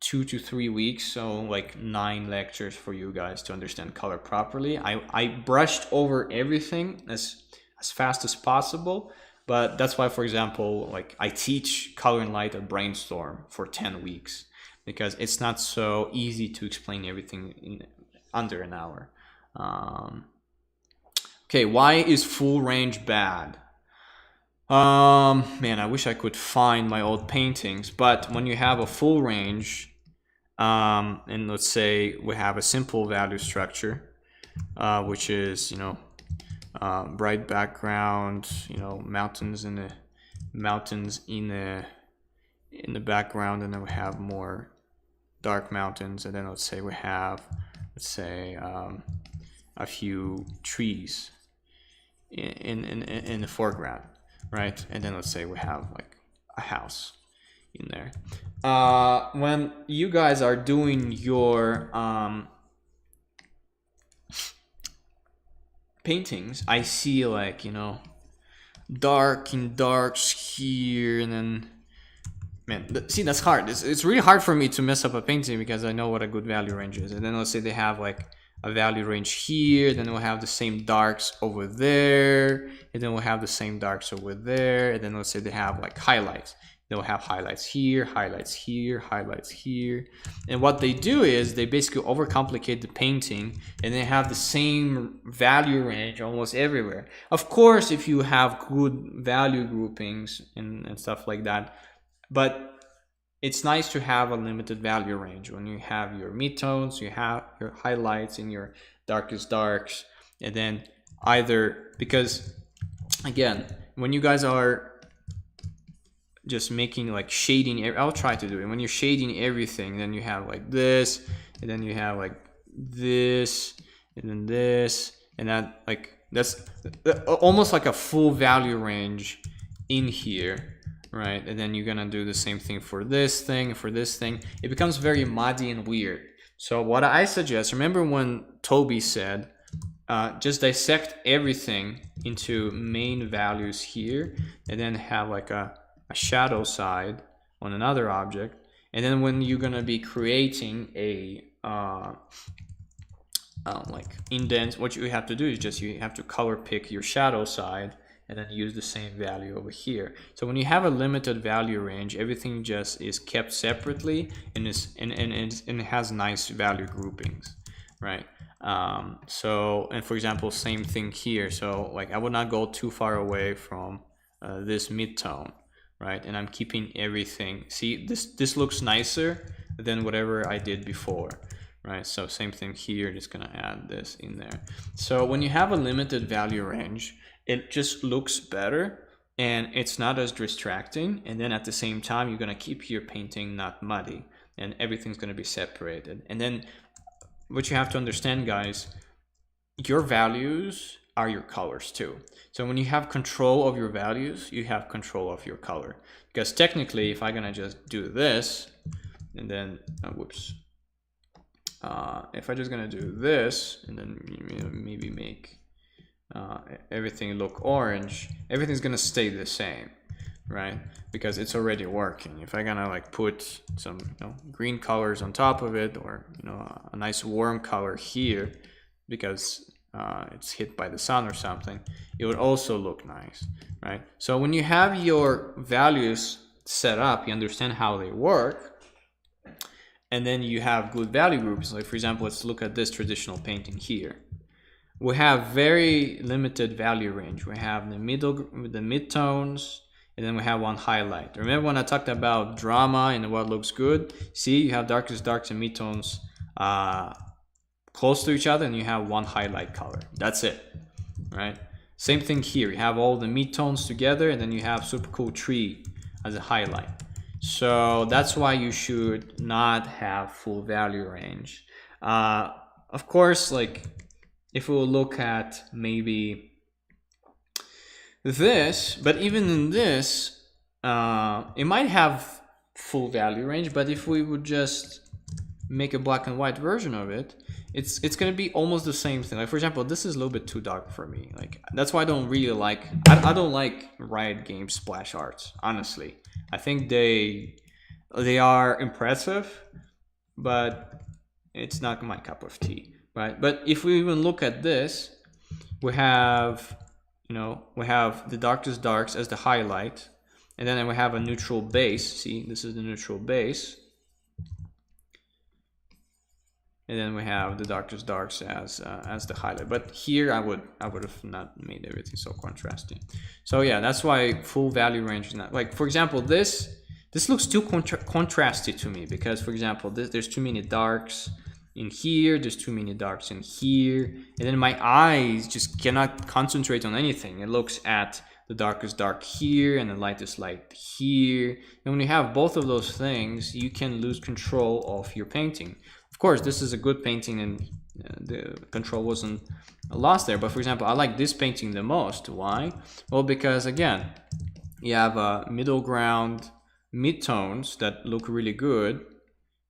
2 to 3 weeks, so like 9 lectures for you guys to understand color properly. I brushed over everything as fast as possible. But that's why, for example, like I teach color and light at Brainstorm for 10 weeks because it's not so easy to explain everything in under an hour. Okay, why is full range bad? Man, I wish I could find my old paintings, but when you have a full range, and let's say we have a simple value structure, which is, bright background, mountains in the background, and then we have more dark mountains, and then let's say we have a few trees in the foreground, right? And then let's say we have like a house in there. When you guys are doing your paintings, I see like, dark and darks here, and then, man, see, that's hard. It's really hard for me to mess up a painting because I know what a good value range is. And then let's say they have like a value range here, then we'll have the same darks over there, and then we'll have the same darks over there, and then let's say they have like highlights. They'll have highlights here, highlights here, highlights here. And what they do is they basically overcomplicate the painting, and they have the same value range almost everywhere. Of course, if you have good value groupings and stuff like that, but it's nice to have a limited value range. When you have your midtones, you have your highlights and your darkest darks, and then either, because again, when you guys are just making like shading, I'll try to do it. When you're shading everything, then you have like this, and then you have like this, and then this, and that, like, that's almost like a full value range in here, right? And then you're gonna do the same thing for this thing, for this thing. It becomes very muddy and weird. So what I suggest, remember when Toby said, just dissect everything into main values here, and then have like a shadow side on another object, and then when you're gonna be creating a like indent, what you have to do is just you have to color pick your shadow side and then use the same value over here. So when you have a limited value range, everything just is kept separately and it has nice value groupings, right? So, and for example, same thing here. So like I would not go too far away from this mid-tone, right? And I'm keeping everything. See, this looks nicer than whatever I did before, right? So same thing here, just gonna add this in there. So when you have a limited value range, it just looks better and it's not as distracting. And then at the same time, you're gonna keep your painting not muddy and everything's gonna be separated. And then what you have to understand, guys, your values are your colors too. So when you have control of your values, you have control of your color. Because technically, if I'm gonna just do this, and then, whoops. If I'm just gonna do this, and then maybe make everything look orange, everything's gonna stay the same, right? Because it's already working. If I'm gonna like put some green colors on top of it, or a nice warm color here, because it's hit by the sun or something, it would also look nice, right? So when you have your values set up, you understand how they work, and then you have good value groups. Like for example, let's look at this traditional painting here. We have very limited value range. We have the mid-tones, and then we have one highlight. Remember when I talked about drama and what looks good? See, you have darkest darks and mid-tones close to each other, and you have one highlight color. That's it, right? Same thing here. You have all the mid-tones together, and then you have super cool tree as a highlight. So that's why you should not have full value range. Of course, like if we'll look at maybe this, but even in this, it might have full value range, but if we would just make a black and white version of it, it's going to be almost the same thing. Like for example, this is a little bit too dark for me. Like that's why I don't really like, I don't like Riot Games splash arts, honestly. I think they are impressive, but it's not my cup of tea, right? But if we even look at this, we have the darkest darks as the highlight, and then we have a neutral base. See, this is the neutral base. And then we have the darkest darks as the highlight. But here I would have not made everything so contrasting. So yeah, that's why full value range is not, like for example, this looks too contrasty to me, because for example, there's too many darks in here, there's too many darks in here, and then my eyes just cannot concentrate on anything. It looks at the darkest dark here and the lightest light here. And when you have both of those things, you can lose control of your painting. Of course, this is a good painting and the control wasn't lost there. But for example, I like this painting the most. Why? Well, because again, you have a middle ground, mid-tones that look really good,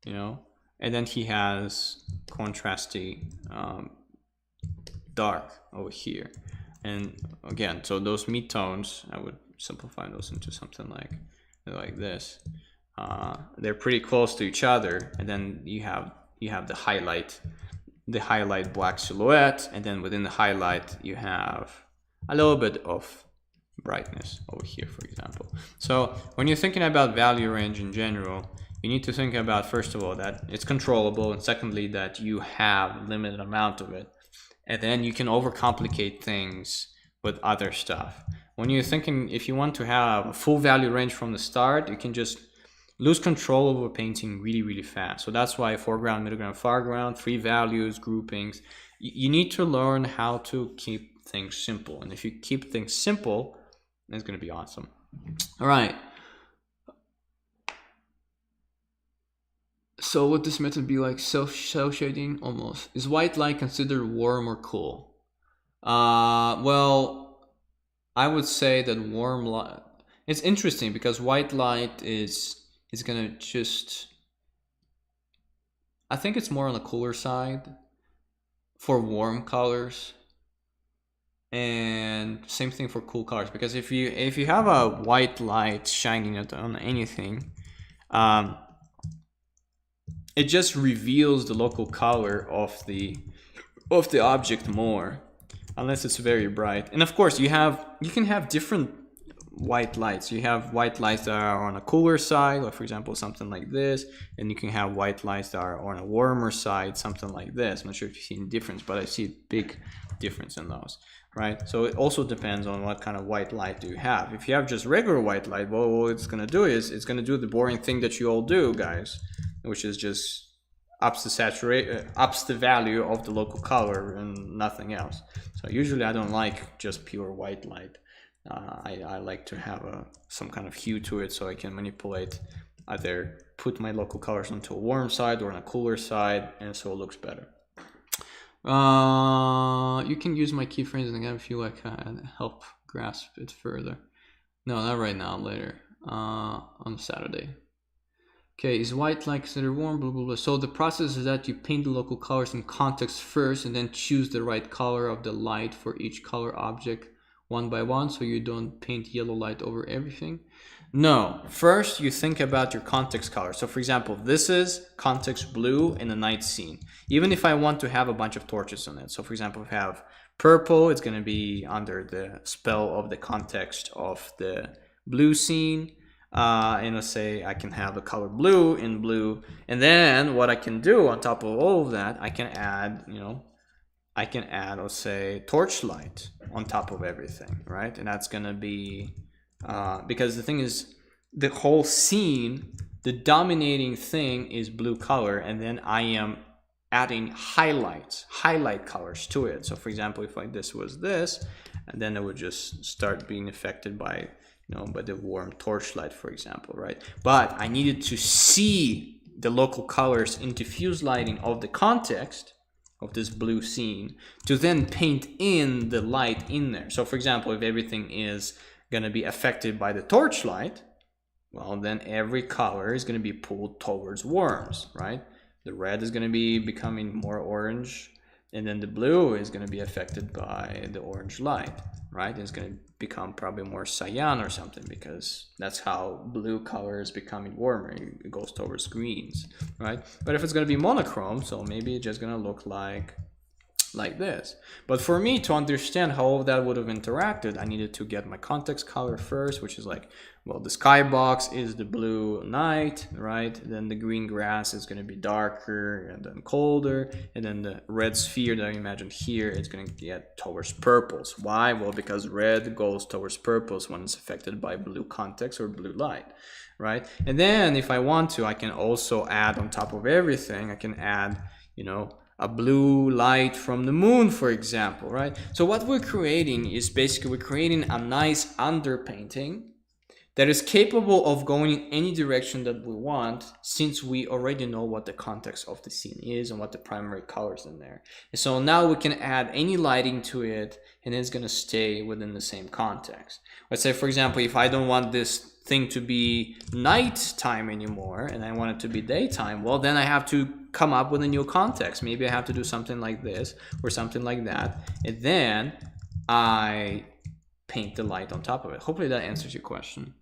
and then he has contrasty dark over here. And again, so those mid-tones, I would simplify those into something like this. They're pretty close to each other, and then you have the highlight black silhouette, and then within the highlight you have a little bit of brightness over here, for example. So when you're thinking about value range in general, you need to think about, first of all, that it's controllable, and secondly, that you have limited amount of it. And then you can overcomplicate things with other stuff. When you're thinking, if you want to have a full value range from the start, you can just lose control over painting really, really fast. So that's why foreground, middle ground, foreground, 3 values, groupings. You need to learn how to keep things simple. And if you keep things simple, it's going to be awesome. All right. So would this method be like cell shading almost? Is white light considered warm or cool? Well, I would say that warm light, it's interesting because white light is gonna just, I think it's more on the cooler side for warm colors, and same thing for cool colors, because if you have a white light shining on anything, it just reveals the local color of the object more. unless it's very bright. And of course, you can have different white lights. You have white lights that are on a cooler side, like for example something like this, and you can have white lights that are on a warmer side, something like this. I'm not sure if you see any difference, but I see a big difference in those, right? So it also depends on what kind of white light do you have. If you have just regular white light, well, what it's going to do is it's going to do the boring thing that you all do, guys, which is just ups the value of the local color and nothing else. So usually I don't like just pure white light. I like to have some kind of hue to it, so I can manipulate, either put my local colors onto a warm side or on a cooler side, and so it looks better. You can use my keyframes again if you like, help grasp it further. No, not right now, later, on Saturday. Okay, is white light considered warm? Blah, blah, blah. So the process is that you paint the local colors in context first, and then choose the right color of the light for each color object one by one, so you don't paint yellow light over everything. No, first you think about your context color. So for example, this is context blue in a night scene. Even if I want to have a bunch of torches on it. So for example, if I have purple, it's going to be under the spell of the context of the blue scene. And let's say I can have the color blue in blue. And then what I can do on top of all of that, I can add, let's say, torchlight on top of everything, right? And that's gonna be, because the thing is, the whole scene, the dominating thing is blue color, and then I am adding highlight colors to it. So for example, if like this was this, and then it would just start being affected by, by the warm torchlight, for example, right? But I needed to see the local colors in diffuse lighting of the context of this blue scene to then paint in the light in there. So for example, if everything is going to be affected by the torchlight, well, then every color is going to be pulled towards worms, right? The red is going to be becoming more orange, and then the blue is going to be affected by the orange light, right? It's going to become probably more cyan or something, because that's how blue color is becoming warmer. It goes towards greens, right? But if it's going to be monochrome, so maybe it's just going to look like this. But for me to understand how all of that would have interacted, I needed to get my context color first, which is like, well, the skybox is the blue night, right? Then the green grass is going to be darker and then colder, and then the red sphere that I imagined here is going to get towards purples. Why? Well, because red goes towards purples when it's affected by blue context or blue light, right? And then if I want to, I can also add on top of everything, I can add, a blue light from the moon, for example, right? So what we're creating is basically we're creating a nice underpainting that is capable of going in any direction that we want, since we already know what the context of the scene is and what the primary colors in there. And so now we can add any lighting to it, and it's going to stay within the same context. Let's say, for example, if I don't want this thing to be nighttime anymore and I want it to be daytime, well, then I have to come up with a new context. Maybe I have to do something like this or something like that, and then I paint the light on top of it. Hopefully that answers your question.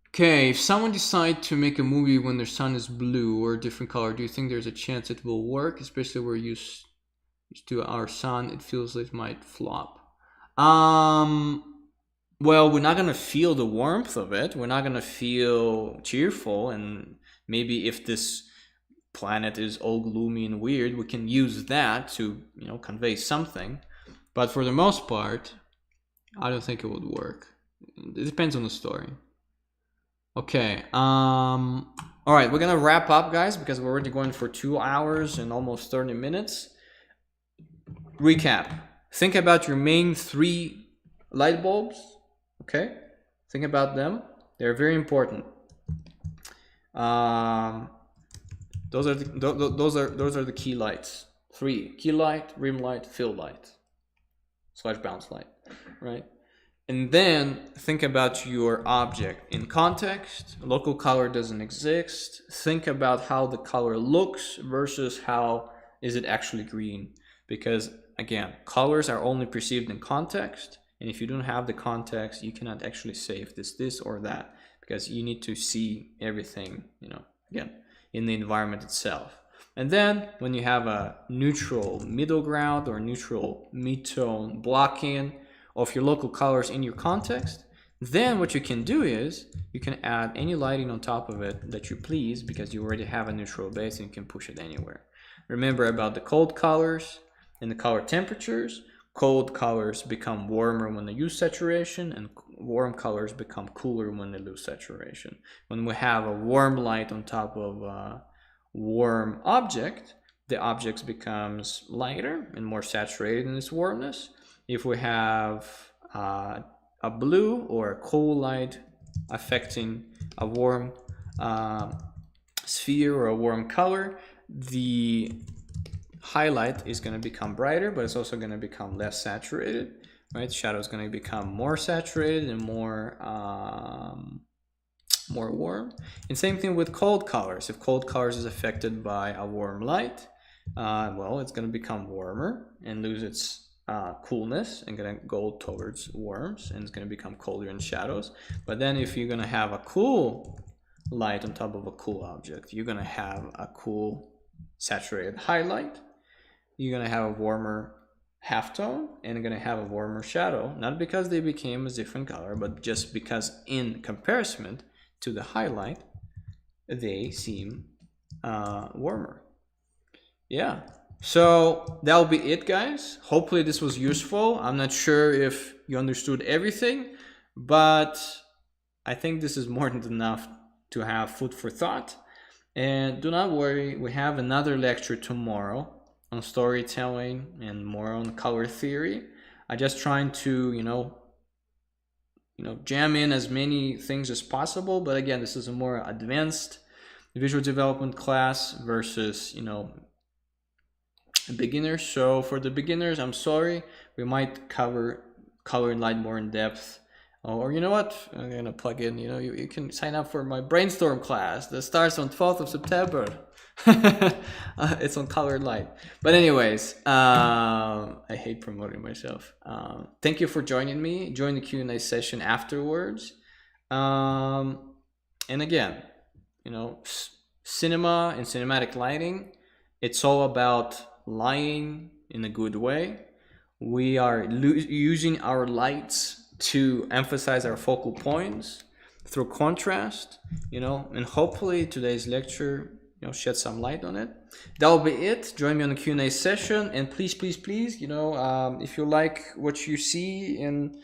Okay, if someone decides to make a movie when their sun is blue or a different color, do you think there's a chance it will work? Especially we're used to our sun, it feels like it might flop. Well, we're not gonna feel the warmth of it. We're not gonna feel cheerful, and maybe if this planet is all gloomy and weird, we can use that to, convey something. But for the most part, I don't think it would work. It depends on the story. Okay. All right, we're gonna wrap up, guys, because we're already going for 2 hours and almost 30 minutes. Recap. Think about your main 3 light bulbs. Okay. Think about them. They're very important. Those are the key lights. 3: key light, rim light, fill light, / bounce light, right? And then think about your object in context. Local color doesn't exist. Think about how the color looks versus how is it actually green. Because again, colors are only perceived in context. And if you don't have the context, you cannot actually say if this or that, because you need to see everything, again, in the environment itself. And then when you have a neutral middle ground or neutral mid-tone blocking of your local colors in your context, then what you can do is you can add any lighting on top of it that you please, because you already have a neutral base and you can push it anywhere. Remember about the cold colors and the color temperatures. Cold colors become warmer when they use saturation, and warm colors become cooler when they lose saturation. When we have a warm light on top of a warm object, the object becomes lighter and more saturated in its warmness. If we have a blue or a cool light affecting a warm sphere or a warm color, the highlight is going to become brighter, but it's also going to become less saturated, right? Shadow is going to become more saturated and more warm. And same thing with cold colors. If cold colors is affected by a warm light, well, it's going to become warmer and lose its coolness and going to go towards warms, and it's going to become colder in shadows. But then if you're going to have a cool light on top of a cool object, you're going to have a cool saturated highlight. You're going to have a warmer halftone and you're going to have a warmer shadow, not because they became a different color, but just because in comparison to the highlight, they seem warmer. Yeah, so that'll be it, guys. Hopefully this was useful. I'm not sure if you understood everything, but I think this is more than enough to have food for thought. And do not worry, we have another lecture tomorrow on storytelling and more on color theory. I'm just trying to, jam in as many things as possible. But again, this is a more advanced visual development class versus, beginners. So for the beginners, I'm sorry, we might cover color and light more in depth. Or you know what, I'm gonna plug in, you can sign up for my brainstorm class that starts on 12th of September. It's on color and light. But anyways, I hate promoting myself. Thank you for joining me. Join the Q&A session afterwards. And again, cinema and cinematic lighting, it's all about lighting in a good way. We are using our lights to emphasize our focal points through contrast, and hopefully today's lecture, shed some light on it. That'll be it. Join me on the Q&A session, and please, if you like what you see and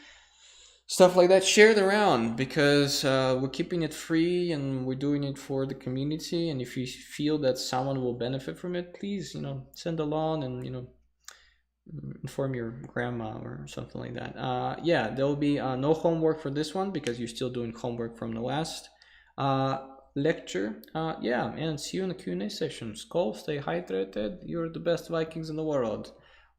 stuff like that, share it around, because we're keeping it free and we're doing it for the community. And if you feel that someone will benefit from it, please, send along and, inform your grandma or something like that. Yeah, there will be no homework for this one because you're still doing homework from the last lecture. Yeah, and see you in the Q&A session. Skål, stay hydrated. You're the best Vikings in the world.